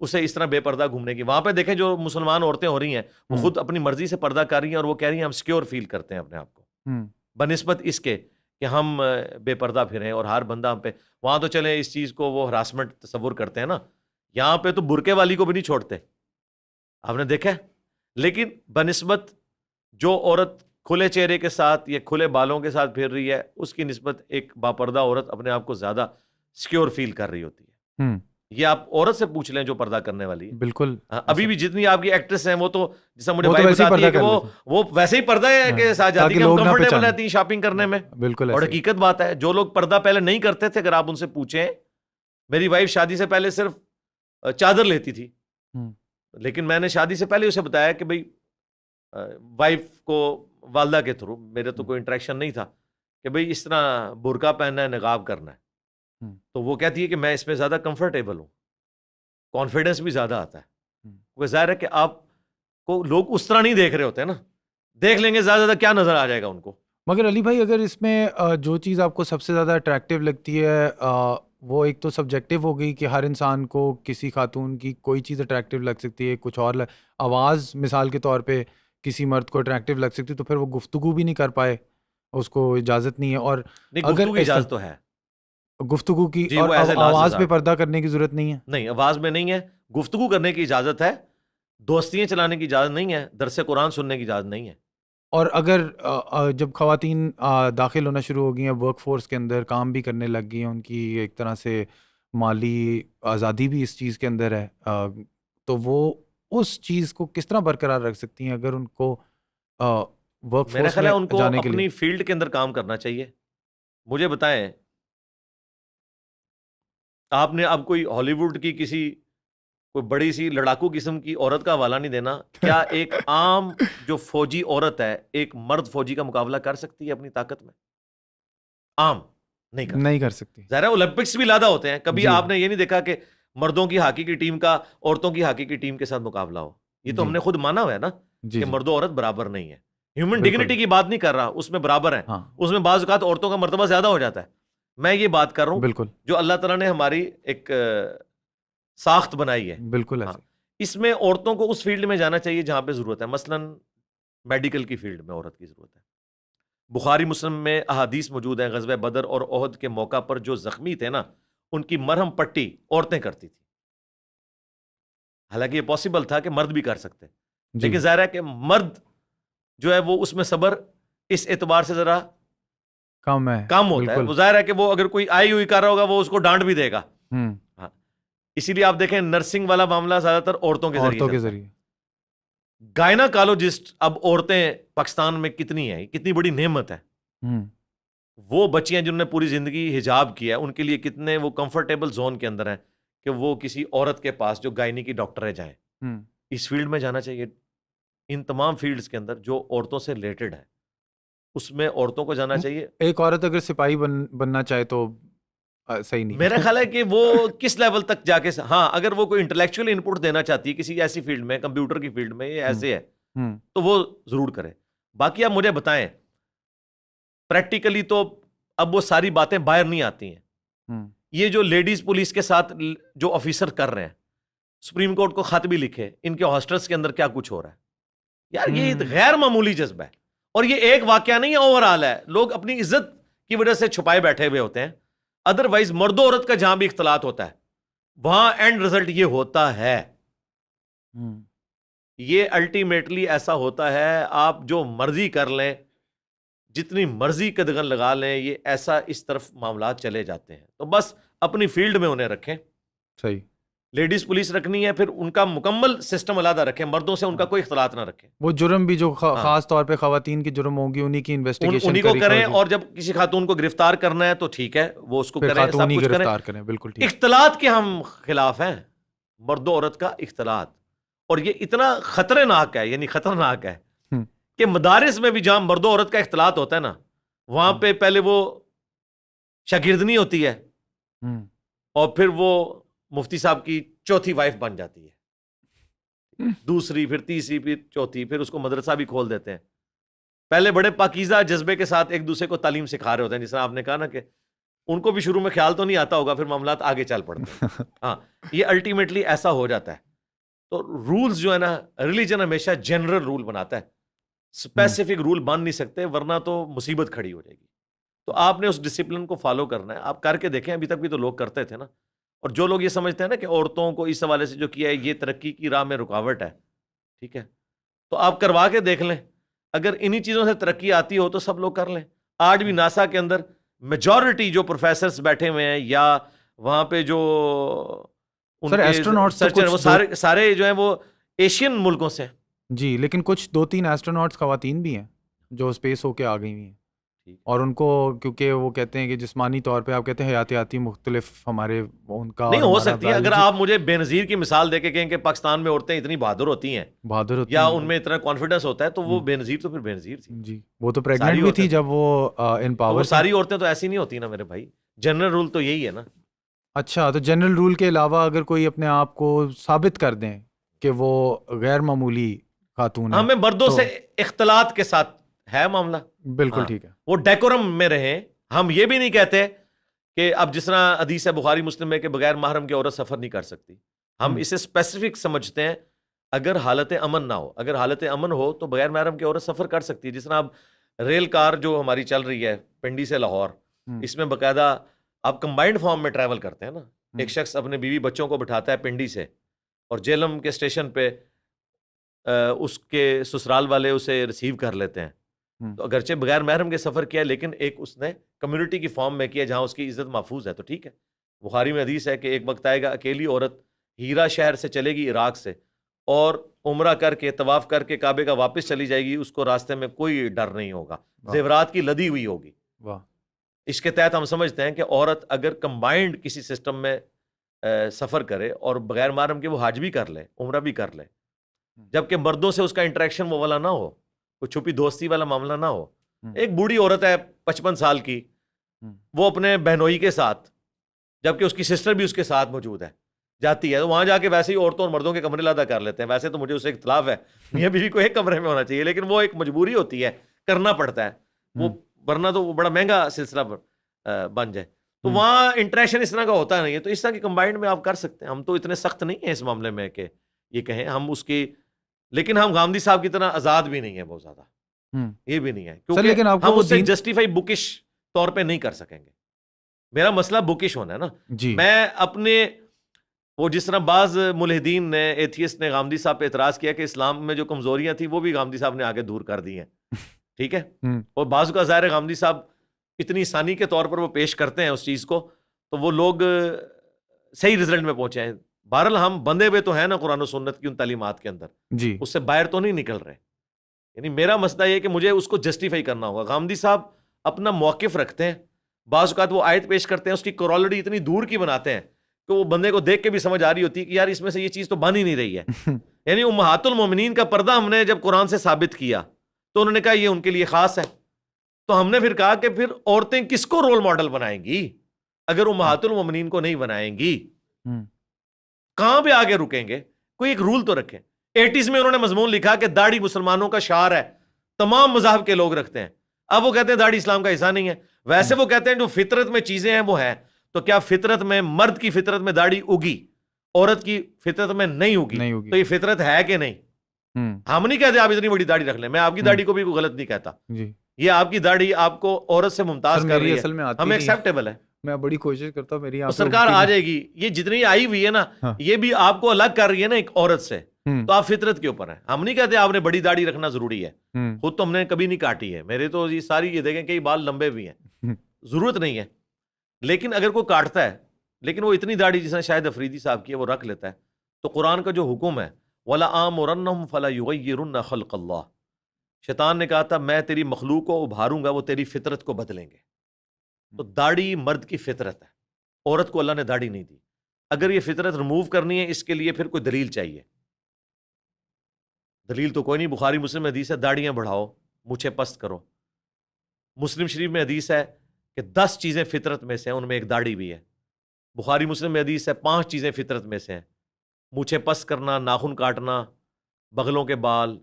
اسے اس طرح بے پردہ گھومنے کی. وہاں پہ دیکھیں جو مسلمان عورتیں ہو رہی ہیں وہ خود اپنی مرضی سے پردہ کر رہی ہیں, اور وہ کہہ رہی ہیں ہم سیکیور فیل کرتے ہیں اپنے آپ کو, بنسبت اس کے کہ ہم بے پردہ پھریں اور ہر بندہ ہم پہ. وہاں تو چلیں اس چیز کو وہ ہراسمنٹ تصور کرتے ہیں نا, یہاں پہ تو برقعے والی کو بھی نہیں چھوڑتے, آپ نے دیکھا ہے. لیکن بنسبت جو عورت کھلے چہرے کے ساتھ یا کھلے بالوں کے ساتھ پھر رہی ہے, اس کی نسبت ایک باپردہ عورت اپنے آپ کو زیادہ سیکیور فیل کر رہی ہوتی ہے. یہ آپ عورت سے پوچھ لیں جو پردہ کرنے والی ہے. بالکل, ابھی بھی جتنی آپ کی ایکٹریس ہیں وہ تو جیسا مجھے بھائی بتاتی ہے کہ وہ ویسے ہی پردہ ہے کہ ساتھ جاتی کہ ہم کمفرٹیبل رہتی ہیں شاپنگ کرنے میں. بالکل, اور حقیقت بات ہے, جو لوگ پردہ پہلے نہیں کرتے تھے, اگر آپ ان سے پوچھیں, میری وائف شادی سے پہلے صرف چادر لیتی تھی, لیکن میں نے شادی سے پہلے اسے بتایا کہ بھائی وائف کو والدہ کے تھرو, میرے تو کوئی انٹریکشن نہیں تھا, کہ بھائی اس طرح برقع پہننا ہے, نقاب کرنا ہے. تو وہ کہتی ہے کہ میں اس میں زیادہ کمفرٹیبل ہوں, کانفیڈنس بھی زیادہ آتا ہے. کیونکہ ظاہر ہے کہ آپ کو لوگ اس طرح نہیں دیکھ رہے ہوتے ہیں نا, دیکھ لیں گے زیادہ کیا نظر آ جائے گا ان کو. مگر علی بھائی, اگر اس میں جو چیز آپ کو سب سے زیادہ اٹریکٹیو لگتی ہے وہ ایک تو سبجیکٹیو ہو گئی کہ ہر انسان کو کسی خاتون کی کوئی چیز اٹریکٹیو لگ سکتی ہے, کچھ اور آواز مثال کے طور پہ کسی مرد کو اٹریکٹیو لگ سکتی ہے, تو پھر وہ گفتگو بھی نہیں کر پائے, اس کو اجازت نہیں ہے. اور گفتگو کی اجازت تو ہے, گفتگو کی, اور آواز پہ پردہ کرنے کی ضرورت نہیں ہے. نہیں, آواز میں نہیں ہے, گفتگو کرنے کی اجازت ہے, دوستیاں چلانے کی اجازت نہیں ہے, درس قرآن سننے کی اجازت نہیں ہے. اور اگر جب خواتین داخل ہونا شروع ہو گئی ہیں ورک فورس کے اندر, کام بھی کرنے لگ گئی ہیں, ان کی ایک طرح سے مالی آزادی بھی اس چیز کے اندر ہے, تو وہ اس چیز کو کس طرح برقرار رکھ سکتی ہیں اگر ان کو ورک میرا فورس خیال ہے میں ان کو جانے کے لیے؟ اپنی فیلڈ کے اندر کام کرنا چاہیے. مجھے بتائیں, آپ نے اب کوئی ہالی ووڈ کی کسی کوئی بڑی سی لڑاکو قسم کی عورت کا حوالہ نہیں دینا, کیا ایک عام جو فوجی عورت ہے ایک مرد فوجی کا مقابلہ کر سکتی ہے اپنی طاقت میں؟ عام نہیں کر سکتی. ظاہر ہے اولمپکس بھی لادا ہوتے ہیں, کبھی آپ نے یہ نہیں دیکھا کہ مردوں کی ہاکی کی ٹیم کا عورتوں کی ہاکی کی ٹیم کے ساتھ مقابلہ ہو. یہ تو ہم نے خود مانا ہوا ہے نا کہ مرد و عورت برابر نہیں ہے. ہیومن ڈگنیٹی کی بات نہیں کر رہا, اس میں برابر ہیں, اس میں بعض اوقات عورتوں کا مرتبہ زیادہ ہو جاتا ہے. میں یہ بات کر رہا ہوں بالکل جو اللہ تعالیٰ نے ہماری ایک ساخت بنائی ہے, بالکل اس میں عورتوں کو اس فیلڈ میں جانا چاہیے جہاں پہ ضرورت ہے. مثلاً میڈیکل کی فیلڈ میں عورت کی ضرورت ہے. بخاری مسلم میں احادیث موجود ہیں, غزوہ بدر اور احد کے موقع پر جو زخمی تھے نا, ان کی مرہم پٹی عورتیں کرتی تھی. حالانکہ یہ پاسبل تھا کہ مرد بھی کر سکتے, لیکن ظاہر ہے کہ مرد جو ہے وہ اس میں صبر اس اعتبار سے ذرا کم ہوتا ہے. وہ ظاہر ہے کہ وہ اگر کوئی آئی ہوئی کر رہا ہوگا وہ اس کو ڈانٹ بھی دے گا. اسی لیے آپ دیکھیں نرسنگ والا معاملہ زیادہ تر عورتوں کے ذریعے. گائناکالوجسٹ اب عورتیں پاکستان میں کتنی ہیں, کتنی بڑی نعمت ہے. وہ بچیاں جنہوں نے پوری زندگی حجاب کیا ہے ان کے لیے کتنے وہ کمفرٹیبل زون کے اندر ہیں کہ وہ کسی عورت کے پاس جو گائنی کی ڈاکٹر ہے جائیں. اس فیلڈ میں جانا چاہیے. ان تمام فیلڈز کے اندر جو عورتوں سے ریلیٹڈ ہے اس میں عورتوں کو جانا چاہیے. ایک عورت اگر سپاہی بننا چاہے تو صحیح نہیں. میرا خیال ہے کہ وہ کس لیول تک جا کے, ہاں اگر وہ کوئی انٹلیکچوئل ان پٹ دینا چاہتی ہے کسی ایسی فیلڈ میں, کمپیوٹر کی فیلڈ میں, یہ ایسے ہے تو وہ ضرور کرے. باقی آپ مجھے بتائیں پریکٹیکلی تو اب وہ ساری باتیں باہر نہیں آتی ہیں. یہ جو لیڈیز پولیس کے ساتھ جو آفیسر کر رہے ہیں, سپریم کورٹ کو خط بھی لکھے, ان کے ہاسٹلس کے اندر کیا کچھ ہو رہا ہے یار, یہ غیر معمولی جذبہ ہے. اور یہ ایک واقعہ نہیں ہے, اوور آل ہے. لوگ اپنی عزت کی وجہ سے چھپائے بیٹھے ہوئے ہوتے ہیں. ادروائز مرد و عورت کا جہاں بھی اختلاط ہوتا ہے وہاں اینڈ رزلٹ یہ ہوتا ہے, یہ الٹیمیٹلی ایسا ہوتا ہے. آپ جو مرضی کر لیں, جتنی مرضی قدغن لگا لیں, یہ ایسا اس طرف معاملات چلے جاتے ہیں. تو بس اپنی فیلڈ میں انہیں رکھیں. صحیح. لیڈیز پولیس رکھنی ہے, پھر ان کا مکمل سسٹم علیحدہ رکھیں, مردوں سے ان کا کوئی اختلاط نہ رکھیں. وہ جرم بھی جو خاص طور پہ خواتین کی جرم ہوگی انہی کی انویسٹیگیشن انہی کو کریں, اور جب کسی خاتون کو گرفتار کرنا ہے تو ٹھیک ہے وہ اس کو کریں, سب کچھ کریں. بالکل ٹھیک. اختلاط کے ہم خلاف ہیں, مرد و عورت کا اختلاط. اور یہ اتنا خطرناک ہے, یعنی خطرناک ہے کہ مدارس میں بھی جہاں مرد و عورت کا اختلاط ہوتا ہے نا, وہاں پہ پہلے وہ شاگردنی ہوتی ہے اور پھر وہ مفتی صاحب کی چوتھی وائف بن جاتی ہے, دوسری, پھر تیسری, پھر چوتھی, پھر اس کو مدرسہ بھی کھول دیتے ہیں. پہلے بڑے پاکیزہ جذبے کے ساتھ ایک دوسرے کو تعلیم سکھا رہے ہوتے ہیں, جس طرح آپ نے کہا نا کہ ان کو بھی شروع میں خیال تو نہیں آتا ہوگا, پھر معاملات آگے چل پڑتے ہیں. ہاں, یہ الٹیمیٹلی ایسا ہو جاتا ہے. تو رولز جو ہے نا, ریلیجن ہمیشہ جنرل رول بناتا ہے, اسپیسیفک رول بن نہیں سکتے, ورنہ تو مصیبت کھڑی ہو جائے گی. تو آپ نے اس ڈسپلن کو فالو کرنا ہے. آپ کر کے دیکھیں, ابھی تک بھی تو لوگ کرتے تھے نا. اور جو لوگ یہ سمجھتے ہیں نا کہ عورتوں کو اس حوالے سے جو کیا ہے یہ ترقی کی راہ میں رکاوٹ ہے, ٹھیک ہے, تو آپ کروا کے دیکھ لیں. اگر انہی چیزوں سے ترقی آتی ہو تو سب لوگ کر لیں. آج بھی ناسا کے اندر میجورٹی جو پروفیسرز بیٹھے ہوئے ہیں یا وہاں پہ جو سر ایسٹروناٹس وہ سارے جو ہیں وہ ایشین ملکوں سے. جی, لیکن کچھ 2-3 ایسٹروناٹس خواتین بھی ہیں جو اسپیس ہو کے آ گئی ہوئی ہیں, اور ان کو کیونکہ وہ کہتے ہیں کہ جسمانی طور پہ آپ کہتے ہیں حیاتیاتی مختلف ہمارے ان کا نہیں ہو سکتی ہے. اگر آپ مجھے بے نظیر کی مثال دے کے کہیں کہ پاکستان میں عورتیں اتنی بہادر ہوتی ہیں یا ان میں اتنا کانفیڈنس ہوتا ہے, تو وہ بے نظیر تو پھر بے نظیر تھی. جی, وہ تو پریگننٹ بھی تھی جب وہ ان پاور. ساری عورتیں تو ایسی نہیں ہوتی نا میرے بھائی, جنرل رول تو یہی ہے نا. اچھا, تو جنرل رول کے علاوہ اگر کوئی اپنے آپ کو ثابت کر دیں کہ وہ غیر معمولی خاتون ہے, ہمیں مردوں سے اختلاط کے ساتھ ہے معاملہ, بالکل ٹھیک ہے, وہ ڈیکورم میں رہیں. ہم یہ بھی نہیں کہتے کہ اب جس طرح حدیث ہے بخاری مسلم میں کہ بغیر محرم کے عورت سفر نہیں کر سکتی, ہم اسے اسپیسیفک سمجھتے ہیں. اگر حالت امن نہ ہو, اگر حالت امن ہو تو بغیر محرم کی عورت سفر کر سکتی ہے. جس طرح اب ریل کار جو ہماری چل رہی ہے پنڈی سے لاہور, اس میں باقاعدہ آپ کمبائنڈ فارم میں ٹریول کرتے ہیں نا. ایک شخص اپنے بیوی بچوں کو بٹھاتا ہے پنڈی سے, اور جیلم کے اسٹیشن پہ اس کے سسرال والے اسے ریسیو کر لیتے ہیں. تو اگرچہ بغیر محرم کے سفر کیا لیکن ایک اس نے کمیونٹی کی فارم میں کیا جہاں اس کی عزت محفوظ ہے, تو ٹھیک ہے. بخاری میں حدیث ہے کہ ایک وقت آئے گا اکیلی عورت ہیرا شہر سے چلے گی عراق سے, اور عمرہ کر کے طواف کر کے کعبے کا واپس چلی جائے گی, اس کو راستے میں کوئی ڈر نہیں ہوگا, زیورات کی لدی ہوئی ہوگی. اس کے تحت ہم سمجھتے ہیں کہ عورت اگر کمبائنڈ کسی سسٹم میں سفر کرے اور بغیر محرم کے وہ حج بھی کر لے, عمرہ بھی کر لے, جبکہ مردوں سے اس کا انٹریکشن وہ والا نہ ہو, کوئی چھپی دوستی والا معاملہ نہ ہو. ایک بوڑھی عورت ہے 55 سال کی, وہ اپنے بہنوئی کے ساتھ, جبکہ اس کی سسٹر بھی اس کے ساتھ موجود ہے, جاتی ہے, تو وہاں جا کے ویسے ہی عورتوں اور مردوں کے کمرے علیحدہ کر لیتے ہیں. ویسے تو مجھے اس سے اختلاف ہے, میاں بیوی کو ایک کمرے میں ہونا چاہیے, لیکن وہ ایک مجبوری ہوتی ہے, کرنا پڑتا ہے وہ, ورنہ تو وہ بڑا مہنگا سلسلہ بن جائے. تو وہاں انٹریکشن اس طرح کا ہوتا نہیں ہے, تو اس طرح کی کمبائنڈ میں آپ کر سکتے ہیں. ہم تو اتنے سخت نہیں ہیں اس معاملے میں کہ یہ کہیں ہم اس کی, لیکن ہم گاندھی صاحب کی طرح آزاد بھی نہیں ہیں بہت زیادہ, یہ بھی نہیں ہے, کیونکہ ہم اس سے جسٹیفائی بکش طور پہ نہیں کر سکیں گے. میرا مسئلہ بکش ہونا ہے نا. میں اپنے وہ جس طرح بعض ملحدین نے, ایتھیسٹ نے گاندھی صاحب پہ اعتراض کیا کہ اسلام میں جو کمزوریاں تھیں وہ بھی گاندھی صاحب نے آگے دور کر دی ہیں, ٹھیک ہے, اور بعض کا ظاہر ہے گاندھی صاحب اتنی ثانی کے طور پر وہ پیش کرتے ہیں اس چیز کو, تو وہ لوگ صحیح رزلٹ میں پہنچے ہیں. بہرحال ہم بندھے ہوئے تو ہیں نا قرآن و سنت کی ان تعلیمات کے اندر, جی, اس سے باہر تو نہیں نکل رہے. یعنی میرا مسئلہ یہ کہ مجھے اس کو جسٹیفائی کرنا ہوگا. گاندھی صاحب اپنا موقف رکھتے ہیں. بعض اوقات وہ آیت پیش کرتے ہیں, اس کی کورالری اتنی دور کی بناتے ہیں کہ وہ بندے کو دیکھ کے بھی سمجھ آ رہی ہوتی ہے کہ یار اس میں سے یہ چیز تو بن ہی نہیں رہی ہے. یعنی امہات المومنین کا پردہ ہم نے جب قرآن سے ثابت کیا تو انہوں نے کہا یہ ان کے لیے خاص ہے. تو ہم نے پھر کہا کہ پھر عورتیں کس کو رول ماڈل بنائیں گی اگر امہات المومنین کو نہیں بنائیں گی؟ کہاں پہ آگے رکیں گے؟ کوئی ایک رول تو رکھیں. 80s میں انہوں نے مضمون لکھا کہ داڑھی مسلمانوں کا شعار ہے, تمام مذاہب کے لوگ رکھتے ہیں. اب وہ کہتے ہیں داڑھی اسلام کا حصہ نہیں ہے. ویسے وہ کہتے ہیں جو فطرت میں چیزیں ہیں وہ ہیں. تو کیا فطرت میں, مرد کی فطرت میں داڑھی اگی, عورت کی فطرت میں نہیں اگی؟ تو یہ فطرت ہے کہ نہیں؟ ہم نہیں کہتے آپ اتنی بڑی داڑھی رکھ لیں, میں آپ کی داڑھی کو بھی کوئی غلط نہیں کہتا, یہ آپ کی داڑھی آپ کو عورت سے ممتاز کر رہی ہے, ہمیں ایکسیپٹیبل ہے. میں بڑی کوشش کرتا ہوں میری سرکار آ جائے گی. یہ جتنی آئی ہوئی ہے نا, یہ بھی آپ کو الگ کر رہی ہے نا ایک عورت سے, تو آپ فطرت کے اوپر ہیں. ہم نہیں کہتے آپ نے بڑی داڑھی رکھنا ضروری ہے, خود تو ہم نے کبھی نہیں کاٹی ہے. میرے تو یہ ساری یہ دیکھیں کئی بال لمبے بھی ہیں, ضرورت نہیں ہے. لیکن اگر کوئی کاٹتا ہے, لیکن وہ اتنی داڑھی جس نے شاید افریدی صاحب کی ہے وہ رکھ لیتا ہے, تو قرآن کا جو حکم ہے وَلَآمُرَنَّهُمْ فَلَا يُغَيِّرُنَّ خَلْقَ اللَّهِ, شیطان نے کہا تھا میں تیری مخلوق کو ابھاروں گا, وہ تیری فطرت کو بدلیں گے. تو داڑھی مرد کی فطرت ہے, عورت کو اللہ نے داڑھی نہیں دی. اگر یہ فطرت ریموو کرنی ہے اس کے لیے پھر کوئی دلیل چاہیے. دلیل تو کوئی نہیں. بخاری مسلم میں حدیث ہے داڑیاں بڑھاؤ, مونچھیں پست کرو. مسلم شریف میں حدیث ہے کہ 10 چیزیں فطرت میں سے ہیں, ان میں ایک داڑھی بھی ہے. بخاری مسلم میں حدیث ہے 5 چیزیں فطرت میں سے ہیں, مونچھیں پست کرنا, ناخن کاٹنا, بغلوں کے بال,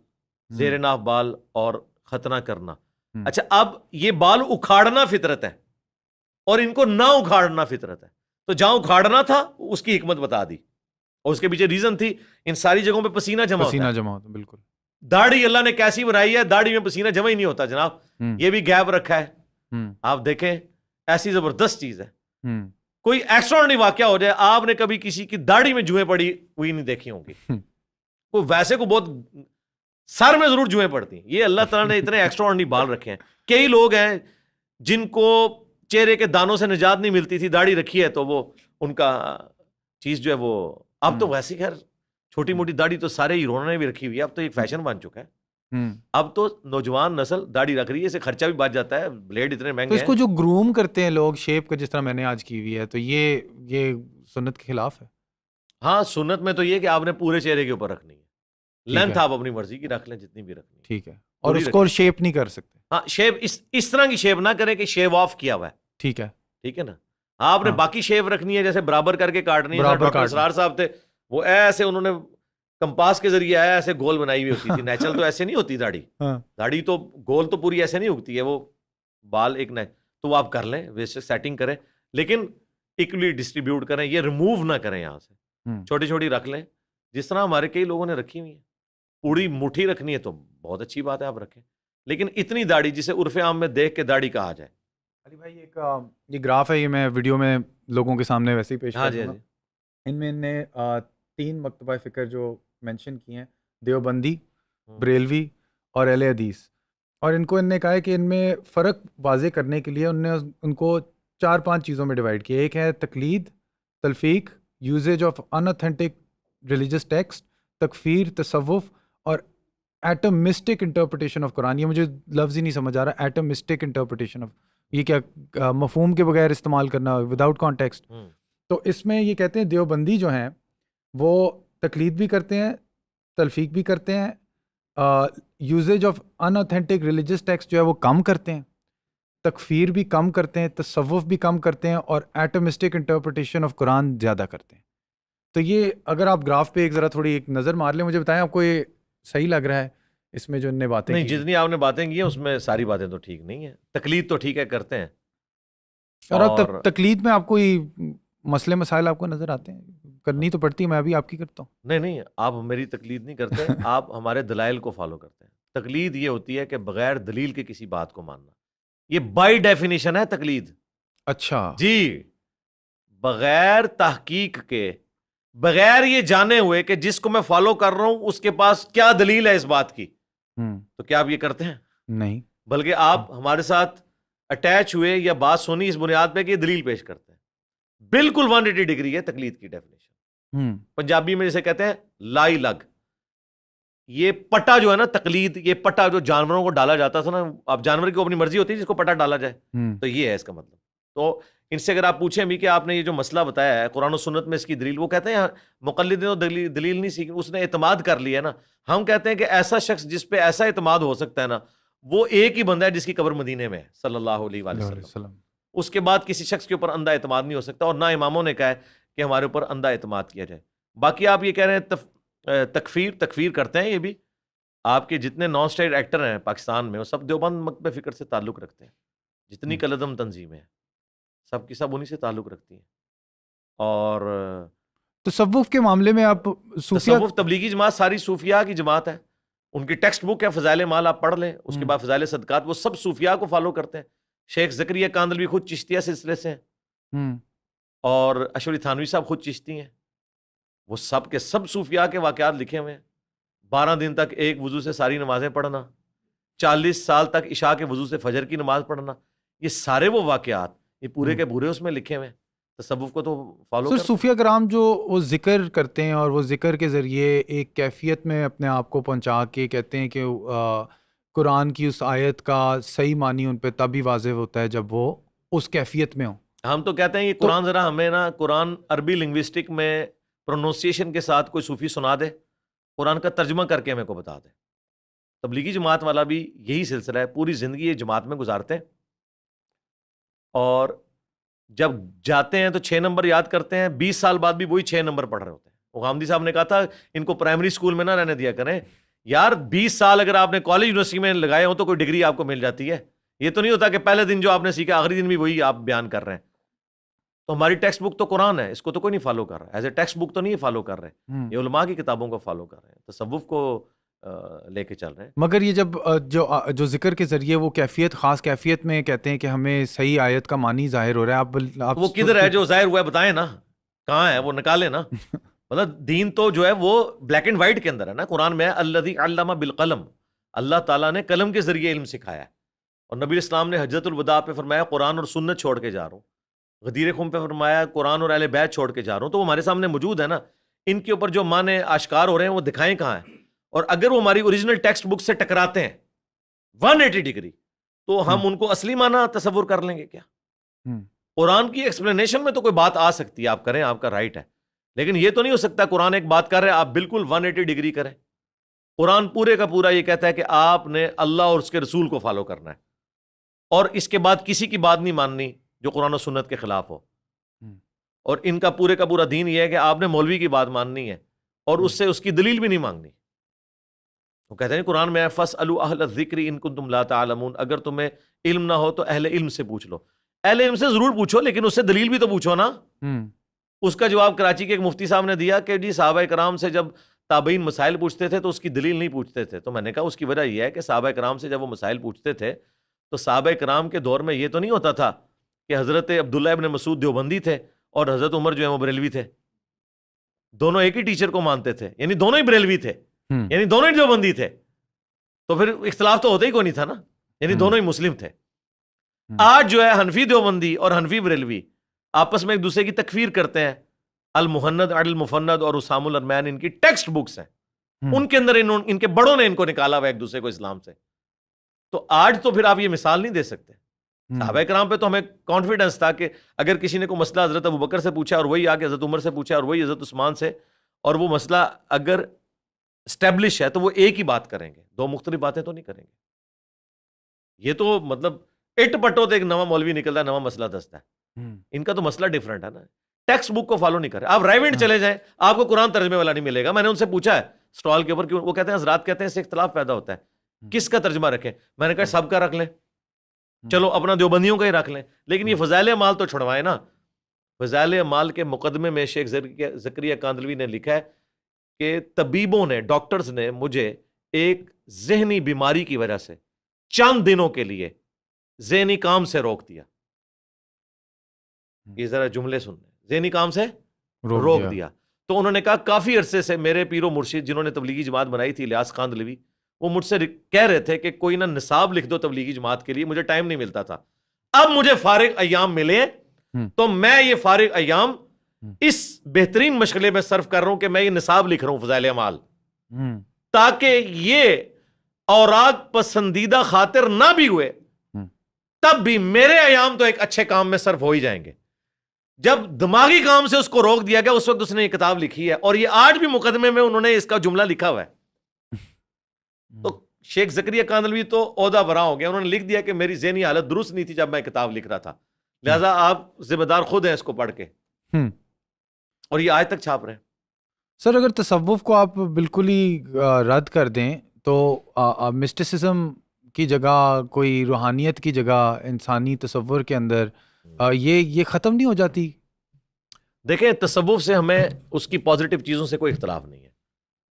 زیر ناف بال اور ختنہ کرنا. اچھا, اب یہ بال اکھاڑنا فطرت ہے اور ان کو نہ اکھاڑنا فطرت ہے. تو جہاں اکھاڑنا تھا اس کی حکمت بتا دی, اور اس کے پیچھے ریزن تھی ان ساری جگہوں پہ پسینہ جمع ہوتا. بالکل. داڑھی اللہ نے کیسی بنائی ہے, داڑھی میں پسینہ جمع ہی نہیں ہوتا جناب, یہ بھی گیپ رکھا ہے. آپ دیکھیں ایسی زبردست چیز ہے. کوئی ایکسٹراڈنری واقعہ ہو جائے, آپ نے کبھی کسی کی داڑھی میں جوئیں پڑی ہوئی نہیں دیکھی ہوں گی. کوئی ویسے کو بہت سر میں ضرور جوئیں پڑتی, یہ اللہ تعالیٰ نے اتنے ایکسٹراڈنری بال رکھے ہیں. کئی لوگ ہیں جن کو چہرے کے دانوں سے نجات نہیں ملتی تھی, داڑھی رکھی ہے تو وہ ان کا چیز جو ہے وہ, اب تو ویسے خیر چھوٹی موٹی داڑھی تو سارے ہیروؤں نے بھی رکھی ہوئی ہے, اب تو ایک فیشن بن چکا ہے. اب تو نوجوان نسل داڑھی رکھ رہی ہے, اسے خرچہ بھی بچ جاتا ہے, بلیڈ اتنے مہنگے ہیں. اس کو جو گروم کرتے ہیں لوگ شیپ کا, جس طرح میں نے آج کی ہوئی ہے, تو یہ سنت کے خلاف ہے. ہاں سنت میں تو یہ کہ آپ نے پورے چہرے کے اوپر رکھنی ہے, لینتھ آپ اپنی مرضی کی رکھ لیں جتنی بھی رکھنی ہے. ٹھیک ہے, اور اس کو شیپ نہیں کر سکتے. ہاں شیپ اس طرح کی شیپ نہ کریں کہ شیو آف کیا ہوا ہے. ٹھیک ہے, ٹھیک ہے نا. آپ نے باقی شیپ رکھنی ہے, جیسے برابر کر کے کاٹنی ہے. ڈاکٹر اسرار صاحب تھے, وہ ایسے انہوں نے کمپاس کے ذریعے ایسے گول بنائی ہوئی ہوتی تھی. نیچرل تو ایسے نہیں ہوتی داڑھی, داڑھی تو گول تو پوری ایسے نہیں اگتی ہے, وہ بال ایک تو وہ آپ کر لیں ویسے سیٹنگ کریں, لیکن اکولی ڈسٹریبیوٹ کریں, یہ ریموو نہ کریں یہاں سے, چھوٹی چھوٹی رکھ لیں جس طرح ہمارے کئی لوگوں نے رکھی ہوئی ہیں. پوری مٹھی رکھنی ہے تو بہت اچھی بات ہے آپ رکھیں, لیکن اتنی داڑھی جسے عرف عام میں دیکھ کے داڑھی کہا جائے. علی بھائی ایک یہ گراف ہے, یہ میں ویڈیو میں لوگوں کے سامنے ویسے ہی پیش کر دوں گا. ان میں نے 3 مکتبہ فکر جو مینشن کیے ہیں, دیوبندی, بریلوی اور اہل حدیث, اور ان نے کہا ہے کہ ان میں فرق واضح کرنے کے لیے ان کو 4-5 چیزوں میں ڈیوائڈ کیا. ایک ہے تقلید, تلفیق, usage of inauthentic religious text, تکفیر, تصوف, اور ایٹمسٹک انٹرپریٹیشن آف قرآن. یہ مجھے لفظ ہی نہیں سمجھ آ رہا, ایٹمسٹک انٹرپریٹیشن آف, یہ کیا مفہوم کے بغیر استعمال کرنا, وداؤٹ کانٹیکسٹ. تو اس میں یہ کہتے ہیں دیوبندی جو ہیں وہ تقلید بھی کرتے ہیں, تلفیق بھی کرتے ہیں, usage of inauthentic religious text جو ہے وہ کم کرتے ہیں, تکفیر بھی کم کرتے ہیں, تصوف بھی کم کرتے ہیں, اور ایٹمسٹک انٹرپریٹیشن آف قرآن زیادہ کرتے ہیں. تو یہ اگر آپ گراف پہ ایک ذرا تھوڑی ایک نظر مار لیں, مجھے بتائیں آپ کو یہ صحیح لگ رہا ہے اس میں جو ان نے باتیں نہیں, جتنی آپ نے باتیں کی ہیں اس میں ساری باتیں تو ٹھیک نہیں ہیں. تقلید تو ٹھیک ہے کرتے ہیں, اور تقلید میں آپ کوئی مسئلے مسائل آپ کو نظر آتے ہیں؟ کرنی تو پڑتی ہے, میں ابھی آپ کی کرتا ہوں. نہیں, آپ میری تقلید نہیں کرتے, آپ ہمارے دلائل کو فالو کرتے ہیں. تقلید یہ ہوتی ہے کہ بغیر دلیل کے کسی بات کو ماننا, یہ بائی ڈیفینیشن ہے تقلید. اچھا جی, بغیر تحقیق کے, بغیر یہ جانے ہوئے کہ جس کو میں فالو کر رہا ہوں اس کے پاس کیا دلیل ہے اس بات کی, تو کیا آپ یہ کرتے ہیں؟ نہیں, بلکہ آپ ہمارے ساتھ اٹیچ ہوئے یا بات سنی اس بنیاد پہ کہ یہ دلیل پیش کرتے ہیں. بالکل 180 ڈگری ہے تقلید کی ڈیفینیشن. پنجابی میں جسے کہتے ہیں لائی لگ, یہ پٹا جو ہے نا تقلید، یہ پٹا جو جانوروں کو ڈالا جاتا تھا نا، اب جانور کی اپنی مرضی ہوتی ہے جس کو پٹا ڈالا جائے، تو یہ ہے اس کا مطلب. تو ان سے اگر آپ پوچھیں بھی کہ آپ نے یہ جو مسئلہ بتایا ہے قرآن و سنت میں اس کی دلیل، وہ کہتے ہیں مقلد نے تو دلیل نہیں سیکھی، اس نے اعتماد کر لیا نا. ہم کہتے ہیں کہ ایسا شخص جس پہ ایسا اعتماد ہو سکتا ہے نا، وہ ایک ہی بندہ ہے جس کی قبر مدینے میں ہے صلی اللہ علیہ وآلہ وسلم. اس کے بعد کسی شخص کے اوپر اندھا اعتماد نہیں ہو سکتا، اور نہ اماموں نے کہا ہے کہ ہمارے اوپر اندھا اعتماد کیا جائے. باقی آپ یہ کہہ رہے ہیں تکفیر کرتے ہیں، یہ بھی آپ کے جتنے نان اسٹیٹ ایکٹر ہیں پاکستان میں وہ سب دیوبند مکتب فکر سے تعلق رکھتے ہیں. جتنی کلدم تنظیمیں ہیں سب کی سب انہی سے تعلق رکھتی ہیں. اور تصوف کے معاملے میں آپ تصوف تبلیغی جماعت ساری صوفیاء کی جماعت ہے. ان کی ٹیکسٹ بک ہے فضائل مال، آپ پڑھ لیں. اس کے بعد فضائل صدقات، وہ سب صوفیاء کو فالو کرتے ہیں. شیخ زکریا کاندلوی خود چشتیہ سلسلے سے ہیں، اور اشوری تھانوی صاحب خود چشتی ہیں. وہ سب کے سب صوفیاء کے واقعات لکھے ہوئے ہیں. 12 دن تک ایک وضو سے ساری نمازیں پڑھنا، 40 سال تک عشاء کے وضو سے فجر کی نماز پڑھنا، یہ سارے وہ واقعات یہ پورے کے پورے اس میں لکھے ہوئے ہیں. تصوف کو تو فالو کرتے ہیں. صوفیہ کرام جو وہ ذکر کرتے ہیں اور وہ ذکر کے ذریعے ایک کیفیت میں اپنے آپ کو پہنچا کے کہتے ہیں کہ قرآن کی اس آیت کا صحیح معنی ان پہ تب ہی واضح ہوتا ہے جب وہ اس کیفیت میں ہوں. ہم تو کہتے ہیں یہ قرآن ذرا ہمیں نا قرآن عربی لنگوسٹک میں پروننسیشن کے ساتھ کوئی صوفی سنا دے، قرآن کا ترجمہ کر کے ہمیں کو بتا دے. تبلیغی جماعت والا بھی یہی سلسلہ ہے، پوری زندگی یہ جماعت میں گزارتے ہیں، اور جب جاتے ہیں تو 6 نمبر یاد کرتے ہیں، 20 سال بعد بھی وہی 6 نمبر پڑھ رہے ہوتے ہیں. غامدی صاحب نے کہا تھا ان کو پرائمری اسکول میں نہ رہنے دیا کریں یار، 20 سال اگر آپ نے کالج یونیورسٹی میں لگائے ہوں تو کوئی ڈگری آپ کو مل جاتی ہے. یہ تو نہیں ہوتا کہ پہلے دن جو آپ نے سیکھا آخری دن بھی وہی آپ بیان کر رہے ہیں. تو ہماری ٹیکسٹ بک تو قرآن ہے، اس کو تو کوئی نہیں فالو کر رہا ہے. ایز اے ٹیکسٹ بک تو نہیں فالو کر رہے، یہ علماء کی کتابوں کو فالو کر رہے ہیں، تصوف کو لے کے چل رہے ہیں. مگر یہ جب جو ذکر کے ذریعے وہ کیفیت خاص کیفیت میں کہتے ہیں کہ ہمیں صحیح آیت کا معنی ظاہر ہو رہا ہے، آپ وہ کدھر ہے جو ظاہر ہوا ہے بتائیں نا، کہاں ہے وہ نکالیں نا. مطلب دین تو جو ہے وہ بلیک اینڈ وائٹ کے اندر ہے نا. قرآن میں ہے الذی علم بالقلم، اللہ تعالیٰ نے قلم کے ذریعے علم سکھایا ہے. اور نبی اسلام نے حجۃ الوداع پہ فرمایا قرآن اور سنت چھوڑ کے جا رہا ہوں. غدیر خم پہ فرمایا قرآن اور اہل بیت چھوڑ کے جا رہا ہوں. تو وہ ہمارے سامنے موجود ہے نا. ان کے اوپر جو معنی آشکار ہو رہے ہیں وہ دکھائیں کہاں ہیں. اور اگر وہ ہماری اوریجنل ٹیکسٹ بک سے ٹکراتے ہیں 180 ڈگری تو ہم ان کو اصلی معنی تصور کر لیں گے کیا؟ قرآن کی ایکسپلینیشن میں تو کوئی بات آ سکتی ہے، آپ کریں، آپ کا رائٹ ہے. لیکن یہ تو نہیں ہو سکتا قرآن ایک بات کر رہے ہیں آپ بالکل 180 ڈگری کریں. قرآن پورے کا پورا یہ کہتا ہے کہ آپ نے اللہ اور اس کے رسول کو فالو کرنا ہے، اور اس کے بعد کسی کی بات نہیں ماننی جو قرآن و سنت کے خلاف ہو. اور ان کا پورے کا پورا دین یہ ہے کہ آپ نے مولوی کی بات ماننی ہے اور اس سے اس کی دلیل بھی نہیں مانگنی. وہ کہتے ہیں قرآن میں فَاسْأَلُوا أَهْلَ الذِّكْرِ إِن كُنتُمْ لَا تَعْلَمُونَ، اگر تمہیں علم نہ ہو تو اہل علم سے پوچھ لو. اہل علم سے ضرور پوچھو، لیکن اس سے دلیل بھی تو پوچھو نا. اس کا جواب کراچی کے ایک مفتی صاحب نے دیا کہ جی صحابہ کرام سے جب تابعین مسائل پوچھتے تھے تو اس کی دلیل نہیں پوچھتے تھے. تو میں نے کہا اس کی وجہ یہ ہے کہ صحابہ کرام سے جب وہ مسائل پوچھتے تھے تو صحابہ کرام کے دور میں یہ تو نہیں ہوتا تھا کہ حضرت عبداللہ ابن مسعود دیوبندی تھے اور حضرت عمر جو ہے وہ بریلوی تھے. دونوں ایک ہی ٹیچر کو مانتے تھے، یعنی دونوں ہی بریلوی تھے، یعنی دونوں ہی دیوبندی تھے. تو پھر اختلاف تو ہوتا ہی کوئی نہیں تھا نا، یعنی دونوں ہی مسلم تھے. آج جو ہے حنفی دیوبندی اور حنفی بریلوی آپس میں ایک دوسرے کی تکفیر کرتے ہیں. المحند المفند اور اسام الارمین ان کی ٹیکسٹ بکس ہیں، ان کے اندر ان کے بڑوں نے ان کو نکالا ہوا ایک دوسرے کو اسلام سے. تو آج تو پھر آپ یہ مثال نہیں دے سکتے. صحابہ کرام پہ تو ہمیں کانفیڈنس تھا کہ اگر کسی نے کوئی مسئلہ حضرت ابوبکر سے پوچھا اور وہی آگے حضرت عمر سے پوچھا اور وہی حضرت عثمان سے، اور وہ مسئلہ اگر اسٹیبلش ہے تو وہ ایک ہی بات کریں گے، دو مختلف باتیں تو نہیں کریں گے. یہ تو مطلب اٹ پٹو تو ایک نواں مولوی نکلتا ہے، نواں مسئلہ دستا ہے. ان کا تو مسئلہ ڈفرنٹ ہے نا. ٹیکسٹ بک کو فالو نہیں کرے. آپ رائیونڈ چلے جائیں، آپ کو قرآن ترجمے والا نہیں ملے گا. میں نے ان سے پوچھا ہے اسٹال کے اوپر، وہ کہتے ہیں حضرات کہتے ہیں اس سے اختلاف پیدا ہوتا ہے، کس کا ترجمہ رکھیں؟ میں نے کہا سب کا رکھ لیں، چلو اپنا دیوبندیوں کا ہی رکھ لیں، لیکن یہ فضائل اعمال تو چھڑوائیں نا. فضائل اعمال کے مقدمے میں شیخ زکریا کاندلوی نے لکھا ہے کہ طبیبوں نے، ڈاکٹرز نے مجھے ایک ذہنی بیماری کی وجہ سے چند دنوں کے لیے ذہنی کام سے روک دیا. یہ ذرا جملے سن لیں، ذہنی کام سے روک دیا. تو انہوں نے کہا کافی عرصے سے میرے پیر و مرشد جنہوں نے تبلیغی جماعت بنائی تھی، الیاس کاندلوی، وہ مجھ سے کہہ رہے تھے کہ کوئی نہ نصاب لکھ دو تبلیغی جماعت کے لیے. مجھے ٹائم نہیں ملتا تھا. اب مجھے فارغ ایام ملے تو میں یہ فارغ ایام اس بہترین مشغلے میں صرف کر رہا ہوں کہ میں یہ نصاب لکھ رہا ہوں فضائل اعمال. تاکہ یہ اوراق پسندیدہ خاطر نہ بھی ہوئے تب بھی میرے ایام تو ایک اچھے کام میں صرف ہو ہی جائیں گے. جب دماغی کام سے اس کو روک دیا گیا اس وقت اس نے یہ کتاب لکھی ہے, اور یہ آج بھی مقدمے میں انہوں نے اس کا جملہ لکھا ہوا ہے. تو شیخ زکریا کاندھلوی تو عہدہ برا ہو گیا, انہوں نے لکھ دیا کہ میری ذہنی حالت درست نہیں تھی جب میں کتاب لکھ رہا تھا, لہذا آپ ذمہ دار خود ہیں اس کو پڑھ کے, اور یہ آج تک چھاپ رہے ہیں. سر اگر تصوف کو آپ بالکل ہی رد کر دیں تو مسٹسزم کی جگہ, کوئی روحانیت کی جگہ انسانی تصور کے اندر یہ ختم نہیں ہو جاتی؟ دیکھیں, تصوف سے ہمیں اس کی پازیٹیو چیزوں سے کوئی اختلاف نہیں ہے.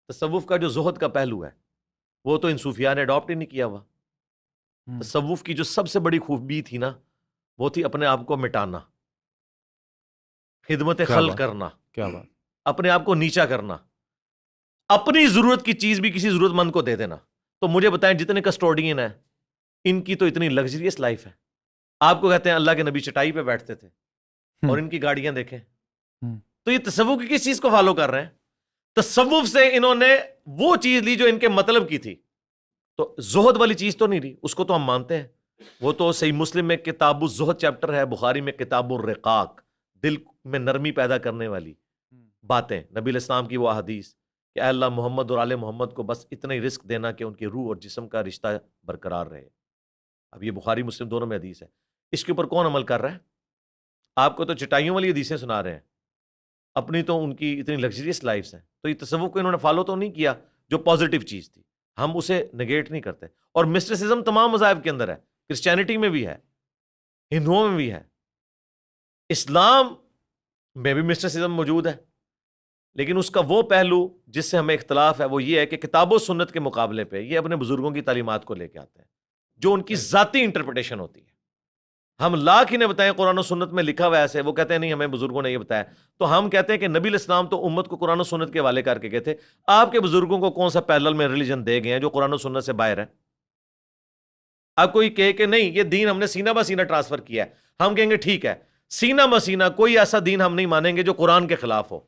تصوف کا جو زہد کا پہلو ہے وہ تو ان صوفیاء نے اڈاپٹ ہی نہیں کیا ہوا. تصوف کی جو سب سے بڑی خوبی تھی نا, وہ تھی اپنے آپ کو مٹانا, خدمت خلق کرنا, کیا بات, اپنے آپ کو نیچا کرنا, اپنی ضرورت کی چیز بھی کسی ضرورت مند کو دے دینا. تو مجھے بتائیں جتنے کسٹوڈین ہیں ان کی تو اتنی لگژریس لائف ہے. آپ کو کہتے ہیں اللہ کے نبی چٹائی پہ بیٹھتے تھے, اور ان کی گاڑیاں دیکھیں. تو یہ تصوف کی کس چیز کو فالو کر رہے ہیں؟ تصوف سے انہوں نے وہ چیز لی جو ان کے مطلب کی تھی. تو زہد والی چیز تو نہیں لی, اس کو تو ہم مانتے ہیں. وہ تو صحیح مسلم میں کتاب الزہد چیپٹر ہے, بخاری میں کتاب الرقاق, دل میں نرمی پیدا کرنے والی باتیں, نبی الاسلام کی وہ احادیث کہ اے اللہ محمد اور آل محمد کو بس اتنا ہی رزق دینا کہ ان کی روح اور جسم کا رشتہ برقرار رہے. اب یہ بخاری مسلم دونوں میں حدیث ہے. اس کے اوپر کون عمل کر رہا ہے؟ آپ کو تو چٹائیوں والی حدیثیں سنا رہے ہیں, اپنی تو ان کی اتنی لگژریس لائفز ہیں. تو یہ تصوف کو انہوں نے فالو تو نہیں کیا جو پازیٹیو چیز تھی, ہم اسے نگیٹ نہیں کرتے. اور مسٹسزم تمام مذاہب کے اندر ہے, کرسچینٹی میں بھی ہے, ہندوؤں میں بھی ہے, اسلام میں بھی مسٹسزم موجود ہے. لیکن اس کا وہ پہلو جس سے ہمیں اختلاف ہے وہ یہ ہے کہ کتاب و سنت کے مقابلے پہ یہ اپنے بزرگوں کی تعلیمات کو لے کے آتے ہیں جو ان کی ذاتی انٹرپریٹیشن ہوتی ہے. ہم لاکھ ہی نے بتائیں قرآن و سنت میں لکھا ہوا ایسے, وہ کہتے ہیں نہیں ہمیں بزرگوں نے یہ بتایا. تو ہم کہتے ہیں کہ نبی الاسلام تو امت کو قرآن و سنت کے حوالے کر کے گئے تھے, آپ کے بزرگوں کو کون سا پیرلل میں ریلیجن دے گئے ہیں جو قرآن و سنت سے باہر ہے؟ اب کوئی کہے کہ نہیں یہ دین ہم نے سینہ بہ سینہ ٹرانسفر کیا ہے, ہم کہیں گے ٹھیک ہے, سینہ بہ سینہ کوئی ایسا دین ہم نہیں مانیں گے جو قرآن کے خلاف ہو,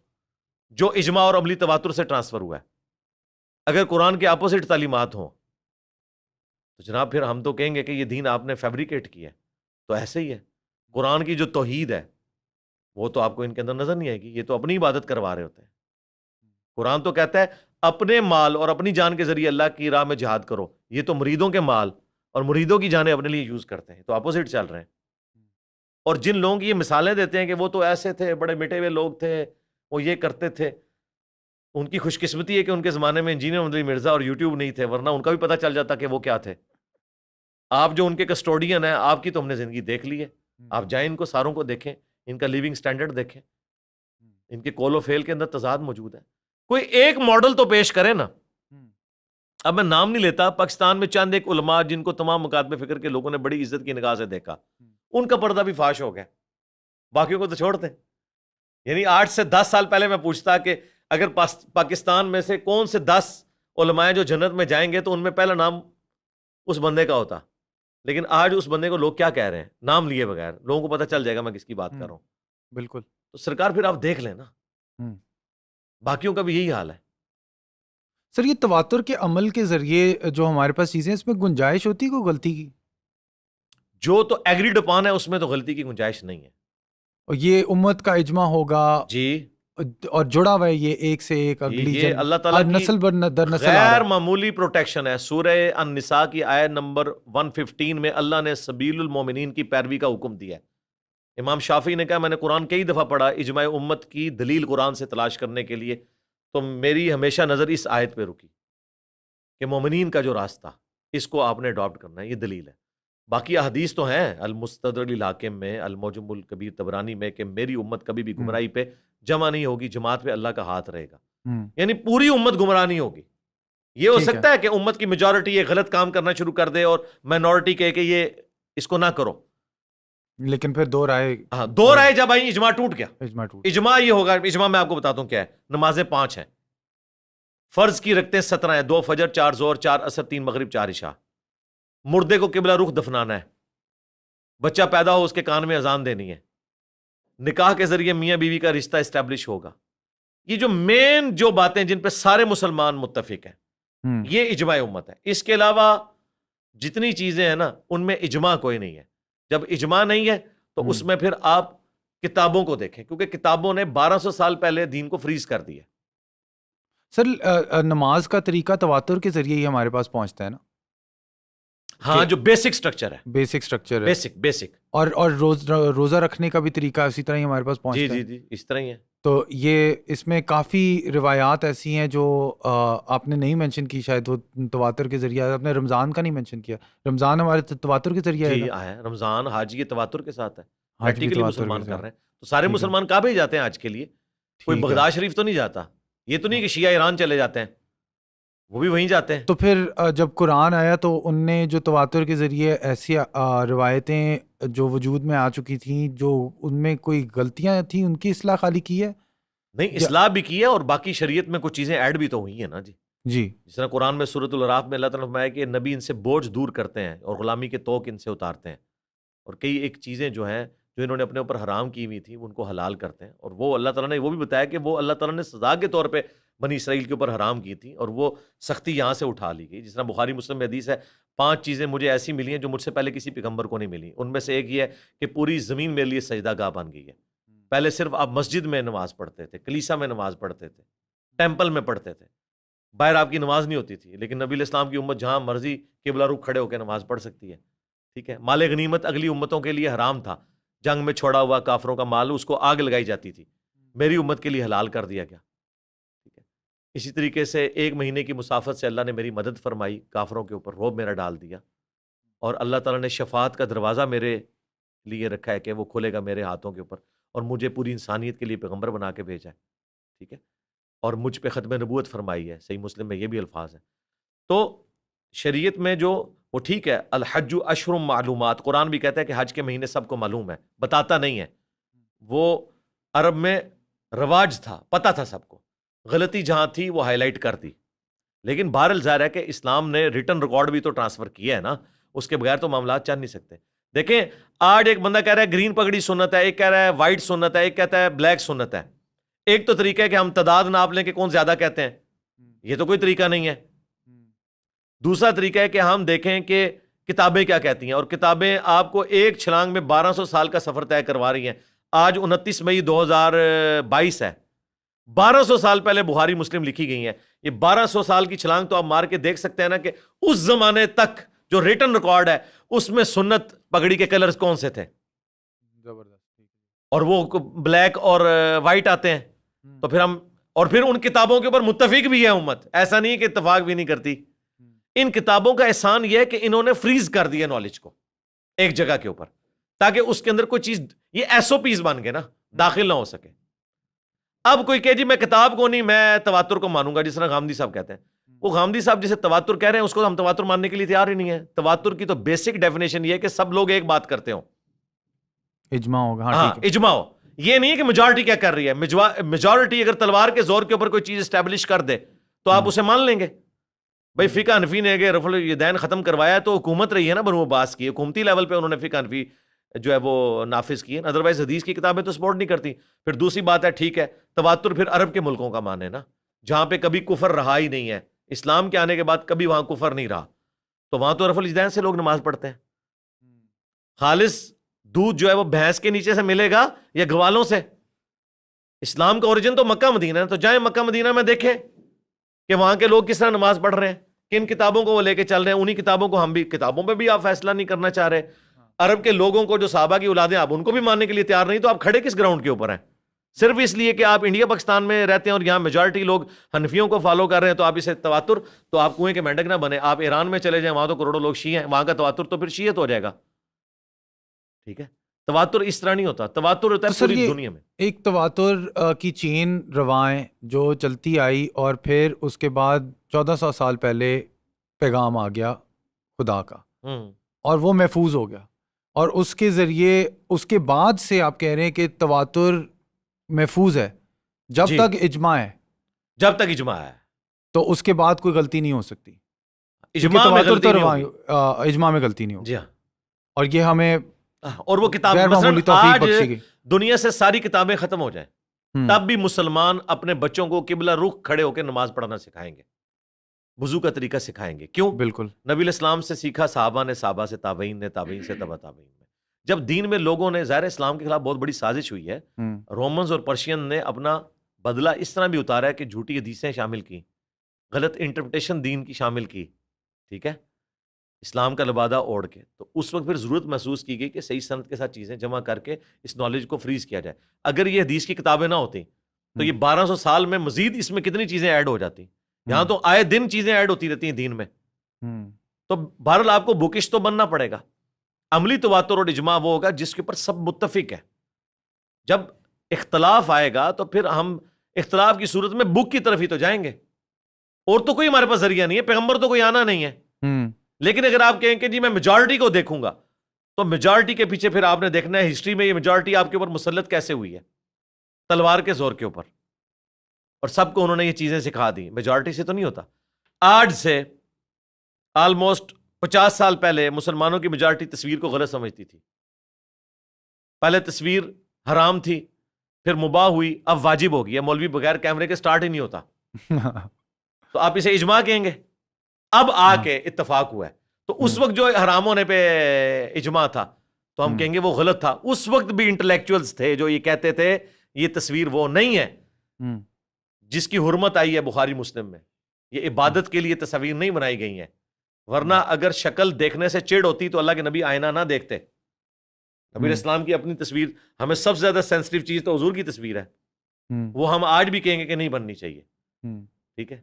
جو اجماع اور عملی تواتر سے ٹرانسفر ہوا ہے. اگر قرآن کے اپوزٹ تعلیمات ہوں تو جناب پھر ہم تو کہیں گے کہ یہ دین آپ نے فیبریکیٹ کیا ہے. تو ایسے ہی ہے, قرآن کی جو توحید ہے وہ تو آپ کو ان کے اندر نظر نہیں آئے گی, یہ تو اپنی عبادت کروا رہے ہوتے ہیں. قرآن تو کہتا ہے اپنے مال اور اپنی جان کے ذریعے اللہ کی راہ میں جہاد کرو, یہ تو مریدوں کے مال اور مریدوں کی جانیں اپنے لیے یوز کرتے ہیں, تو اپوزٹ چل رہے ہیں. اور جن لوگوں کی یہ مثالیں دیتے ہیں کہ وہ تو ایسے تھے, بڑے مٹے ہوئے لوگ تھے, وہ یہ کرتے تھے, ان کی خوش قسمتی ہے کہ ان کے زمانے میں انجینئر محمد علی مرزا اور یوٹیوب نہیں تھے, ورنہ ان کا بھی پتہ چل جاتا کہ وہ کیا تھے. آپ جو ان کے کسٹوڈین ہیں, آپ کی تو ہم نے زندگی دیکھ لی ہے, آپ جائیں ان کو ساروں کو دیکھیں, ان کا لیونگ سٹینڈرڈ دیکھیں, ان کے کول و فیل کے اندر تضاد موجود ہے. کوئی ایک ماڈل تو پیش کرے نا. اب میں نام نہیں لیتا, پاکستان میں چند ایک علماء جن کو تمام مکاتب فکر کے لوگوں نے بڑی عزت کی نگاہ سے دیکھا, ان کا پردہ بھی فاش ہو گیا, باقیوں کو تو چھوڑتے. یعنی 8 سے 10 سال پہلے میں پوچھتا کہ اگر پاکستان میں سے کون سے 10 علماء جو جنت میں جائیں گے تو ان میں پہلا نام اس بندے کا ہوتا. لیکن آج اس بندے کو لوگ کیا کہہ رہے ہیں نام لیے بغیر, لوگوں کو پتہ چل جائے گا میں کس کی بات کر رہا ہوں. بالکل. تو سرکار پھر آپ دیکھ لیں نا, باقیوں کا بھی یہی حال ہے. سر یہ تواتر کے عمل کے ذریعے جو ہمارے پاس چیزیں, اس میں گنجائش ہوتی ہے کوئی غلطی کی؟ جو تو ایگریڈ اپان ہے اس میں تو غلطی کی گنجائش نہیں ہے. اور یہ امت کا اجماع ہوگا جی, اور جڑا ہوا ہے یہ ایک سے ایک اگلی یہ اللہ تعالیٰ کی نسل در نسل غیر معمولی پروٹیکشن ہے. سورہ النساء کی آیت نمبر 115 میں اللہ نے سبیل المومنین کی پیروی کا حکم دیا ہے. امام شافعی نے کہا میں نے قرآن کئی دفعہ پڑھا, اجماع امت کی دلیل قرآن سے تلاش کرنے کے لیے, تو میری ہمیشہ نظر اس آیت پہ رکی کہ مومنین کا جو راستہ اس کو آپ نے اڈاپٹ کرنا ہے, یہ دلیل ہے. باقی احادیث تو ہیں المستدرک الحاکم میں, المعجم الکبیر طبرانی میں, کہ میری امت کبھی بھی گمراہی پہ جمع نہیں ہوگی, جماعت پہ اللہ کا ہاتھ رہے گا. یعنی پوری امت گمراہ نہیں ہوگی. یہ ہو سکتا ہے کہ امت کی میجورٹی یہ غلط کام کرنا شروع کر دے اور مائنورٹی کہے کہ یہ اس کو نہ کرو, لیکن پھر دو رائے جب آئی اجماع ٹوٹ گیا. اجماع یہ ہوگا, اجماع میں آپ کو بتاتا ہوں کیا ہے. نمازیں 5 ہیں, فرض کی رکھتے ہیں 17 ہیں, 2 فجر 4 ظہر 4 عصر 3 مغرب 4 عشاء. مردے کو قبلہ رخ دفنانا ہے, بچہ پیدا ہو اس کے کان میں اذان دینی ہے, نکاح کے ذریعے میاں بیوی کا رشتہ اسٹیبلش ہوگا. یہ جو مین جو باتیں جن پہ سارے مسلمان متفق ہیں, یہ اجماع امت ہے. اس کے علاوہ جتنی چیزیں ہیں نا ان میں اجماع کوئی نہیں ہے. جب اجماع نہیں ہے تو اس میں پھر آپ کتابوں کو دیکھیں, کیونکہ کتابوں نے 1200 سال پہلے دین کو فریز کر دیا. سر نماز کا طریقہ تواتر کے ذریعے ہی ہمارے پاس پہنچتا ہے نا؟ ہاں, جو بیسک سٹرکچر ہے, بیسک سٹرکچر ہے. بیسک اور روزہ رکھنے کا بھی طریقہ اسی طرح ہی ہمارے پاس پہنچتا ہے. جی اس طرح ہی ہے. تو یہ اس میں کافی روایات ایسی ہیں جو آپ نے نہیں مینشن کی, شاید وہ تواتر کے ذریعے. آپ نے رمضان کا نہیں مینشن کیا, رمضان ہمارے تواتر کے ذریعے جی آیا رمضان. حج یہ تواتر کے ساتھ ہے, حج بھی پریکٹیکلی تواتر مسلمان کے کر ساتھ. رہے ہیں. تو سارے مسلمان کعبے ہی جاتے ہیں آج کے لیے, کوئی بغداد شریف تو نہیں جاتا. یہ تو نہیں کہ شیعہ ایران چلے جاتے ہیں, وہ بھی وہیں جاتے ہیں. تو پھر جب قرآن آیا تو ان نے جو تواتر کے ذریعے ایسی روایتیں جو وجود میں آ چکی تھیں, جو ان میں کوئی غلطیاں تھیں, ان کی اصلاح خالی کی ہے؟ نہیں, اصلاح بھی کی ہے, اور باقی شریعت میں کچھ چیزیں ایڈ بھی تو ہوئی ہیں نا جی. جس طرح قرآن میں سورۃ الاعراف میں اللہ تعالیٰ نے فرمایا کہ نبی ان سے بوجھ دور کرتے ہیں اور غلامی کے توق ان سے اتارتے ہیں, اور کئی ایک چیزیں جو ہیں جو انہوں نے اپنے اوپر حرام کی ہوئی تھی ان کو حلال کرتے ہیں. اور وہ اللہ تعالیٰ نے وہ بھی بتایا کہ وہ اللہ تعالیٰ نے سزا کے طور پہ بنی اسرائیل کے اوپر حرام کی تھی, اور وہ سختی یہاں سے اٹھا لی گئی. جس طرح بخاری مسلم میں حدیث ہے, 5 چیزیں مجھے ایسی ملی ہیں جو مجھ سے پہلے کسی پیغمبر کو نہیں ملی. ان میں سے ایک یہ ہے کہ پوری زمین میرے لیے سجدہ گاہ بن گئی ہے. پہلے صرف آپ مسجد میں نماز پڑھتے تھے, کلیسا میں نماز پڑھتے تھے, ٹیمپل میں پڑھتے تھے, باہر آپ کی نماز نہیں ہوتی تھی. لیکن نبی علیہ السلام کی امت جہاں مرضی قبلہ رخ کھڑے ہو کے نماز پڑھ سکتی ہے. ٹھیک ہے, مال غنیمت اگلی امتوں کے لیے حرام تھا, جنگ میں چھوڑا ہوا کافروں کا مال اس کو آگ لگائی جاتی تھی, میری امت کے لیے حلال کر دیا گیا. ٹھیک ہے, اسی طریقے سے 1 مہینے کی مسافت سے اللہ نے میری مدد فرمائی, کافروں کے اوپر رعب میرا ڈال دیا, اور اللہ تعالیٰ نے شفاعت کا دروازہ میرے لیے رکھا ہے کہ وہ کھولے گا میرے ہاتھوں کے اوپر, اور مجھے پوری انسانیت کے لیے پیغمبر بنا کے بھیجا ہے. ٹھیک ہے, اور مجھ پہ ختم نبوت فرمائی ہے. صحیح مسلم میں یہ بھی الفاظ ہیں. تو شریعت میں جو وہ ٹھیک ہے, الحج اشہر معلومات, قرآن بھی کہتا ہے کہ حج کے مہینے سب کو معلوم ہے, بتاتا نہیں ہے. وہ عرب میں رواج تھا, پتہ تھا سب کو, غلطی جہاں تھی وہ ہائی لائٹ کر دی. لیکن بہرحال ظاہر ہے کہ اسلام نے ریٹن ریکارڈ بھی تو ٹرانسفر کیا ہے نا, اس کے بغیر تو معاملات چل نہیں سکتے. دیکھیں آج ایک بندہ کہہ رہا ہے گرین پگڑی سنت ہے, ایک کہہ رہا ہے وائٹ سنت ہے, ایک کہتا ہے بلیک سنت ہے. ایک تو طریقہ ہے کہ ہم تعداد ناپ لیں کہ کون زیادہ کہتے ہیں, یہ تو کوئی طریقہ نہیں ہے. دوسرا طریقہ ہے کہ ہم دیکھیں کہ کتابیں کیا کہتی ہیں, اور کتابیں آپ کو ایک چھلانگ میں 1200 سال کا سفر طے کروا رہی ہیں. آج 29 مئی 2022 ہے, 1200 سال پہلے بخاری مسلم لکھی گئی ہیں. یہ 1200 سال کی چھلانگ تو آپ مار کے دیکھ سکتے ہیں نا کہ اس زمانے تک جو ریٹن ریکارڈ ہے اس میں سنت پگڑی کے کلرز کون سے تھے, اور وہ بلیک اور وائٹ آتے ہیں. تو پھر ہم, اور پھر ان کتابوں کے اوپر متفق بھی ہے امت, ایسا نہیں کہ اتفاق بھی نہیں کرتی. ان کتابوں کا احسان یہ ہے کہ انہوں نے فریز کر دیا نالج کو ایک جگہ کے اوپر, تاکہ اس کے اندر کوئی چیز, یہ ایس او پیز بن گئے نا, داخل نہ ہو سکے. اب کوئی کہ جی میں کتاب کو نہیں, میں تواتر کو مانوں گا, جس طرح غامدی صاحب کہتے ہیں. وہ غامدی صاحب جسے تواتر کہہ رہے ہیں اس کو ہم تواتر ماننے کے لیے تیار ہی نہیں ہے. تواتر کی تو بیسک ڈیفینیشن یہ ہے کہ سب لوگ ایک بات کرتے ہوں, اجماع ہوگا. ہاں اجماع ہو. یہ نہیں کہ میجورٹی کیا کر رہی ہے. میجورٹی اگر تلوار کے زور کے اوپر کوئی چیز اسٹیبلش کر دے تو آپ اسے مان لیں گے. بھائی فقہ حنفی نے اگر رفع الیدین ختم کروایا تو حکومت رہی ہے نا بنو عباس کی, حکومتی لیول پہ انہوں نے فقہ حنفی جو ہے وہ نافذ کی ہے. ادروائز حدیث کی کتابیں تو سپورٹ نہیں کرتی. پھر دوسری بات ہے ٹھیک ہے تواتر پھر عرب کے ملکوں کا مانے نا, جہاں پہ کبھی کفر رہا ہی نہیں ہے, اسلام کے آنے کے بعد کبھی وہاں کفر نہیں رہا, تو وہاں تو رفع الیدین سے لوگ نماز پڑھتے ہیں. خالص دودھ جو ہے وہ بھینس کے نیچے سے ملے گا یا گوالوں سے. اسلام کا اوریجن تو مکہ مدینہ ہے, تو جائیں مکہ مدینہ میں دیکھیں کہ وہاں کے لوگ کس طرح نماز پڑھ رہے ہیں, کن کتابوں کو وہ لے کے چل رہے ہیں. انہی کتابوں کو ہم بھی, کتابوں پہ بھی آپ فیصلہ نہیں کرنا چاہ رہے. عرب کے لوگوں کو جو صحابہ کی اولادیں آپ ان کو بھی ماننے کے لیے تیار نہیں, تو آپ کھڑے کس گراؤنڈ کے اوپر ہیں؟ صرف اس لیے کہ آپ انڈیا پاکستان میں رہتے ہیں اور یہاں میجورٹی لوگ حنفیوں کو فالو کر رہے ہیں تو آپ اسے تواتر, تو آپ کنویں کے مینڈک نہ بنے. آپ ایران میں چلے جائیں, وہاں تو کروڑوں لوگ شیعہ ہیں, وہاں کا تواتر تو پھر شیعت ہو جائے گا. ٹھیک ہے, تواتر اس طرح نہیں ہوتا. تواتر ہوتا ہے پوری دنیا میں ایک تواتر کی چین روائیں جو چلتی آئی, اور پھر اس کے بعد 1400 سال پہلے پیغام آ گیا خدا کا, اور وہ محفوظ ہو گیا, اور اس کے ذریعے اس کے بعد سے آپ کہہ رہے ہیں کہ تواتر محفوظ ہے جب تک اجماع ہے. جب تک اجماع ہے تو اس کے بعد کوئی غلطی نہیں ہو سکتی. اجماع میں غلطی نہیں ہوگی. اجماع میں غلطی نہیں ہوگی. جی ہاں, اور یہ ہمیں, اور وہ کتاب آج دنیا سے ساری کتابیں ختم ہو جائیں تب بھی مسلمان اپنے بچوں کو قبلہ رخ کھڑے ہو کے نماز پڑھنا سکھائیں گے. وضو کا طریقہ سکھائیں گے. کیوں؟ بالکل. نبی علیہ السلام سے سیکھا، صحابہ نے صحابہ سے، تابعین نے تابعین سے، تبع تابعین میں. جب دین میں لوگوں نے، ظاہر اسلام کے خلاف بہت بڑی سازش ہوئی ہے، رومنز اور پرشین نے اپنا بدلہ اس طرح بھی اتارا ہے کہ جھوٹی حدیثیں شامل کی، غلط انٹرپریٹیشن دین کی شامل کی، ٹھیک ہے، اسلام کا لبادہ اوڑھ کے. تو اس وقت پھر ضرورت محسوس کی گئی کہ صحیح سند کے ساتھ چیزیں جمع کر کے اس نالج کو فریز کیا جائے. اگر یہ حدیث کی کتابیں نہ ہوتی تو یہ 1200 سال میں مزید اس میں کتنی چیزیں ایڈ ہو جاتی. یہاں تو آئے دن چیزیں ایڈ ہوتی رہتی ہیں دین میں. تو بہرحال آپ کو بکش تو بننا پڑے گا. عملی تواتر اور اجماع وہ ہوگا جس کے اوپر سب متفق ہے. جب اختلاف آئے گا تو پھر ہم اختلاف کی صورت میں بک کی طرف ہی تو جائیں گے، اور تو کوئی ہمارے پاس ذریعہ نہیں ہے، پیغمبر تو کوئی آنا نہیں ہے. لیکن اگر آپ کہیں کہ جی میں میجارٹی کو دیکھوں گا، تو میجارٹی کے پیچھے پھر آپ نے دیکھنا ہے ہسٹری میں یہ میجارٹی آپ کے اوپر مسلط کیسے ہوئی ہے، تلوار کے زور کے اوپر، اور سب کو انہوں نے یہ چیزیں سکھا دی. میجارٹی سے تو نہیں ہوتا. آج سے آلموسٹ 50 سال پہلے مسلمانوں کی میجارٹی تصویر کو غلط سمجھتی تھی. پہلے تصویر حرام تھی، پھر مباح ہوئی، اب واجب ہو گئی ہے. مولوی بغیر کیمرے کے سٹارٹ ہی نہیں ہوتا. تو آپ اسے اجماع کہیں گے. اب آ کے اتفاق ہوا ہے. تو اس وقت جو حرام ہونے پہ اجماع تھا تو ہم کہیں گے وہ غلط تھا. اس وقت بھی انٹلیکچوئلز تھے جو یہ کہتے تھے یہ تصویر وہ نہیں ہے جس کی حرمت آئی ہے بخاری مسلم میں. یہ عبادت کے لیے تصویر نہیں بنائی گئی ہیں، ورنہ اگر شکل دیکھنے سے چڑ ہوتی تو اللہ کے نبی آئینہ نہ دیکھتے. نبی علیہ السلام کی اپنی تصویر، ہمیں سب سے زیادہ سینسٹیو چیز تو حضور کی تصویر ہے، وہ ہم آج بھی کہیں گے کہ نہیں بننی چاہیے. ٹھیک ہے،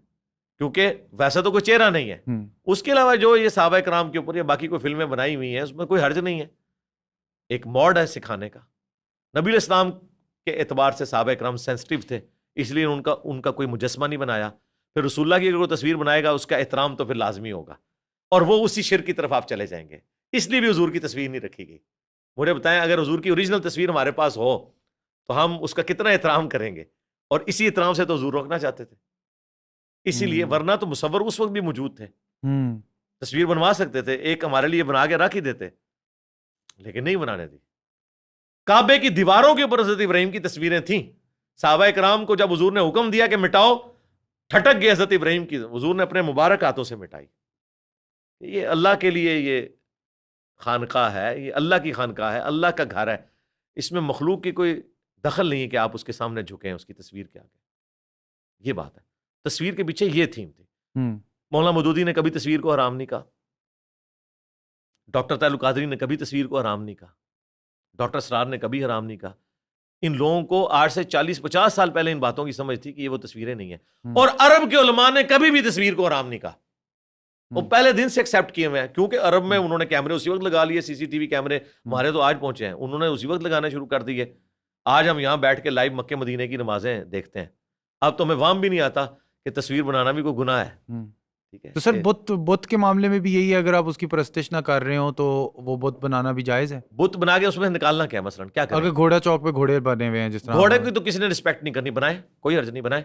کیونکہ ویسا تو کوئی چہرہ نہیں ہے. اس کے علاوہ جو یہ صحابہ کرام کے اوپر یا باقی کوئی فلمیں بنائی ہوئی ہیں اس میں کوئی حرج نہیں ہے، ایک موڈ ہے سکھانے کا. نبی علیہ السلام کے اعتبار سے صحابہ کرام سینسٹیو تھے، اس لیے ان کا کوئی مجسمہ نہیں بنایا. پھر رسول اللہ کی اگر کوئی تصویر بنائے گا اس کا احترام تو پھر لازمی ہوگا، اور وہ اسی شرک کی طرف آپ چلے جائیں گے. اس لیے بھی حضور کی تصویر نہیں رکھی گئی. مجھے بتائیں اگر حضور کی اوریجنل تصویر ہمارے پاس ہو تو ہم اس کا کتنا احترام کریں گے، اور اسی احترام سے تو حضور روکنا چاہتے تھے. اسی لیے ورنہ تو مصور اس وقت بھی موجود تھے، تصویر بنوا سکتے تھے، ایک ہمارے لیے بنا کے رکھ ہی دیتے، لیکن نہیں بنانے دی. کعبے کی دیواروں کے اوپر حضرت ابراہیم کی تصویریں تھیں. صحابہ کرام کو جب حضور نے حکم دیا کہ مٹاؤ، ٹھٹک گئے حضرت ابراہیم کی، حضور نے اپنے مبارک ہاتھوں سے مٹائی. یہ اللہ کے لیے یہ خانقاہ ہے، یہ اللہ کی خانقاہ ہے، اللہ کا گھر ہے. اس میں مخلوق کی کوئی دخل نہیں ہے کہ آپ اس کے سامنے جھکیں اس کی تصویر کے آگے. یہ بات ہے. تصویر کے پیچھے یہ تھیم تھی. مولانا مودودی نے کبھی تصویر کو حرام نہیں کہا، ڈاکٹر تعلق قادری نے کبھی تصویر کو حرام نہیں کہا، ڈاکٹر اسرار نے کبھی حرام نہیں کہا. ان لوگوں کو آج سے 40-50 سال پہلے ان باتوں کی سمجھ تھی کہ یہ وہ تصویریں نہیں ہیں. اور عرب کے علماء نے کبھی بھی تصویر کو حرام نہیں کہا. وہ پہلے دن سے ایکسیپٹ کیے ہوئے ہیں، کیونکہ عرب میں انہوں نے کیمرے اسی وقت لگا لیے. سی سی ٹی وی کیمرے ہمارے تو آج پہنچے ہیں، انہوں نے اسی وقت لگانا شروع کر دیے. آج ہم یہاں بیٹھ کے لائیو مکے مدینے کی نمازیں دیکھتے ہیں. اب تو ہمیں وام بھی نہیں آتا کہ تصویر بنانا بھی کوئی گناہ ہے. ٹھیک ہے. تو سر بت کے معاملے میں بھی یہی ہے، اگر آپ اس کی پرستش نہ کر رہے ہو تو وہ بت بنانا بھی جائز ہے؟ بت بنا کے اس میں نکالنا کیا مثلا کیا کریں؟ اگر گھوڑا چوک پہ گھوڑے بنے ہوئے ہیں جس طرح، گھوڑے کی تو کسی نے رسپیکٹ نہیں کرنی، بنائے، کوئی حرج نہیں، بنائے.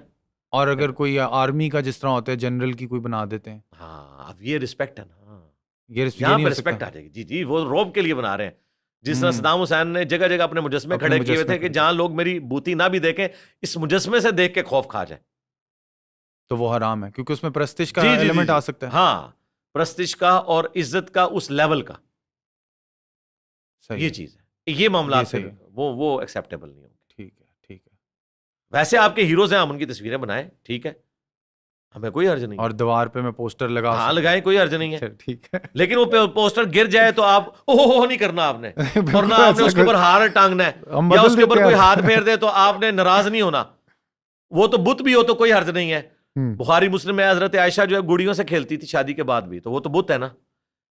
اور اگر کوئی آرمی کا جس طرح ہوتا ہے جنرل کی کوئی بنا دیتے ہیں، ہاں اب یہ رسپیکٹ ہے نا، یہ یہاں پہ رسپیکٹ آ جائے گی. جی جی، وہ روب کے لیے بنا رہے ہیں. جس طرح صدام حسین نے جگہ جگہ اپنے مجسمے کھڑے کیے ہوئے تھے کہ جہاں لوگ میری بوتی نہ بھی دیکھیں، اس مجسمے سے دیکھ کے خوف کھا جائے، تو وہ حرام ہے کیونکہ اس میں پرستش کا ایلیمنٹ آ سکتا ہے. ہاں، پرستش کا اور عزت کا اس لیول کا، یہ چیز ہے. یہ معاملات وہ ایکسیپٹیبل نہیں ہوں. ٹھیک ہے، ٹھیک ہے. ویسے آپ کے ہیروز ہیں، ہم ان کی تصویریں بنائیں، ٹھیک ہے، ہمیں کوئی حرج نہیں. اور دیوار پہ میں پوسٹر لگا، ہاں لگائیں، کوئی حرج نہیں ہے. ٹھیک ہے. لیکن وہ پوسٹر گر جائے تو آپ اوہ نہیں کرنا آپ نے، اور نہ آپ نے اس کے اوپر ہار ٹانگنا ہے، یا اس کے اوپر کوئی ہاتھ پھیر دے تو آپ نے ناراض نہیں ہونا. وہ تو بت بھی ہو تو کوئی حرج نہیں ہے. بخاری مسلم میں حضرت عائشہ جو ہے گڑیوں سے کھیلتی تھی شادی کے بعد بھی، تو وہ تو بت ہے نا.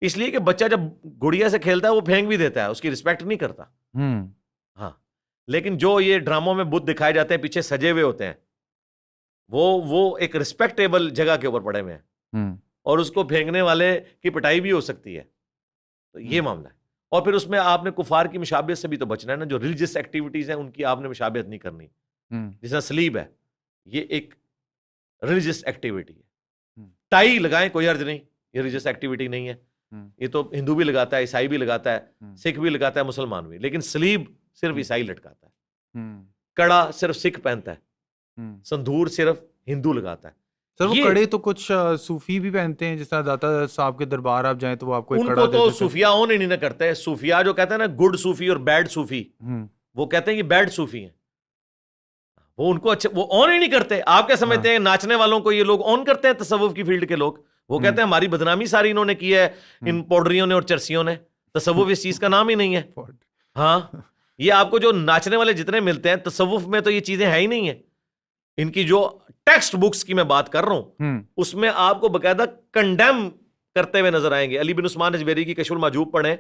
اس لیے کہ بچہ جب گڑیا سے کھیلتا ہے وہ پھینک بھی دیتا ہے، اس کی رسپیکٹ نہیں کرتا. ہاں، لیکن جو یہ ڈراموں میں بت دکھائے جاتے ہیں پیچھے سجے ہوئے ہوتے ہیں، وہ ایک رسپیکٹیبل جگہ کے اوپر پڑے ہوئے ہیں، اور اس کو پھینکنے والے کی پٹائی بھی ہو سکتی ہے. تو یہ معاملہ ہے. اور پھر اس میں آپ نے کفار کی مشابہت سے بھی تو بچنا ہے نا. جو ریلیجس ایکٹیویٹیز ہیں ان کی آپ نے مشابہت نہیں کرنی. جیسا سلیب ہے، یہ ایک ریلیجس ایکٹیویٹی ہے. ٹائی لگائیں، کوئی حرج نہیں، یہ ریلیجس ایکٹیویٹی نہیں ہے. یہ تو ہندو بھی لگاتا ہے، عیسائی بھی لگاتا ہے، سکھ بھی لگاتا ہے، مسلمان بھی. لیکن سلیب صرف عیسائی لٹکاتا ہے، کڑا صرف سکھ پہنتا ہے، سندور صرف ہندو لگاتا ہے. سر وہ یہ کڑے تو کچھ صوفی بھی پہنتے ہیں، جس طرح داتا صاحب کے دربار آپ جائیں تو وہ آپ کو ایک ان کڑا کو دیتے تو تھے. صوفیاء اون ہی نہیں نہ کرتے. صوفیاء جو کہتے ہیں نا گڈ صوفی اور بیڈ صوفی، ہوں وہ کہتے ہیں یہ بیڈ صوفی ہیں. وہ ان کو اچھا وہ آن ہی نہیں کرتے. آپ کیا سمجھتے ہیں ناچنے والوں کو یہ لوگ آن کرتے ہیں؟ تصوف کی فیلڈ کے لوگ وہ کہتے ہیں ہماری بدنامی ساری انہوں نے کی ہے ان پوڈریوں نے اور چرسیوں نے. تصوف اس چیز کا نام ہی نہیں ہے. ہاں یہ آپ کو جو ناچنے والے جتنے ملتے ہیں تصوف میں تو یہ چیزیں ہے ہی نہیں ہیں. ان کی جو ٹیکسٹ بکس کی میں بات کر رہا ہوں اس میں آپ کو باقاعدہ کنڈیم کرتے ہوئے نظر آئیں گے. علی بن عثمان اجویری کی کشف المحجوب پڑھیں.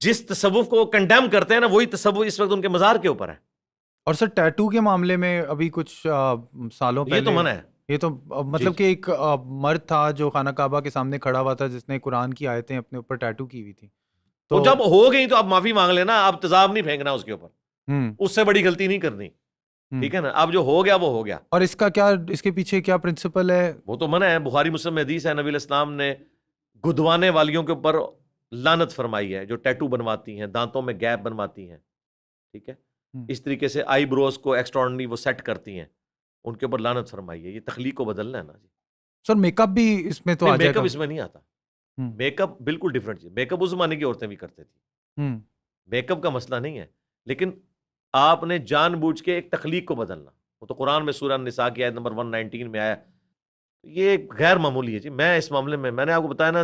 جس تصوف کو وہ کنڈیم کرتے ہیں نا وہی تصوف اس وقت ان کے مزار کے اوپر ہے. اور سر ٹیٹو کے معاملے میں ابھی کچھ سالوں پہلے یہ تو منع ہے. یہ تو مطلب کہ ایک مرد تھا جو خانہ کعبہ کے سامنے کھڑا ہوا تھا جس نے قرآن کی آیتیں اپنے اوپر ٹیٹو کی ہوئی تھی. تو جب ہو گئی تو آپ معافی مانگ لینا. آپ تیزاب نہیں پھینکنا اس کے اوپر. ہوں اس سے بڑی غلطی نہیں کرنی. ٹھیک ہے نا. اب جو ہو گیا وہ ہو گیا. اور اس کا کیا، اس کے پیچھے کیا پرنسپل ہے؟ وہ تو منع ہے. بخاری مسلم میں حدیث ہے نبی علیہ السلام نے گدوانے والیوں کے اوپر لعنت فرمائی ہے. جو ٹیٹو بنواتی ہیں، دانتوں میں گیپ بنواتی ہیں، ٹھیک ہے، اس طریقے سے آئی بروز کو ایکسٹرارڈنری وہ سیٹ کرتی ہیں، ان کے اوپر لعنت فرمائی ہے. یہ تخلیق کو بدلنا ہے نا جی. سر میک اپ بھی اس میں تو آ جائے میک گا؟ اپ اس میں نہیں آتا. میک اپ بالکل ڈفرینٹ چیز. میک اپ اس زمانے کی عورتیں بھی کرتے تھیں. میک اپ کا مسئلہ نہیں ہے، لیکن آپ نے جان بوجھ کے ایک تخلیق کو بدلنا. وہ تو قرآن میں سورہ النساء کی آیت نمبر 119 میں آیا. یہ غیر معمولی ہے جی. میں اس معاملے میں نے آپ کو بتایا نا،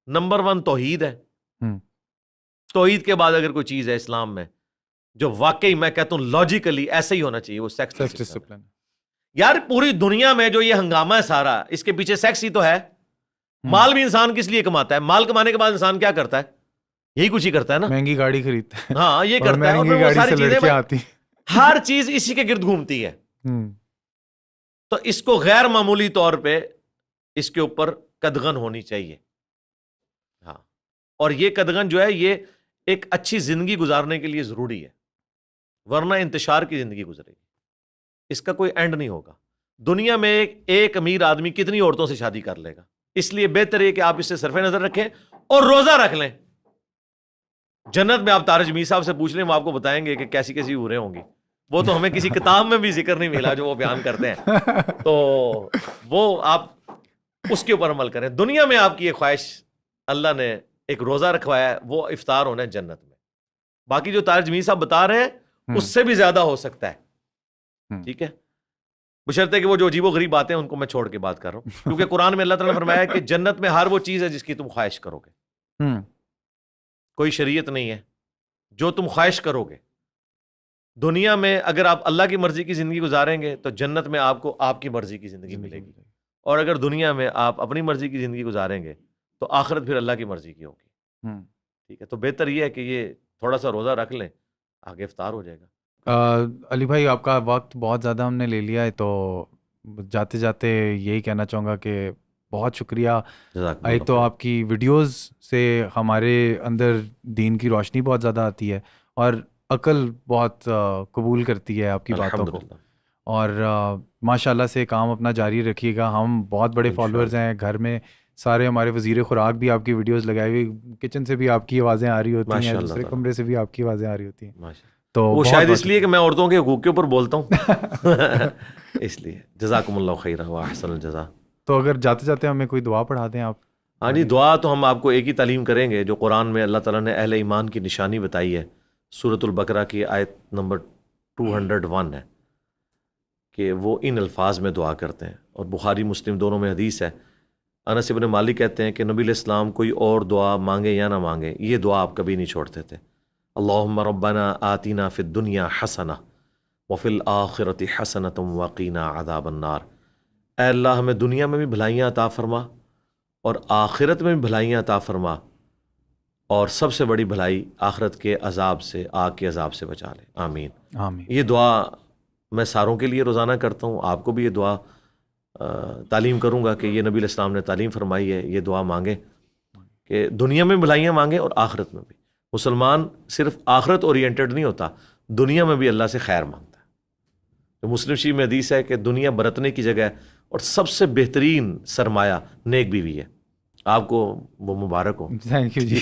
نمبر 1 توحید ہے. توحید کے بعد اگر کوئی چیز ہے اسلام میں جو واقعی میں کہتا ہوں لاجیکلی ایسے ہی ہونا چاہیے، وہ سیکس ڈسپلن. یار پوری دنیا میں جو یہ ہنگامہ ہے سارا، اس کے پیچھے سیکس ہی تو ہے. مال بھی انسان کس لیے کماتا ہے؟ مال کمانے کے بعد انسان کیا کرتا ہے؟ یہی کچھ ہی کرتا ہے نا. مہنگی گاڑی خریدتا ہے. ہاں یہ کرتا ہے. اور مہنگی وہ گاڑی ساری سے چیزیں لڑکیاں آتی. ہر چیز اسی کے گرد گھومتی ہے. تو اس کو غیر معمولی طور پہ اس کے اوپر قدغن ہونی چاہیے. ہاں اور یہ قدغن جو ہے یہ ایک اچھی زندگی گزارنے کے لیے ضروری ہے، ورنہ انتشار کی زندگی گزرے گی. اس کا کوئی اینڈ نہیں ہوگا. دنیا میں ایک امیر آدمی کتنی عورتوں سے شادی کر لے گا؟ اس لیے بہتر ہے کہ آپ اس سے صرف نظر رکھیں اور روزہ رکھ لیں. جنت میں آپ تارج میر صاحب سے پوچھ لیں، وہ آپ کو بتائیں گے کہ کیسی کیسی حوریں ہوں گی. وہ تو ہمیں کسی کتاب میں بھی ذکر نہیں ملا جو وہ بیان کرتے ہیں. تو وہ آپ اس کے اوپر عمل کریں. دنیا میں آپ کی ایک خواہش اللہ نے ایک روزہ رکھوایا ہے، وہ افطار ہونا ہے جنت میں. باقی جو تارج میر صاحب بتا رہے ہیں اس سے بھی زیادہ ہو سکتا ہے. ٹھیک ہے، بشرطے کہ وہ جو عجیب و غریب باتیں ان کو میں چھوڑ کے بات کر رہا ہوں. کیونکہ قرآن میں اللہ تعالیٰ نے فرمایا کہ جنت میں ہر وہ چیز ہے جس کی تم خواہش کرو گے. کوئی شریعت نہیں ہے، جو تم خواہش کرو گے. دنیا میں اگر آپ اللہ کی مرضی کی زندگی گزاریں گے تو جنت میں آپ کو آپ کی مرضی کی زندگی ملے گی. اور اگر دنیا میں آپ اپنی مرضی کی زندگی گزاریں گے تو آخرت پھر اللہ کی مرضی کی ہوگی. ٹھیک ہے، تو بہتر یہ ہے کہ یہ تھوڑا سا روزہ رکھ لیں، آگے افطار ہو جائے گا. علی بھائی آپ کا وقت بہت زیادہ ہم نے لے لیا ہے، تو جاتے جاتے یہی کہنا چاہوں گا کہ بہت شکریہ. ایک تو آپ کی ویڈیوز سے ہمارے اندر دین کی روشنی بہت زیادہ آتی ہے اور عقل بہت قبول کرتی ہے آپ کی باتوں کو. اور ماشاء اللہ سے کام اپنا جاری رکھیے گا. ہم بہت بڑے فالوورز ہیں گھر میں سارے. ہمارے وزیر خوراک بھی آپ کی ویڈیوز لگائی ہوئی، کچن سے بھی آپ کی آوازیں آ رہی ہوتی ہیں، دوسرے کمرے سے بھی آپ کی آوازیں آ رہی ہوتی ہیں. تو وہ شاید اس لیے کہ میں عورتوں کے حقوق کے اوپر بولتا ہوں اس لیے. جزاکم اللہ خیرا واحسن الجزا. تو اگر جاتے جاتے ہمیں کوئی دعا پڑھا دیں آپ. ہاں جی، دعا تو ہم آپ کو ایک ہی تعلیم کریں گے جو قرآن میں اللہ تعالیٰ نے اہل ایمان کی نشانی بتائی ہے. سورۃ البقرہ کی آیت نمبر 201 ہے کہ وہ ان الفاظ میں دعا کرتے ہیں. اور بخاری مسلم دونوں میں حدیث ہے. انس بن مالک کہتے ہیں کہ نبی علیہ السلام کوئی اور دعا مانگے یا نہ مانگے، یہ دعا آپ کبھی نہیں چھوڑتے تھے. اللہم ربنا آتنا فی الدنیا حسنہ وفی الآخرۃ حسنۃ وقینا عذاب النار. اے اللہ ہمیں دنیا میں بھی بھلائیاں عطا فرما اور آخرت میں بھی بھلائیاں عطا فرما، اور سب سے بڑی بھلائی آخرت کے عذاب سے، آگ کے عذاب سے بچا لے. آمین آمین. یہ دعا میں ساروں کے لیے روزانہ کرتا ہوں. آپ کو بھی یہ دعا تعلیم کروں گا کہ یہ نبی علیہ السلام نے تعلیم فرمائی ہے. یہ دعا مانگیں کہ دنیا میں بھلائیاں مانگیں اور آخرت میں بھی. مسلمان صرف آخرت اورینٹڈ نہیں ہوتا، دنیا میں بھی اللہ سے خیر مانگتا ہے. تو مسلم شریف میں حدیث ہے کہ دنیا برتنے کی جگہ ہے اور سب سے بہترین سرمایہ نیک بیوی ہے. آپ کو وہ مبارک ہو. تھینک یو جی.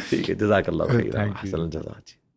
ٹھیک ہے، جزاک اللہ خیر. احسن الجزا.